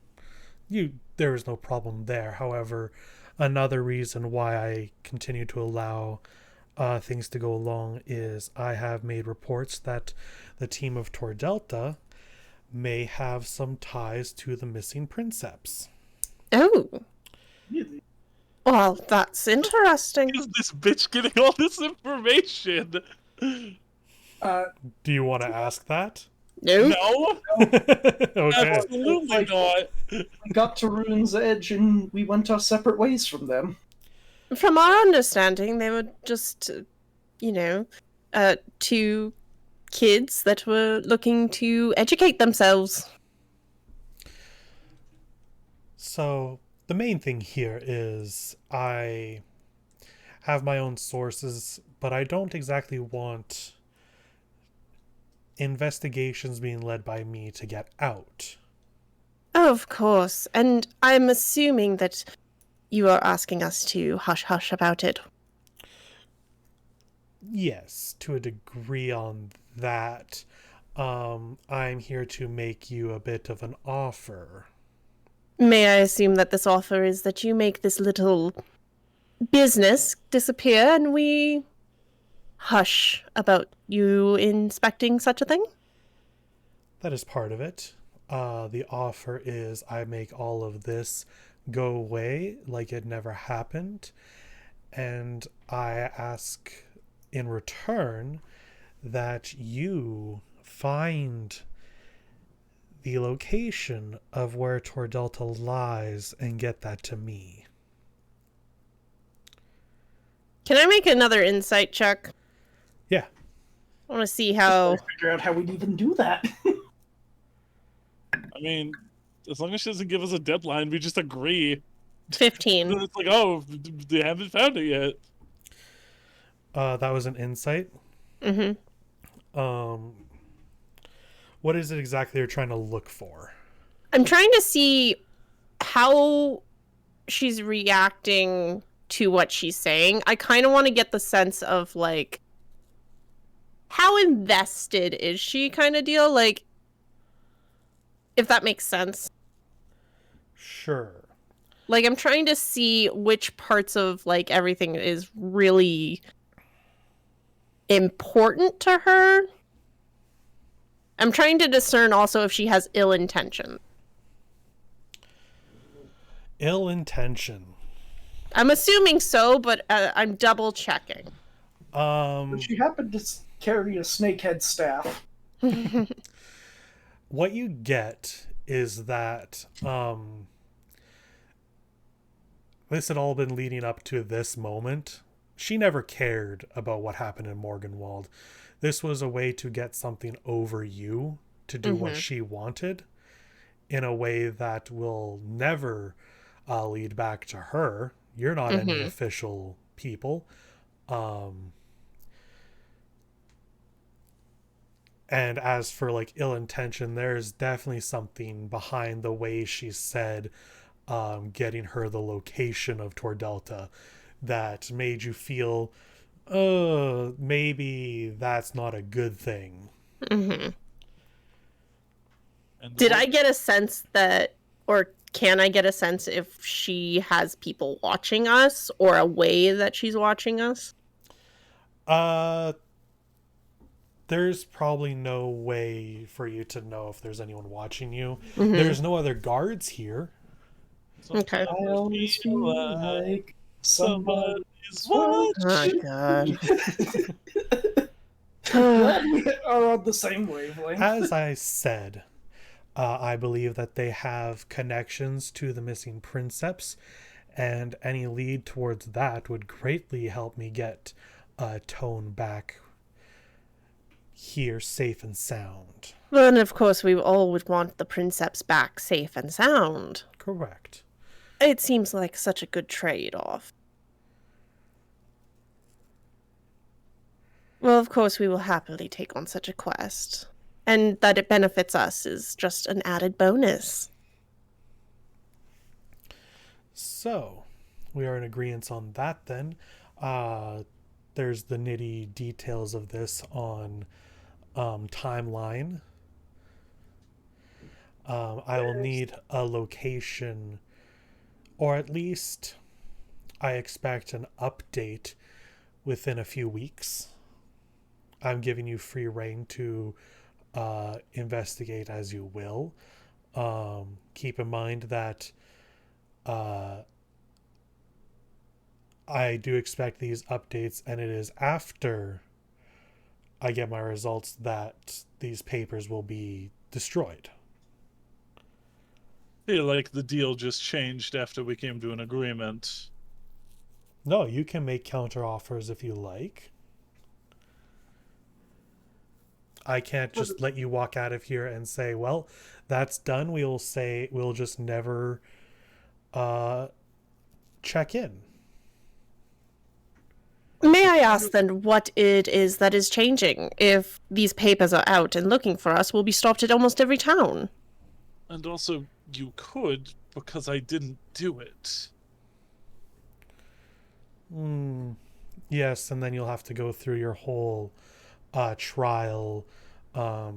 There was no problem there. However, another reason why I continue to allow things to go along is I have made reports that the team of Tor Delta may have some ties to the missing princeps. Oh. Really? Well, that's interesting. Is this bitch getting all this information? Do you want to ask that? No. No? Okay. Absolutely not. We got to Ruin's Edge and we went our separate ways from them. From our understanding, they were just, two kids that were looking to educate themselves. So, the main thing here is I have my own sources, but I don't exactly want investigations being led by me to get out. Of course, and I'm assuming that you are asking us to hush-hush about it. Yes, to a degree on that. I'm here to make you a bit of an offer. May I assume that this offer is that you make this little business disappear and we hush about you inspecting such a thing? That is part of it. The offer is I make all of this go away like it never happened, and I ask in return that you find the location of where Tor Delta lies and get that to me. Can I make another insight check? Yeah. I want to see how... Figure out how we'd even do that. I mean, as long as she doesn't give us a deadline, we just agree. 15. It's like, oh, they haven't found it yet. That was an insight. Mm-hmm. What is it exactly you're trying to look for? I'm trying to see how she's reacting to what she's saying. I kind of want to get the sense of, like, how invested is she kind of deal? Like, if that makes sense. Sure. Like, I'm trying to see which parts of, like, everything is really important to her. I'm trying to discern also if she has ill intention. Ill intention. I'm assuming so, but I'm double checking. She happened to carry a snakehead staff. What you get is that this had all been leading up to this moment. She never cared about what happened in Morganwald. This was a way to get something over you to do what she wanted in a way that will never lead back to her. You're not any official people. And as for like ill intention, there's definitely something behind the way she said getting her the location of Tordelta that made you feel, maybe that's not a good thing. Did I get a sense that, or can I get a sense if she has people watching us or a way that she's watching us? There's probably no way for you to know if there's anyone watching you. There's no other guards here. Okay. I always feel like somebody's Oh, watching. God. Glad we are on the same wavelength. As I said, I believe that they have connections to the missing princeps, and any lead towards that would greatly help me get Tone back here safe and sound. Well, and of course we all would want the princeps back safe and sound. Correct. It seems like such a good trade-off. Well, of course we will happily take on such a quest. And that it benefits us is just an added bonus. So, we are in agreement on that then. There's the nitty details of this on timeline. I will need a location, or at least I expect an update within a few weeks. I'm giving you free reign to investigate as you will. Keep in mind that I do expect these updates, and it is after I get my results that these papers will be destroyed. I feel like the deal just changed after we came to an agreement. No, you can make counter offers if you like. I can't just let you walk out of here and say, well, that's done. We'll just never check in. May I ask then what it is that is changing? If these papers are out and looking for us, we'll be stopped at almost every town. And also, you could, because I didn't do it. Yes, and then you'll have to go through your whole trial, a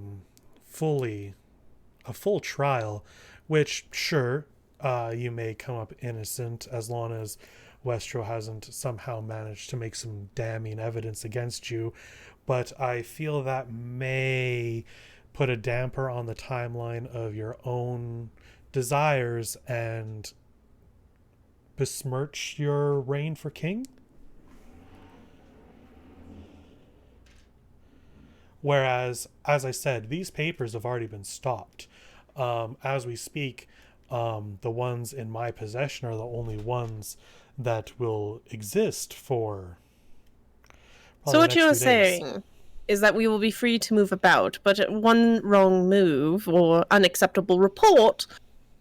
full trial, which, sure, you may come up innocent as long as Westro hasn't somehow managed to make some damning evidence against you, but I feel that may put a damper on the timeline of your own desires and besmirch your reign for king. Whereas, as I said, these papers have already been stopped. As we speak, the ones in my possession are the only ones that will exist for. So what you are saying is that we will be free to move about, but at one wrong move or unacceptable report,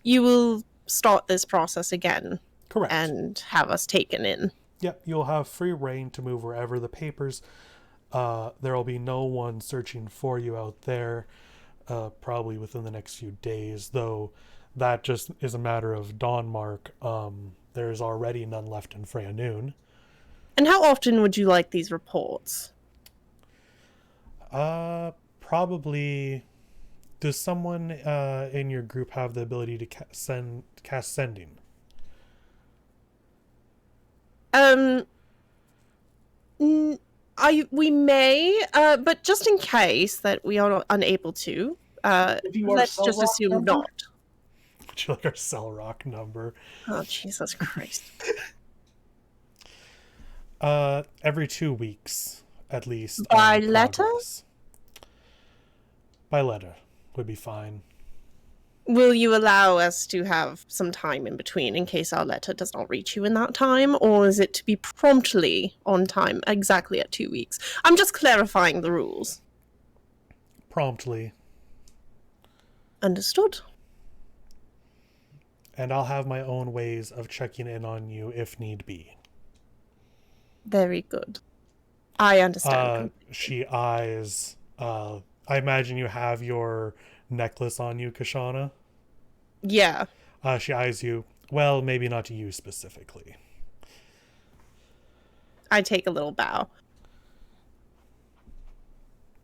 you will start this process again. Correct. And have us taken in. Yep, you'll have free reign to move wherever. The papers, there will be no one searching for you out there, probably within the next few days, though that just is a matter of Dawnmark. There's already none left in Freya Noon. And how often would you like these reports? Probably. Does someone in your group have the ability to cast sending? We may, but just in case that we are unable to, let's just assume number? not. Would you like our cell rock number? Oh, Jesus Christ. Every 2 weeks, at least. By letter? Progress. By letter would be fine. Will you allow us to have some time in between in case our letter does not reach you in that time, or is it to be promptly on time, exactly at 2 weeks? I'm just clarifying the rules. Promptly. Understood. And I'll have my own ways of checking in on you if need be. Very good. I understand. She eyes... I imagine you have your necklace on you, Kashana? Yeah. She eyes you. Well, maybe not to you specifically. I take a little bow.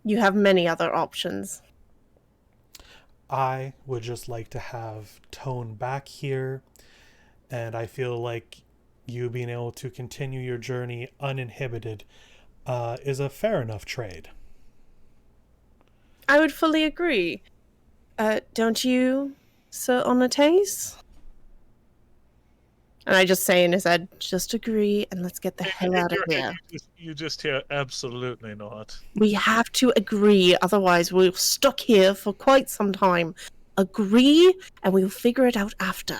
You have many other options. I would just like to have Tone back here, and I feel like you being able to continue your journey uninhibited is a fair enough trade. I would fully agree. Don't you, Sir Onates? And I just say in his head, just agree and let's get the hell out of here. You just hear absolutely not. We have to agree, otherwise we're stuck here for quite some time. Agree, and we'll figure it out after.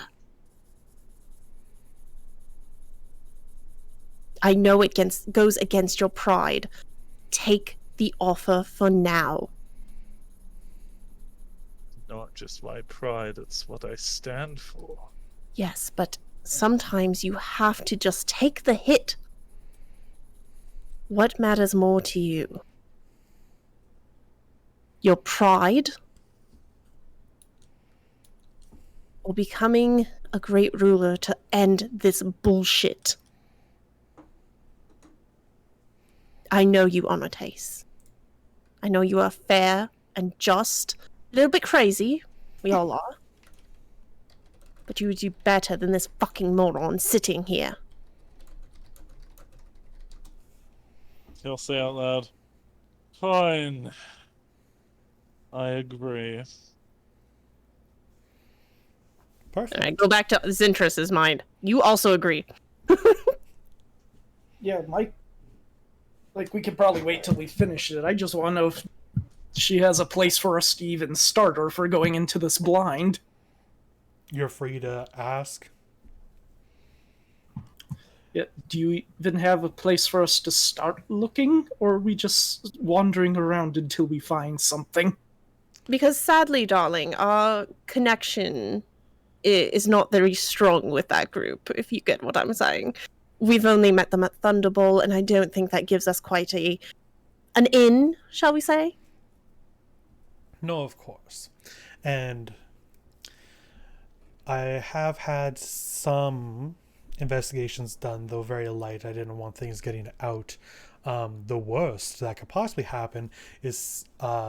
I know it goes against your pride. Take the offer for now. Not just my pride, it's what I stand for. Yes, but sometimes you have to just take the hit. What matters more to you? Your pride? Or becoming a great ruler to end this bullshit? I know you, Onates. I know you are fair and just. A little bit crazy. We all are. But you would do better than this fucking moron sitting here. He'll say out loud, "Fine. I agree." Perfect. And I go back to Zintrus's mind. You also agree. Yeah, Mike. Like, we could probably wait till we finish it. I just want to know if she has a place for us to even start or for going into this blind. You're free to ask. Yeah, do you even have a place for us to start looking, or are we just wandering around until we find something? Because sadly, darling, our connection is not very strong with that group, if you get what I'm saying. We've only met them at Thunderbolt, and I don't think that gives us quite an in, shall we say? No, of course. And I have had some investigations done, though very light. I didn't want things getting out. The worst that could possibly happen is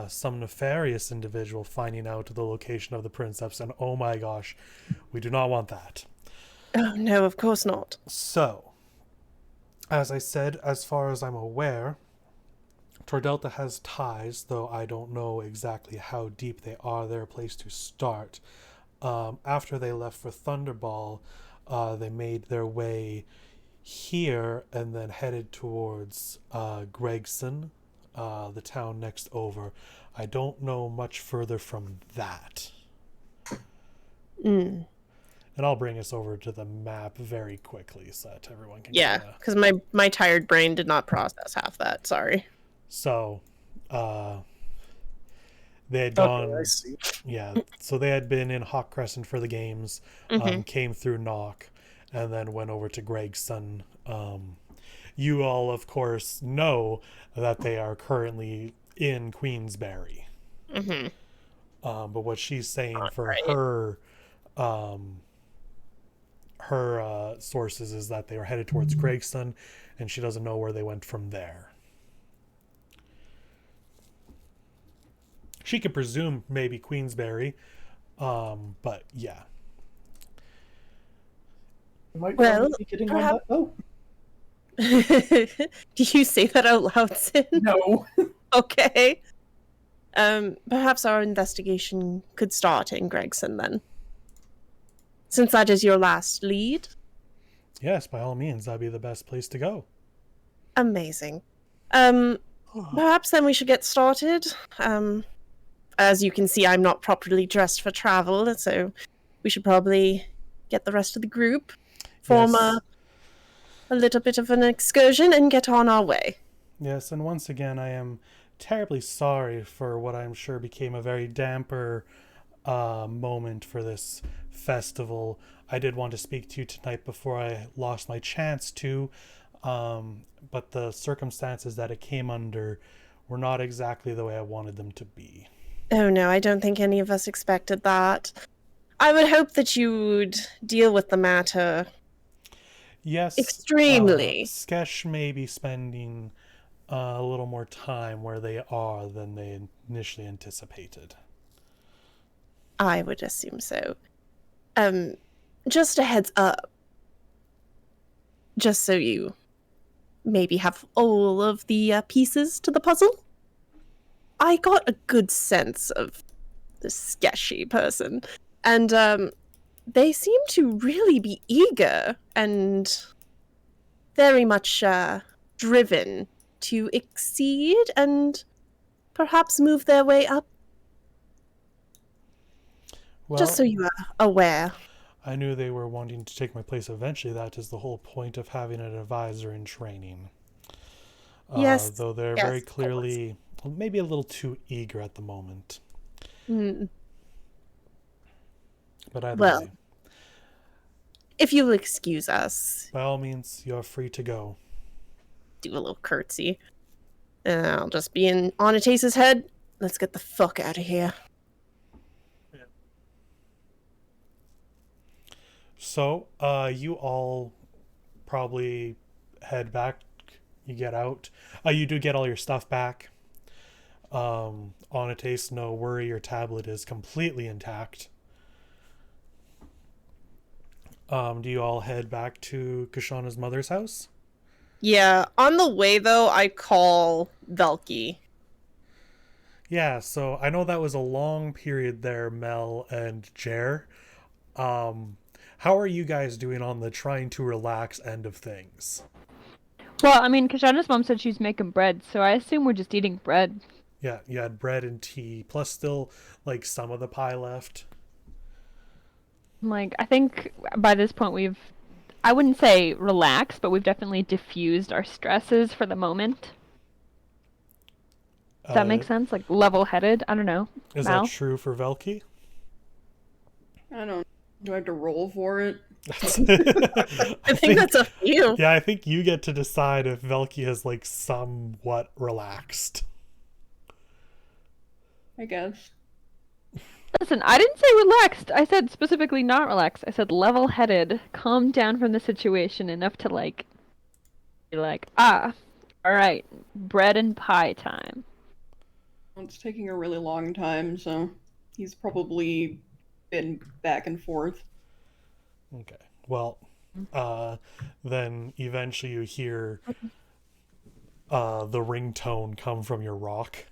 some nefarious individual finding out the location of the princess, and oh my gosh, we do not want that. Oh, no, of course not. So, as I said, as far as I'm aware, Tordelta has ties, though I don't know exactly how deep they are. They're a place to start. After they left for Thunderball, they made their way here and then headed towards Gregson, the town next over. I don't know much further from that. Mm. And I'll bring us over to the map very quickly so that everyone can Yeah, because my tired brain did not process half that. Sorry. So, they had gone. Okay, I see. Yeah, so they had been in Hawk Crescent for the games, came through Knock, and then went over to Gregson. You all, of course, know that they are currently in Queensberry. Mm-hmm. But what she's saying for right. her sources is that they were headed towards Gregson, and she doesn't know where they went from there. She could presume maybe Queensberry, but yeah. We might Well, be getting on that. Oh, Do you say that out loud, Sin? No. Okay. Perhaps our investigation could start in Gregson then. Since that is your last lead. Yes, by all means, that'd be the best place to go. Amazing. Perhaps then we should get started. As you can see, I'm not properly dressed for travel, so we should probably get the rest of the group, form Yes. a little bit of an excursion, and get on our way. Yes, and once again, I am terribly sorry for what I'm sure became a very damper moment for this festival. I did want to speak to you tonight before I lost my chance to, but the circumstances that it came under were not exactly the way I wanted them to be. Oh no, I don't think any of us expected that. I would hope that you would deal with the matter. Yes. Extremely. Skesh may be spending a little more time where they are than they initially anticipated. I would assume so. Just a heads up. Just so you maybe have all of the pieces to the puzzle. I got a good sense of this sketchy person, and they seem to really be eager and very much driven to exceed and perhaps move their way up. Well, just so you are aware. I knew they were wanting to take my place eventually. That is the whole point of having an advisor in training. Yes. Though they're yes, very clearly maybe a little too eager at the moment. Mm. But either Well, way, if you'll excuse us, by all means, you're free to go. do a little curtsy. And I'll just be in Onatace's head. Let's get the fuck out of here. So, you all probably head back. You get out. You do get all your stuff back. Onatace, no worry, your tablet is completely intact. Do you all head back to Kashana's mother's house? Yeah, on the way though, I call Velky. Yeah, so I know that was a long period there, Mel and Jer. How are you guys doing on the trying to relax end of things? Well, I mean, Kashana's mom said she's making bread, so I assume we're just eating bread. Yeah, you had bread and tea, plus still, like, some of the pie left. Like, I think by this point I wouldn't say relaxed, but we've definitely diffused our stresses for the moment. Does that make sense? Like, level-headed? I don't know. Is Mal? that true for Velky? I don't. Do I have to roll for it? I think that's up to you. Yeah, I think you get to decide if Velky has, like, somewhat relaxed. I guess. Listen, I didn't say relaxed. I said specifically not relaxed. I said level-headed, calm down from the situation enough to, like, be like, all right, bread and pie time. Well, it's taking a really long time, so he's probably been back and forth. Okay. Well, then eventually you hear the ringtone come from your rock.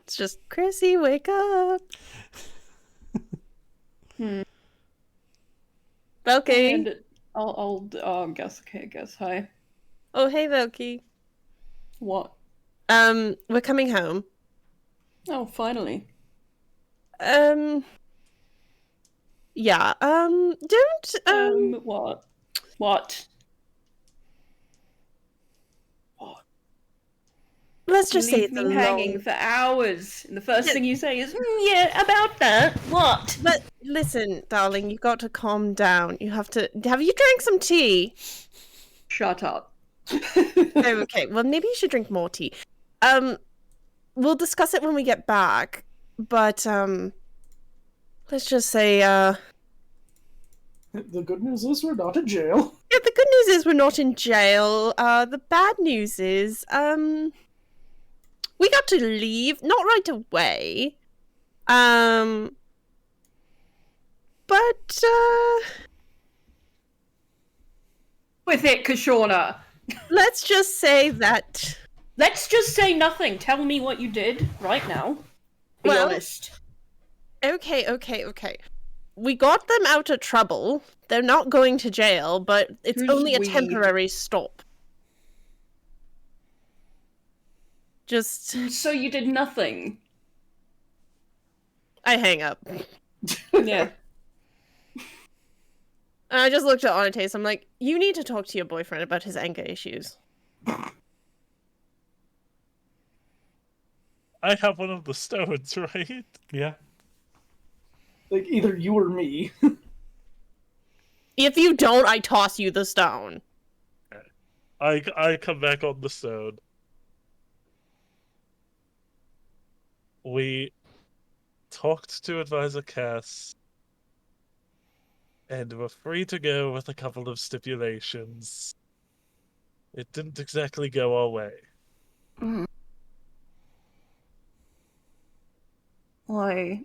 It's just, Chrissy, wake up. Velky. And I'll guess. Okay, guess. Hi. Oh, hey, Velky. What? We're coming home. Oh, finally. Yeah, don't, What? What? let's just say Leave it's a me hanging long... for hours, and the first thing you say is, yeah, about that. What? But listen, darling, you got to calm down. You have to... Have you drank some tea? Shut up. Okay, well, maybe you should drink more tea. We'll discuss it when we get back, but, let's just say, The good news is we're not in jail. Yeah, the good news is we're not in jail. The bad news is, we got to leave, not right away. But, with it, Kashona. Let's just say that. Let's just say nothing. Tell me what you did right now. Be honest. Okay. We got them out of trouble. They're not going to jail, but it's Who's only a we? temporary stop. Just... So you did nothing? I hang up. Yeah. And I just looked at Onates. I'm like, you need to talk to your boyfriend about his anger issues. I have one of the stones, right? Yeah. Like, either you or me. If you don't, I toss you the stone. I come back on the stone. We talked to Advisor Cass, and we're free to go with a couple of stipulations. It didn't exactly go our way. Why?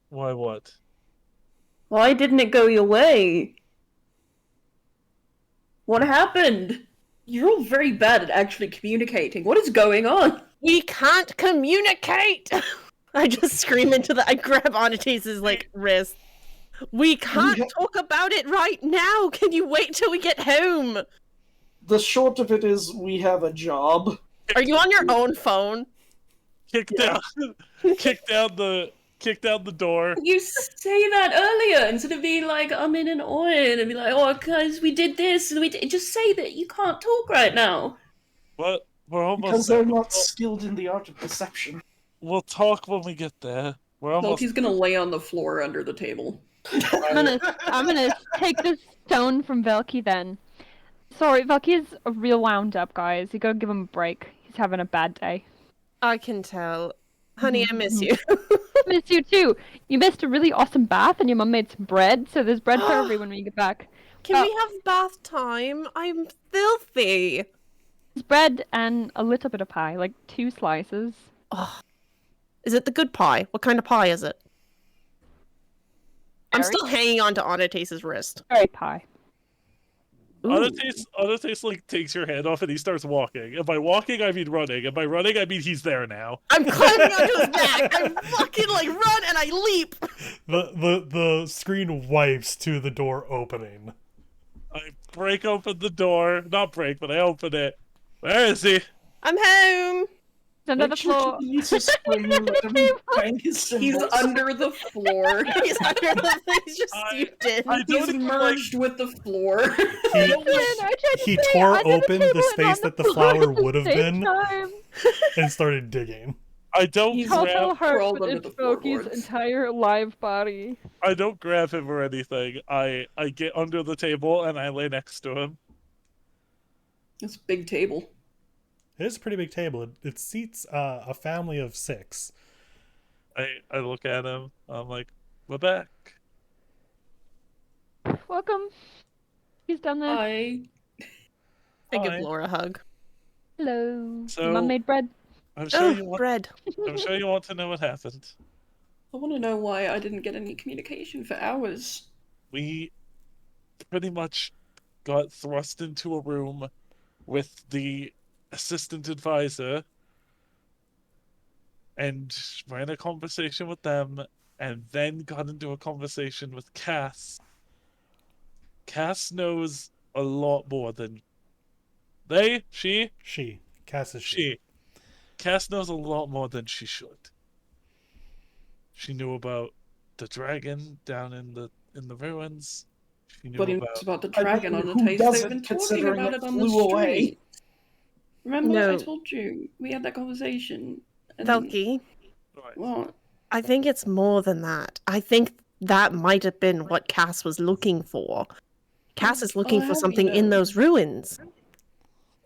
Why what? Why didn't it go your way? What happened? You're all very bad at actually communicating. What is going on? We can't communicate! I just scream I grab Onates' wrist. We can't talk about it right now! Can you wait till we get home? The short of it is, we have a job. Are you on your own phone? Kick down the door. You say that earlier instead of being like, I'm in an oil, and be like, oh, guys, we did this, and we did. Just say that you can't talk right now. What? We're almost Because they're not skilled in the art of deception. We'll talk when we get there. We're almost... He's gonna lay on the floor under the table. I'm gonna take this stone from Velky then. Sorry, Velky's real wound up, guys. You gotta give him a break. He's having a bad day. I can tell. Honey, I miss you. Miss you too. You missed a really awesome bath and your mum made some bread, so there's bread for everyone when you get back. Can we have bath time? I'm filthy. There's bread and a little bit of pie, like 2 slices. Oh. Is it the good pie? What kind of pie is it? I'm still hanging on to Onates' wrist. Berry pie. Onates takes your hand off and he starts walking. And by walking, I mean running. And by running, I mean he's there now. I'm climbing onto his back. I fucking run and I leap. The screen wipes to the door opening. I break open the door. Not break, but I open it. Where is he? I'm home. Under the floor. He's under the floor. He's under the floor. He's just steeped in. He's merged with the floor. He tore open the space that the flower would have been and started digging. I don't grab Velky's entire live body. I don't grab him or anything. I get under the table and I lay next to him. It's a big table. It is a pretty big table. It seats a family of 6. I look at him. I'm like, we're back. Welcome. He's down there. Hi. I give Laura a hug. Hello. So, Mum made bread. I'm sure you want, bread. I'm sure you want to know what happened. I want to know why I didn't get any communication for hours. We pretty much got thrust into a room with the assistant advisor and ran a conversation with them and then got into a conversation with Cass. Cass knows a lot more than she. Cass is she. Cass knows a lot more than she should. She knew about the dragon down in the ruins. She knew But he knows about the dragon on the taste. They've been talking about it on the street. Remember, No. I told you we had that conversation. Velky, What? I think it's more than that. I think that might have been what Cass was looking for. Cass is looking for something in those ruins.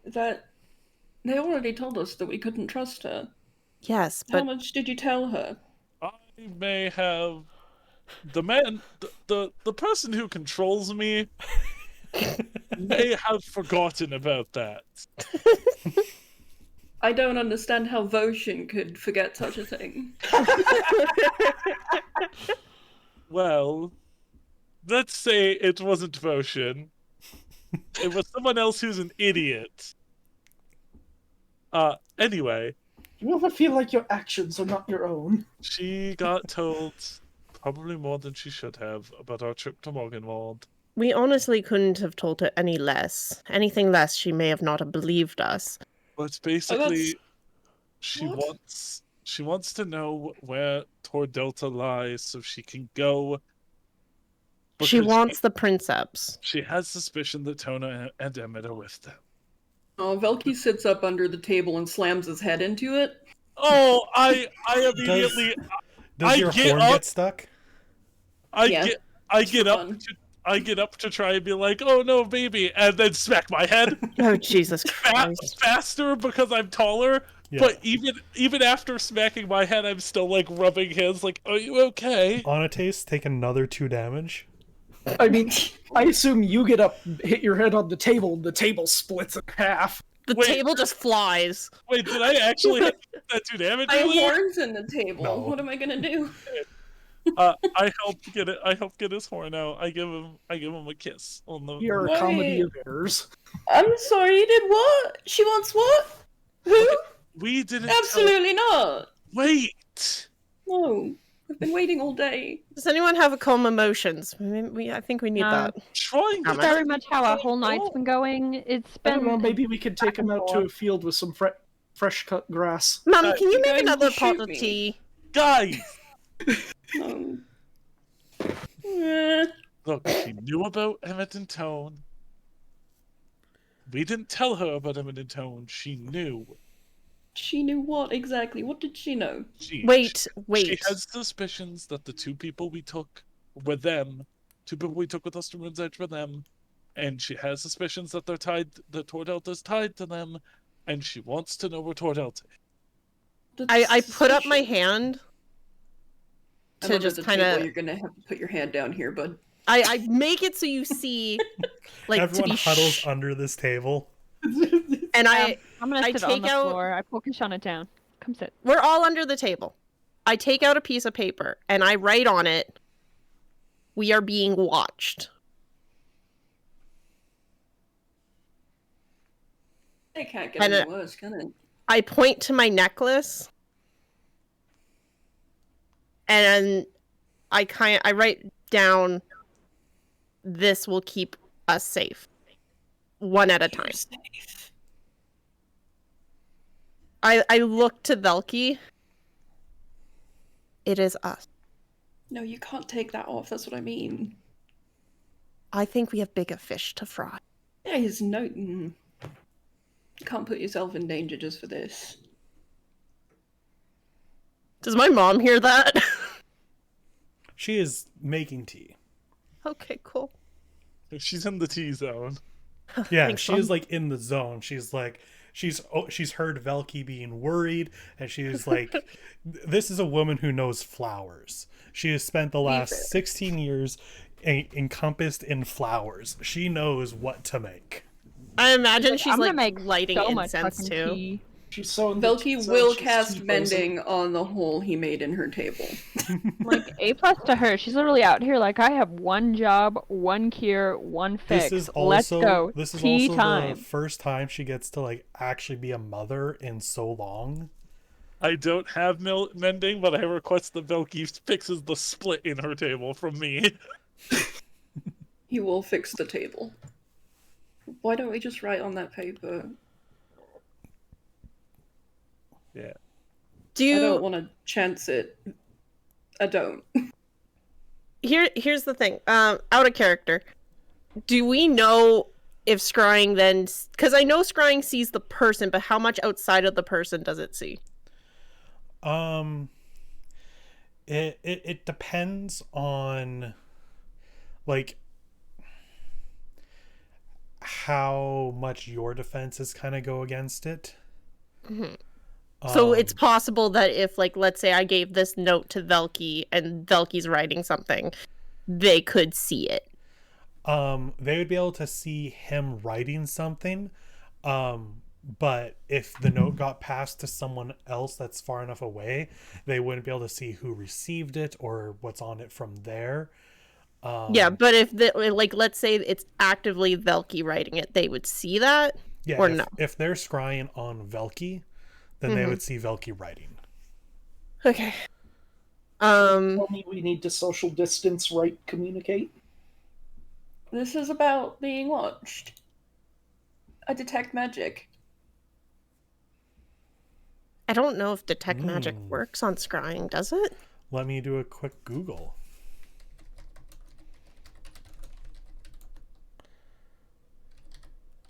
That they already told us that we couldn't trust her. Yes, How but much did you tell her? I may have the man, the person who controls me may have forgotten about that. I don't understand how Voshin could forget such a thing. Well, let's say it wasn't Voshin. It was someone else who's an idiot. Anyway. You ever feel like your actions are not your own? She got told probably more than she should have about our trip to Morganwald. We honestly couldn't have told her any less. Anything less, she may have not have believed us. But basically, she What? wants to know where Tor Delta lies so she can go. She wants the princeps. She has suspicion that Tona and Emmett are with them. Oh, Velky sits up under the table and slams his head into it. Oh, I immediately. Does your horn get stuck? I get up to try and be like, oh no, baby, and then smack my head. Oh Jesus Christ! Faster because I'm taller. Yeah. But even after smacking my head, I'm still like rubbing his. Like, are you okay? Anates, take another 2 damage. I mean, I assume you get up, hit your head on the table splits in half. The table just flies. Wait, did I actually hit that 2 damage? My horn's in the table. No. What am I gonna do? I help get his horn out. I give him a kiss on the. You're a comedy of errors. I'm sorry, you did what? She wants what? Who? We didn't. Absolutely not. Wait. No, I've been waiting all day. Does anyone have a calm emotions? I think we need that. Trying That's very much how our whole night's been going. It's been. I don't know, maybe we could take him out to a field with some fresh cut grass. Mom, can you make another pot of tea? Guys! No. Look, she knew about Emmett and Tone. We didn't tell her about Emmett and Tone. She knew. She knew what exactly? What did she know? Wait. She has suspicions that the 2 people we took were them. 2 people we took with us to Moon's Edge were them. And she has suspicions that that Tor Delta's tied to them. And she wants to know where Tor Delta is. I put up my hand to I'm just kind of. You're gonna have to put your hand down here, bud. I make it so you see, like, everyone huddles under this table. And I'm gonna sit on take the out. floor. I pull Kashana down. Come sit. We're all under the table. I take out a piece of paper and I write on it, "We are being watched." It can't get any worse, can it? I point to my necklace, and I write down, "This will keep us safe, one at a time." I look to Velky. It is us. No, you can't take that off. That's what I mean. I think we have bigger fish to fry. There is no. You can't put yourself in danger just for this. Does my mom hear that? She is making tea. Okay, cool. She's in the tea zone. Yeah, Thanks, she Mom. is like in the zone. She's like, she's heard Velky being worried, and she's like, this is a woman who knows flowers. She has spent the last 16 years encompassed in flowers. She knows what to make. I imagine she's I'm gonna like make lighting so much incense fucking too. tea. She's so Velky will cast mending on the hole he made in her table. Like A+ to her. She's literally out here like, I have one job, one cure, one fix. This is Let's also go. this is Tea also time. the first time she gets to like actually be a mother in so long. I don't have mending, but I request that Velky fixes the split in her table from me. He will fix the table. Why don't we just write on that paper? Yeah. I don't want to chance it. I don't. Here's the thing. Out of character. Do we know if scrying then? Because I know scrying sees the person, but how much outside of the person does it see? It depends on like how much your defenses kind of go against it. Mm-hmm. So it's possible that if, like, let's say I gave this note to Velky and Velky's writing something, they could see it. They would be able to see him writing something. But if the note got passed to someone else that's far enough away, they wouldn't be able to see who received it or what's on it from there. Yeah, but if let's say it's actively Velky writing it, they would see that, Yeah, or if, no? if they're scrying on Velky, then they would see Velky writing. Okay. Tell me we need to social distance, right? Communicate. This is about being watched. I detect magic. I don't know if detect magic works on scrying, does it? Let me do a quick Google.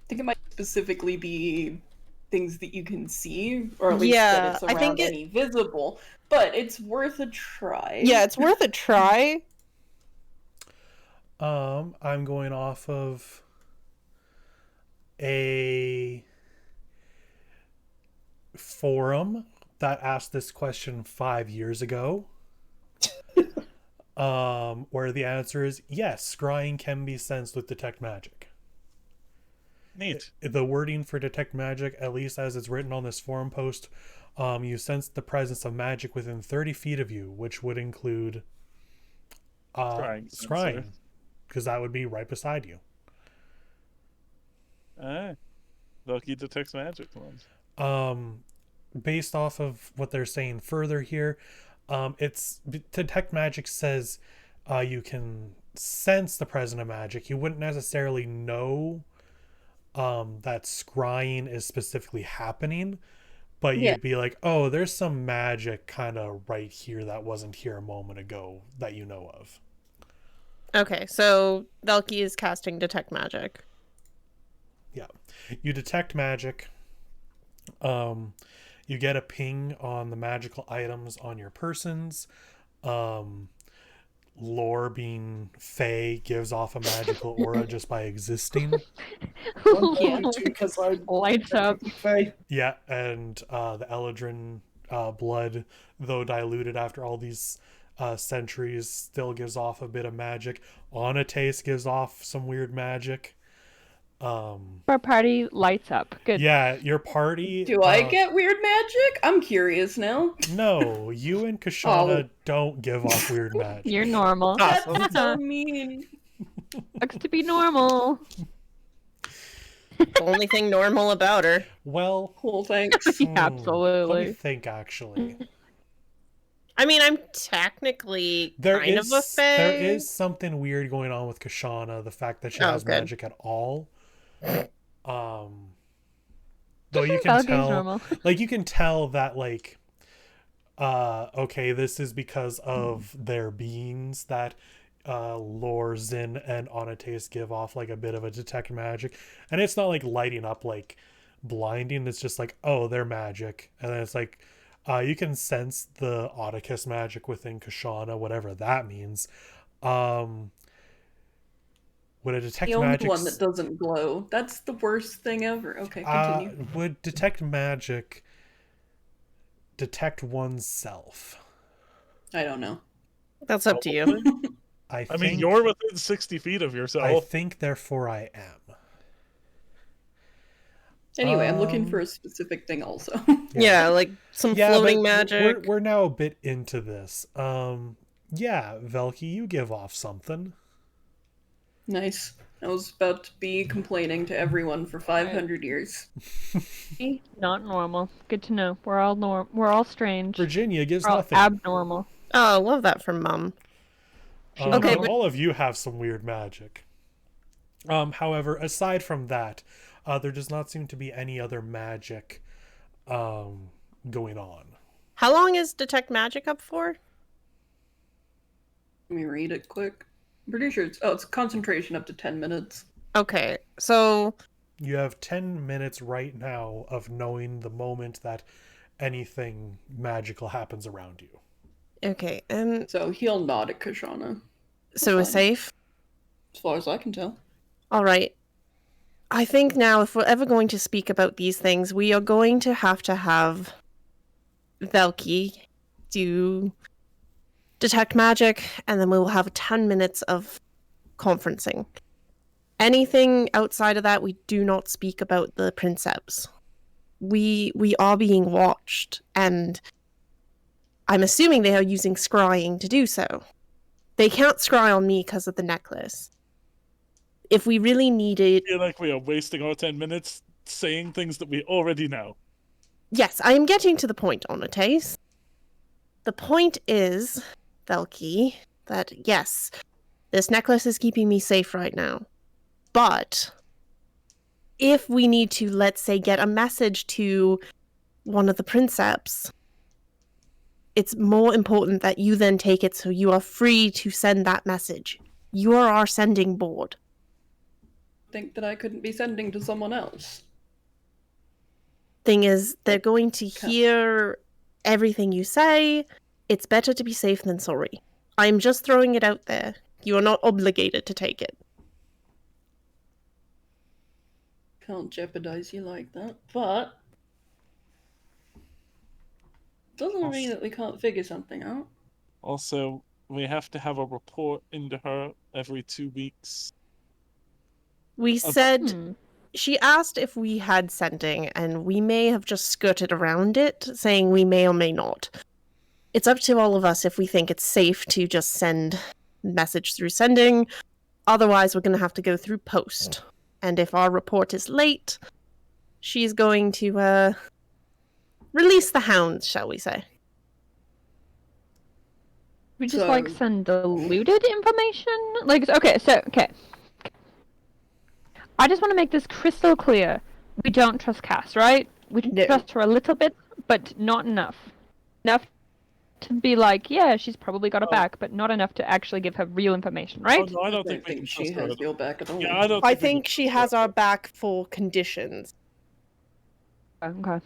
I think it might specifically be things that you can see, or at least Yeah, that it's I think around any visible. But it's worth a try. Yeah, it's worth a try. I'm going off of a forum that asked this question 5 years ago. Where the answer is yes, scrying can be sensed with detect magic. Neat. The wording for detect magic, at least as it's written on this forum post, you sense the presence of magic within 30 feet of you, which would include scrying, because that would be right beside you. Lucky detects magic ones. Based off of what they're saying further here, it's detect magic says you can sense the presence of magic. You wouldn't necessarily know that scrying is specifically happening, but you'd be like, oh, there's some magic kind of right here that wasn't here a moment ago that you know of. Okay, so Velky is casting detect magic. Yeah, you detect magic. You get a ping on the magical items on your persons. Lore being Fae gives off a magical aura just by existing. Because I Lights up. Fae. Yeah, and the Eladrin blood, though diluted after all these centuries, still gives off a bit of magic. Onates gives off some weird magic. Our party lights up. Good. Yeah, your party. Do I get weird magic? I'm curious now. No, you and Kashana don't give off weird magic. You're normal. That's so mean. Looks to be normal. The only thing normal about her. Well, cool, thanks. Absolutely. Let me think, actually. I mean, I'm technically kind of a Fae. There is something weird going on with Kashana, the fact that she has magic at all. Though you can tell, you can tell that, okay, this is because of their beings that Lore, Zin, and Onates give off a bit of a detect magic, and it's not lighting up like blinding. It's just oh, they're magic, and then it's you can sense the Oedicus magic within Kashana, whatever that means. Would a detect magic... The only one that doesn't glow. That's the worst thing ever. Okay, continue. Would detect magic detect oneself? I don't know. That's up to you. I mean, you're within 60 feet of yourself. I think, therefore, I am. Anyway, I'm looking for a specific thing also. Yeah, some floating magic. We're now a bit into this. Yeah, Velky, you give off something. Nice. I was about to be complaining to everyone for 500 years. Not normal. Good to know. We're all strange. Virginia gives we're all nothing. Abnormal. Oh, I love that from Mum. Okay, all of you have some weird magic. However, aside from that, there does not seem to be any other magic going on. How long is detect magic up for? Let me read it quick. I'm pretty sure it's concentration up to 10 minutes. Okay, so... You have 10 minutes right now of knowing the moment that anything magical happens around you. Okay, So he'll nod at Kashana. So we're safe? As far as I can tell. Alright. I think now, if we're ever going to speak about these things, we are going to have Velky do detect magic, and then we will have 10 minutes of conferencing. Anything outside of that, we do not speak about the princeps. We are being watched, and I'm assuming they are using scrying to do so. They can't scry on me because of the necklace. If we really needed... I feel like we are wasting our 10 minutes saying things that we already know. Yes, I am getting to the point, Onates. The point is, Velki, that yes, this necklace is keeping me safe right now. But if we need to, let's say, get a message to one of the princeps, it's more important that you then take it so you are free to send that message. You are our sending board. Think that I couldn't be sending to someone else. Thing is, they're going to hear everything you say. It's better to be safe than sorry. I'm just throwing it out there. You are not obligated to take it. Can't jeopardize you like that, but doesn't mean that we can't figure something out. Also, we have to have a report into her every 2 weeks. We said... She asked if we had sending, and we may have just skirted around it, saying we may or may not. It's up to all of us if we think it's safe to just send message through sending. Otherwise, we're going to have to go through post. And if our report is late, she's going to release the hounds, shall we say. We just like send diluted information? Like, okay. I just want to make this crystal clear. We don't trust Cass, right? We trust her a little bit, but not enough. Enough to be like, yeah, she's probably got her back, but not enough to actually give her real information, right? Oh, no, I don't think she has your back at all. Yeah, I think she has our back for conditions. Okay.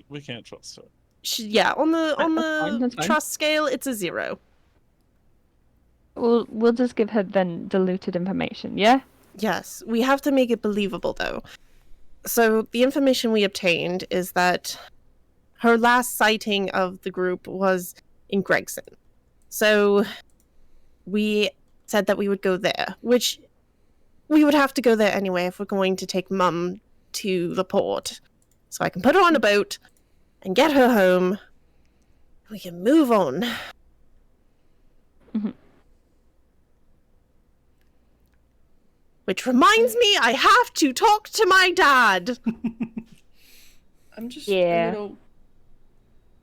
We can't trust her. Yeah, on the that's fine. trust scale, it's a 0. We'll just give her then diluted information, yeah? Yes, we have to make it believable, though. So, the information we obtained is that her last sighting of the group was in Gregson. So, we said that we would go there, which we would have to go there anyway if we're going to take Mum to the port. So I can put her on a boat and get her home. We can move on. Mm-hmm. Which reminds me, I have to talk to my dad. I'm just a little...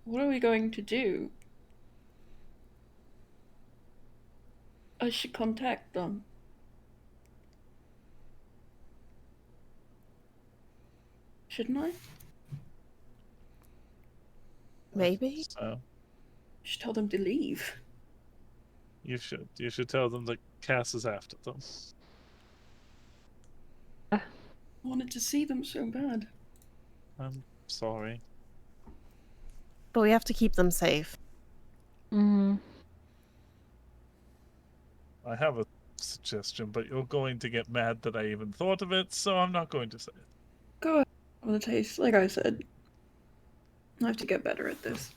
What are we going to do? I should contact them. Shouldn't I? Maybe. So, I should tell them to leave. you should tell them that Cass is after them. I wanted to see them so bad. I'm sorry. But we have to keep them safe. Mm-hmm. I have a suggestion, but you're going to get mad that I even thought of it, so I'm not going to say it. Go ahead. On the taste, like I said, I have to get better at this.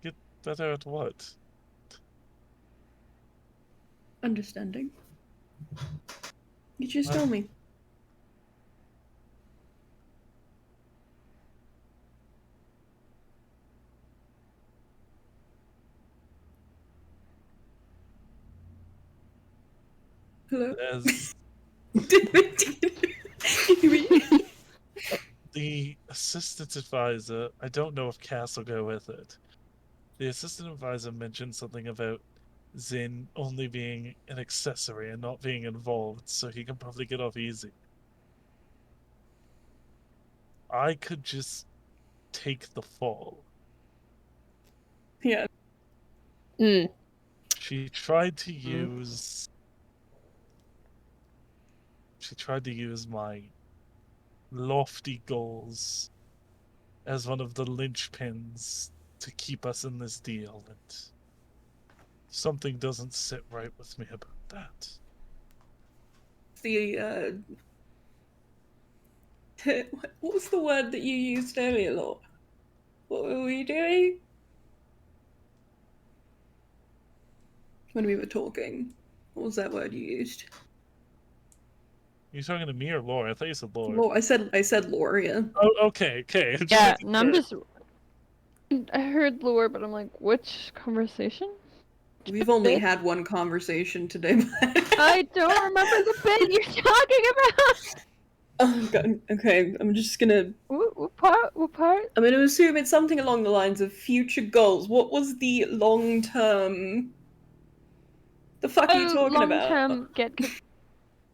Get better at what? Understanding. You just told me. Hello? The assistant advisor, I don't know if Cass will go with it. The assistant advisor mentioned something about Zin only being an accessory and not being involved, so he can probably get off easy. I could just take the fall. Yeah. She tried to use... She tried to use my lofty goals as one of the linchpins to keep us in this deal, and something doesn't sit right with me about that. The, what was the word that you used earlier, Lord? What were we doing? When we were talking, what was that word you used? You talking to me or Laura? I thought you said Laura. Lore. I said Lore, yeah. Oh, okay. Yeah, no, I'm just... I heard lore, but I'm like, which conversation? We've only had one conversation today. I don't remember the bit you're talking about. Oh god. Okay, I'm just gonna. What part? What part? I'm gonna assume it's something along the lines of future goals. What was the long term? The fuck are you talking long about? term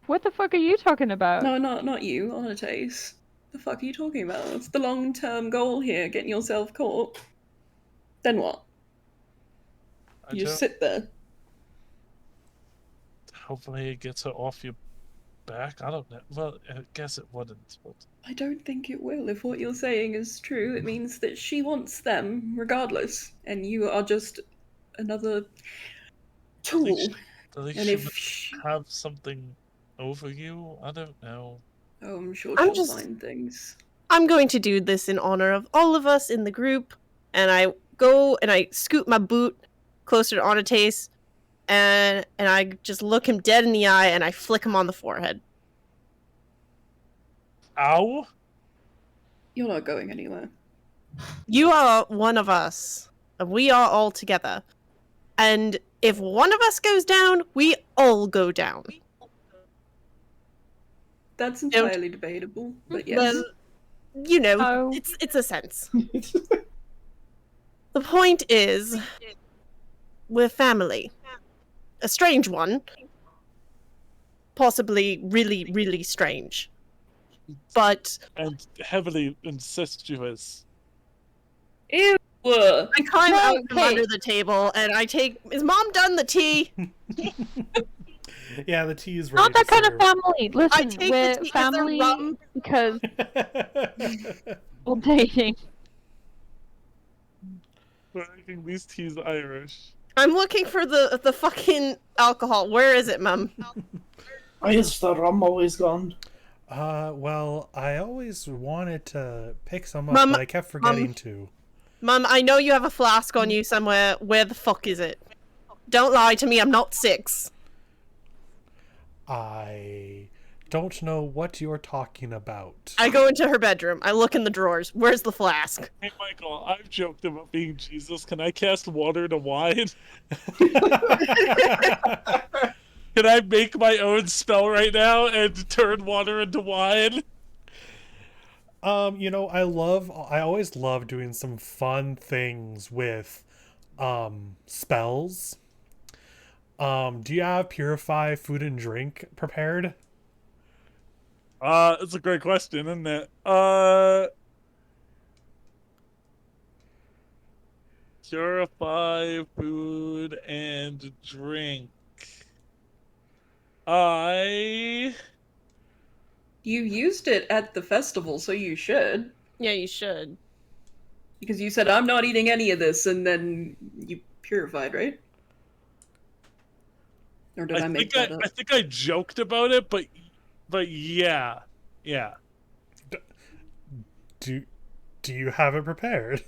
What the fuck are you talking about? No, not you, Onates. The fuck are you talking about? What's the long term goal here? Getting yourself caught. Then what? You just sit there. Hopefully it gets her off your back. I don't know. Well, I guess it wouldn't, but I don't think it will. If what you're saying is true, it means that she wants them regardless, and you are just another tool. at least And she if would have something over you. I don't know. Oh, I'm sure I'm she'll just- find things. I'm going to do this in honor of all of us in the group, and I go and I scoot my boot closer to Onates, and I just look him dead in the eye and I flick him on the forehead. Ow! You're not going anywhere. You are one of us. And we are all together. And if one of us goes down, we all go down. That's entirely debatable, but yes. Well, you know, it's a sense. The point is, we're family. A strange one. Possibly really, really strange. But... And heavily incestuous. Ew! I climb out from okay. under the table and I take... Is Mom done the tea? Yeah, the tea is ready Not that to kind serve. of family. Listen, take the we're tea. Is there family rum? because we're dating. We're making these teas Irish. I'm looking for the fucking alcohol. Where is it, Mum? Why is the rum always gone? Well, I always wanted to pick some up, Mum, but I kept forgetting to. Mum, I know you have a flask on you somewhere. Where the fuck is it? Don't lie to me, I'm not 6. I don't know what you're talking about. I go into her bedroom. I look in the drawers. Where's the flask? Hey, Michael, I've joked about being Jesus. Can I cast water to wine? Can I make my own spell right now and turn water into wine? You know, I always love doing some fun things with spells. Do you have purify food and drink prepared? It's a great question, isn't it? Purify food and drink. You used it at the festival, so you should. Yeah, you should. Because you said, I'm not eating any of this, and then you purified, right? Or did I make that up? I think I joked about it, but yeah. Do you have it prepared?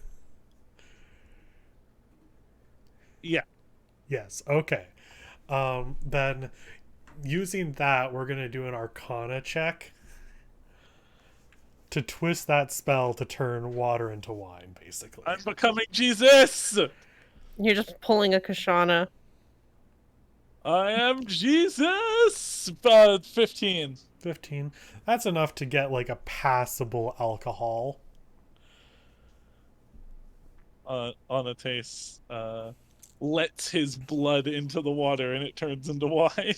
Yeah. Yes. Okay. Then using that, we're gonna do an Arcana check to twist that spell to turn water into wine, basically. I'm becoming Jesus! You're just pulling a Kashana. I am Jesus! 15. 15. That's enough to get like a passable alcohol. On a taste, lets his blood into the water and it turns into wine.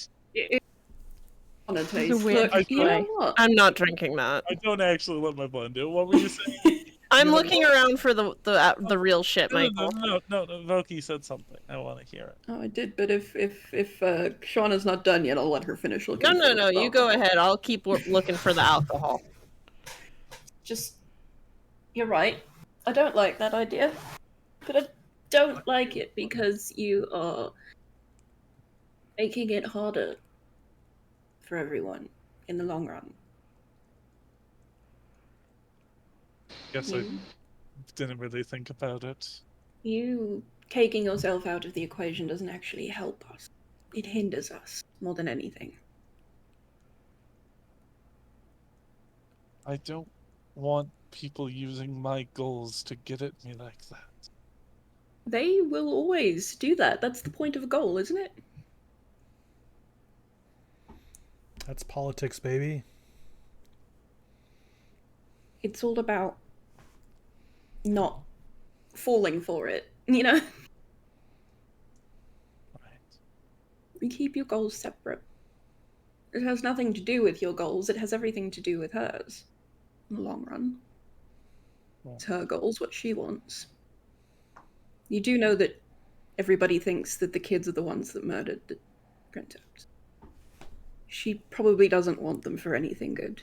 On a It's taste. a weird Look, you know display. what? I'm not drinking that. I don't actually let my blood do it. What were you saying? I'm looking around for the real shit, No, Michael. no, Voki said something. I want to hear it. Oh, I did, but if Shauna's not done yet, I'll let her finish looking. No, you go ahead. I'll keep looking for the alcohol. Just, you're right. I don't like that idea, but I don't like it because you are making it harder for everyone in the long run. Guess I didn't really think about it. You taking yourself out of the equation doesn't actually help us. It hinders us more than anything. I don't want people using my goals to get at me like that. They will always do that. That's the point of a goal, isn't it? That's politics, baby. It's all about not falling for it, you know? Right. You keep your goals separate. It has nothing to do with your goals, it has everything to do with hers. In the long run. It's her goals, what she wants. You do know that everybody thinks that the kids are the ones that murdered the princess. She probably doesn't want them for anything good.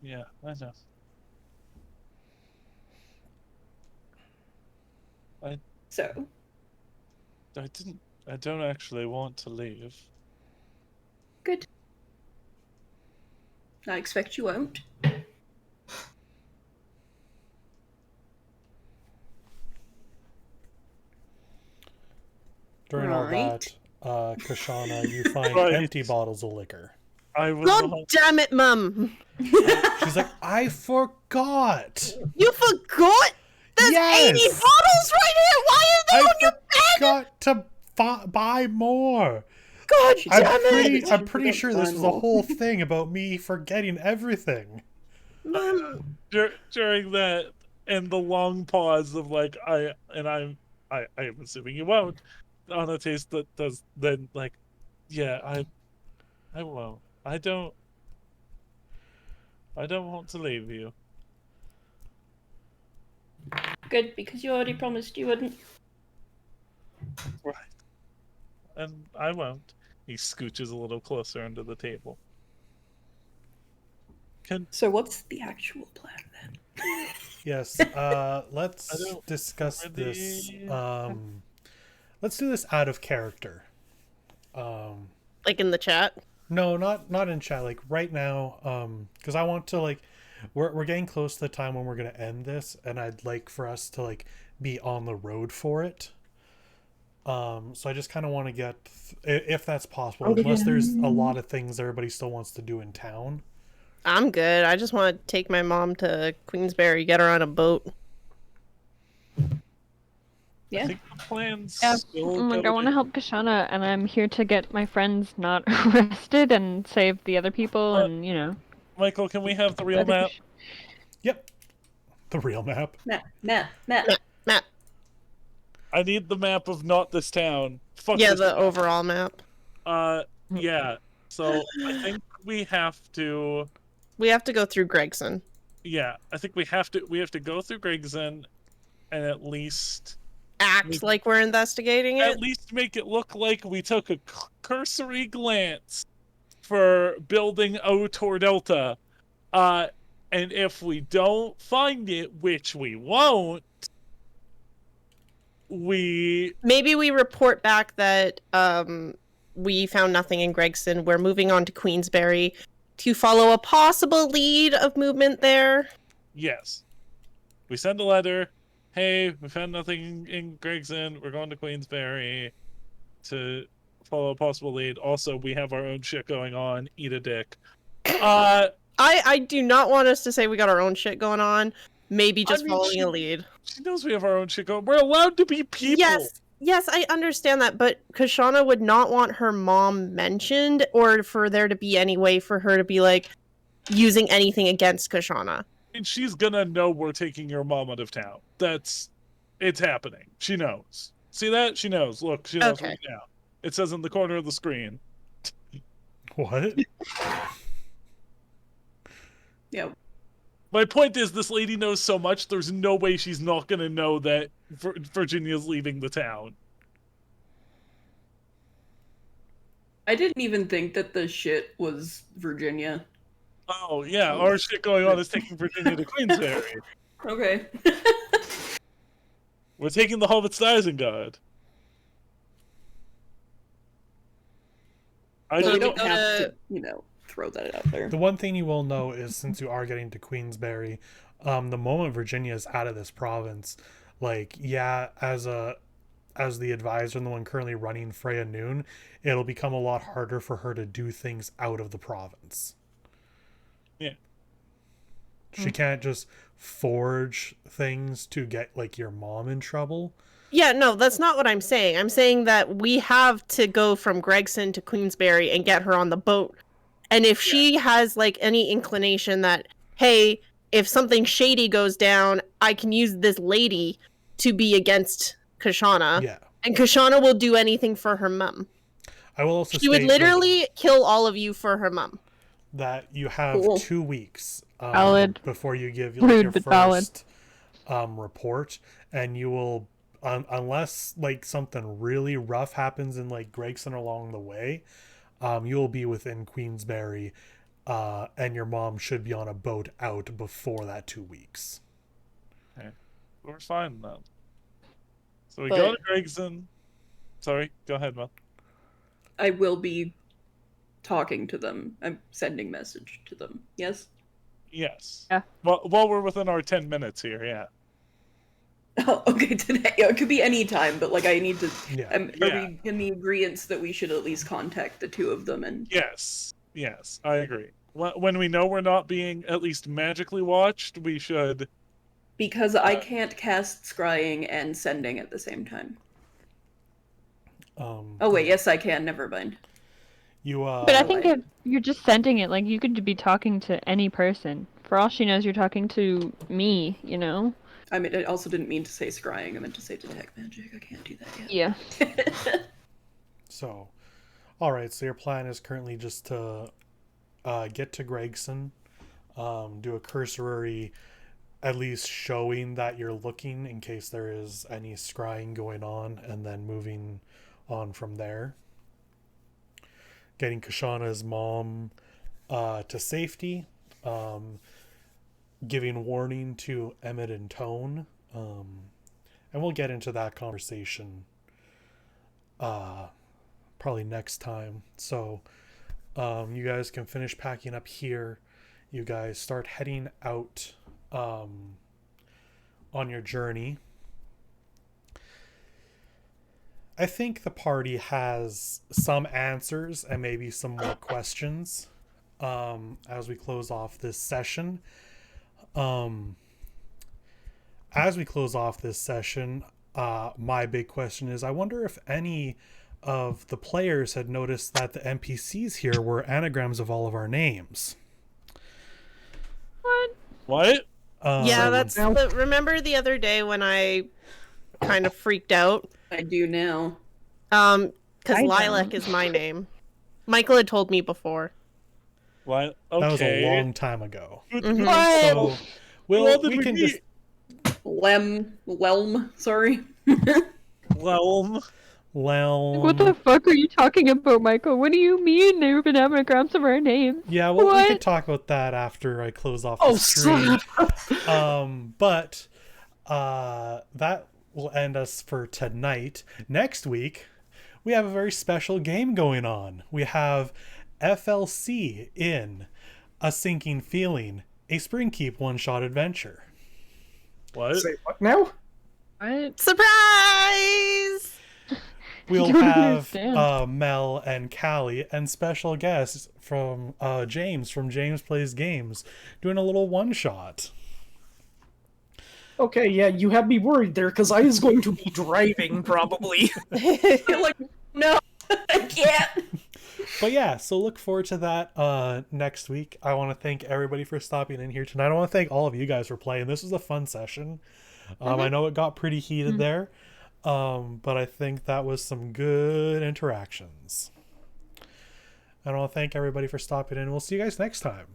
Yeah, I know. So, I don't actually want to leave. good. I expect you won't. During all that, Kashana, you find Right. empty bottles of liquor. I was God not- damn it, Mum! She's like, I forgot. You forgot? There's 80 Yes! bottles right here! Why are they on your bed? Forgot to buy more. God damn it! I'm pretty sure this was a whole thing about me forgetting everything. Mum, during that and the long pause of like I am assuming you won't. On a taste that does then like, yeah, I won't. I don't want to leave you. Good, because you already promised you wouldn't. Right. And I won't. He scooches a little closer under the table. So what's the actual plan then? Yes, let's discuss this. Let's do this out of character. like in the chat? No, not in chat. Like right now, because I want to like, we're getting close to the time when we're gonna end this, and I'd like for us to like be on the road for it. So I just kind of want to get, if that's possible, unless there's a lot of things everybody still wants to do in town. I'm good. I just want to take my mom to Queensberry, get her on a boat. Yeah. I think the plan's Yeah, still like I want to help Kashana, and I'm here to get my friends not arrested and save the other people, and you know. Michael, can we have the real map? Yep. The real map. Map. I need the map of not this town. Fuck Yeah, this the town. overall map. Yeah. So I think we have to. We have to go through Gregson. Yeah, I think we have to go through Gregson, and at least Act like we're investigating it. At least make it look like we took a cursory glance for building O Tor Delta. And if we don't find it, which we won't, maybe we report back that we found nothing in Gregson. We're moving on to Queensberry to follow a possible lead of movement there. Yes. We send a letter. Hey, we found nothing in Gregson. We're going to Queensberry to follow a possible lead. Also, we have our own shit going on. Eat a dick. I do not want us to say we got our own shit going on. Maybe just following a lead. She knows we have our own shit going. We're allowed to be people. Yes, I understand that, but Kashana would not want her mom mentioned, or for there to be any way for her to be like using anything against Kashana. And she's gonna know we're taking your mom out of town. It's happening. She knows. See that? She knows. Look, she knows right now. It says in the corner of the screen. What? Yeah. My point is, this lady knows so much, there's no way she's not gonna know that Virginia's leaving the town. I didn't even think that the shit was Virginia. Oh, yeah, our shit going on is taking Virginia to Queensberry. Okay. We're taking the Hobbits to Isengard. I don't have to, throw that out there. The one thing you will know is, since you are getting to Queensberry, the moment Virginia is out of this province, like, yeah, as the advisor and the one currently running Freya Noon, it'll become a lot harder for her to do things out of the province. Yeah. She can't just forge things to get like your mom in trouble. Yeah, no, that's not what I'm saying. I'm saying that we have to go from Gregson to Queensberry and get her on the boat. And if she has like any inclination that, hey, if something shady goes down, I can use this lady to be against Kashana. Yeah. And Kashana will do anything for her mum. I will also She would state literally kill all of you for her mum. that you have Cool. 2 weeks Valid. before you give Rude, your but valid. first report, and you will unless like something really rough happens in like Gregson along the way, you will be within Queensberry, and your mom should be on a boat out before that 2 weeks. Okay. We're fine then. So we But- go to Gregson. Sorry, go ahead, Mel. I will be talking to them. I'm sending message to them. Yes? Yes. Yeah. Well, while we're within our 10 minutes here, yeah. Oh, okay, today. It could be any time, but like I need to. Yeah. Are Yeah. we in the agreeance that we should at least contact the two of them and Yes. Yes, I agree. When we know we're not being at least magically watched, we should. because I can't cast scrying and sending at the same time. Oh wait, yes I can. Never mind. You But I think if you're just sending it, like, you could be talking to any person. For all she knows, you're talking to me, you know? I mean, I also didn't mean to say scrying. I meant to say detect magic. I can't do that yet. Yeah. So, all right. So your plan is currently just to get to Gregson, do a cursory, at least showing that you're looking in case there is any scrying going on, and then moving on from there. Getting Kashana's mom to safety, giving warning to Emmett and Tone, and we'll get into that conversation probably next time. So you guys can finish packing up here. You guys start heading out on your journey. I think the party has some answers and maybe some more questions as we close off this session. As we close off this session, my big question is, I wonder if any of the players had noticed that the NPCs here were anagrams of all of our names. What? Yeah, that's remember the other day when I kind of freaked out? I do now. Because I Lilac is my name. Michael had told me before. What? Okay. That was a long time ago. Mhm. So we can just Lelm, sorry. Lelm. What the fuck are you talking about, Michael? What do you mean there have been anagrams of our names? Yeah, well, we What? can talk about that after I close off the stream. But that will end us for tonight. Next week, we have a very special game going on. We have FLC in A Sinking Feeling, a Springkeep one-shot adventure. What? Say what now? What? Surprise! We'll don't have understand. Mel and Callie and special guests from James from James Plays Games doing a little one-shot. Okay, yeah, you had me worried there because I was going to be driving probably. Like, no, I can't. But yeah, so look forward to that next week. I want to thank everybody for stopping in here tonight. I want to thank all of you guys for playing. This was a fun session. I know it got pretty heated there, but I think that was some good interactions. And I want to thank everybody for stopping in. We'll see you guys next time.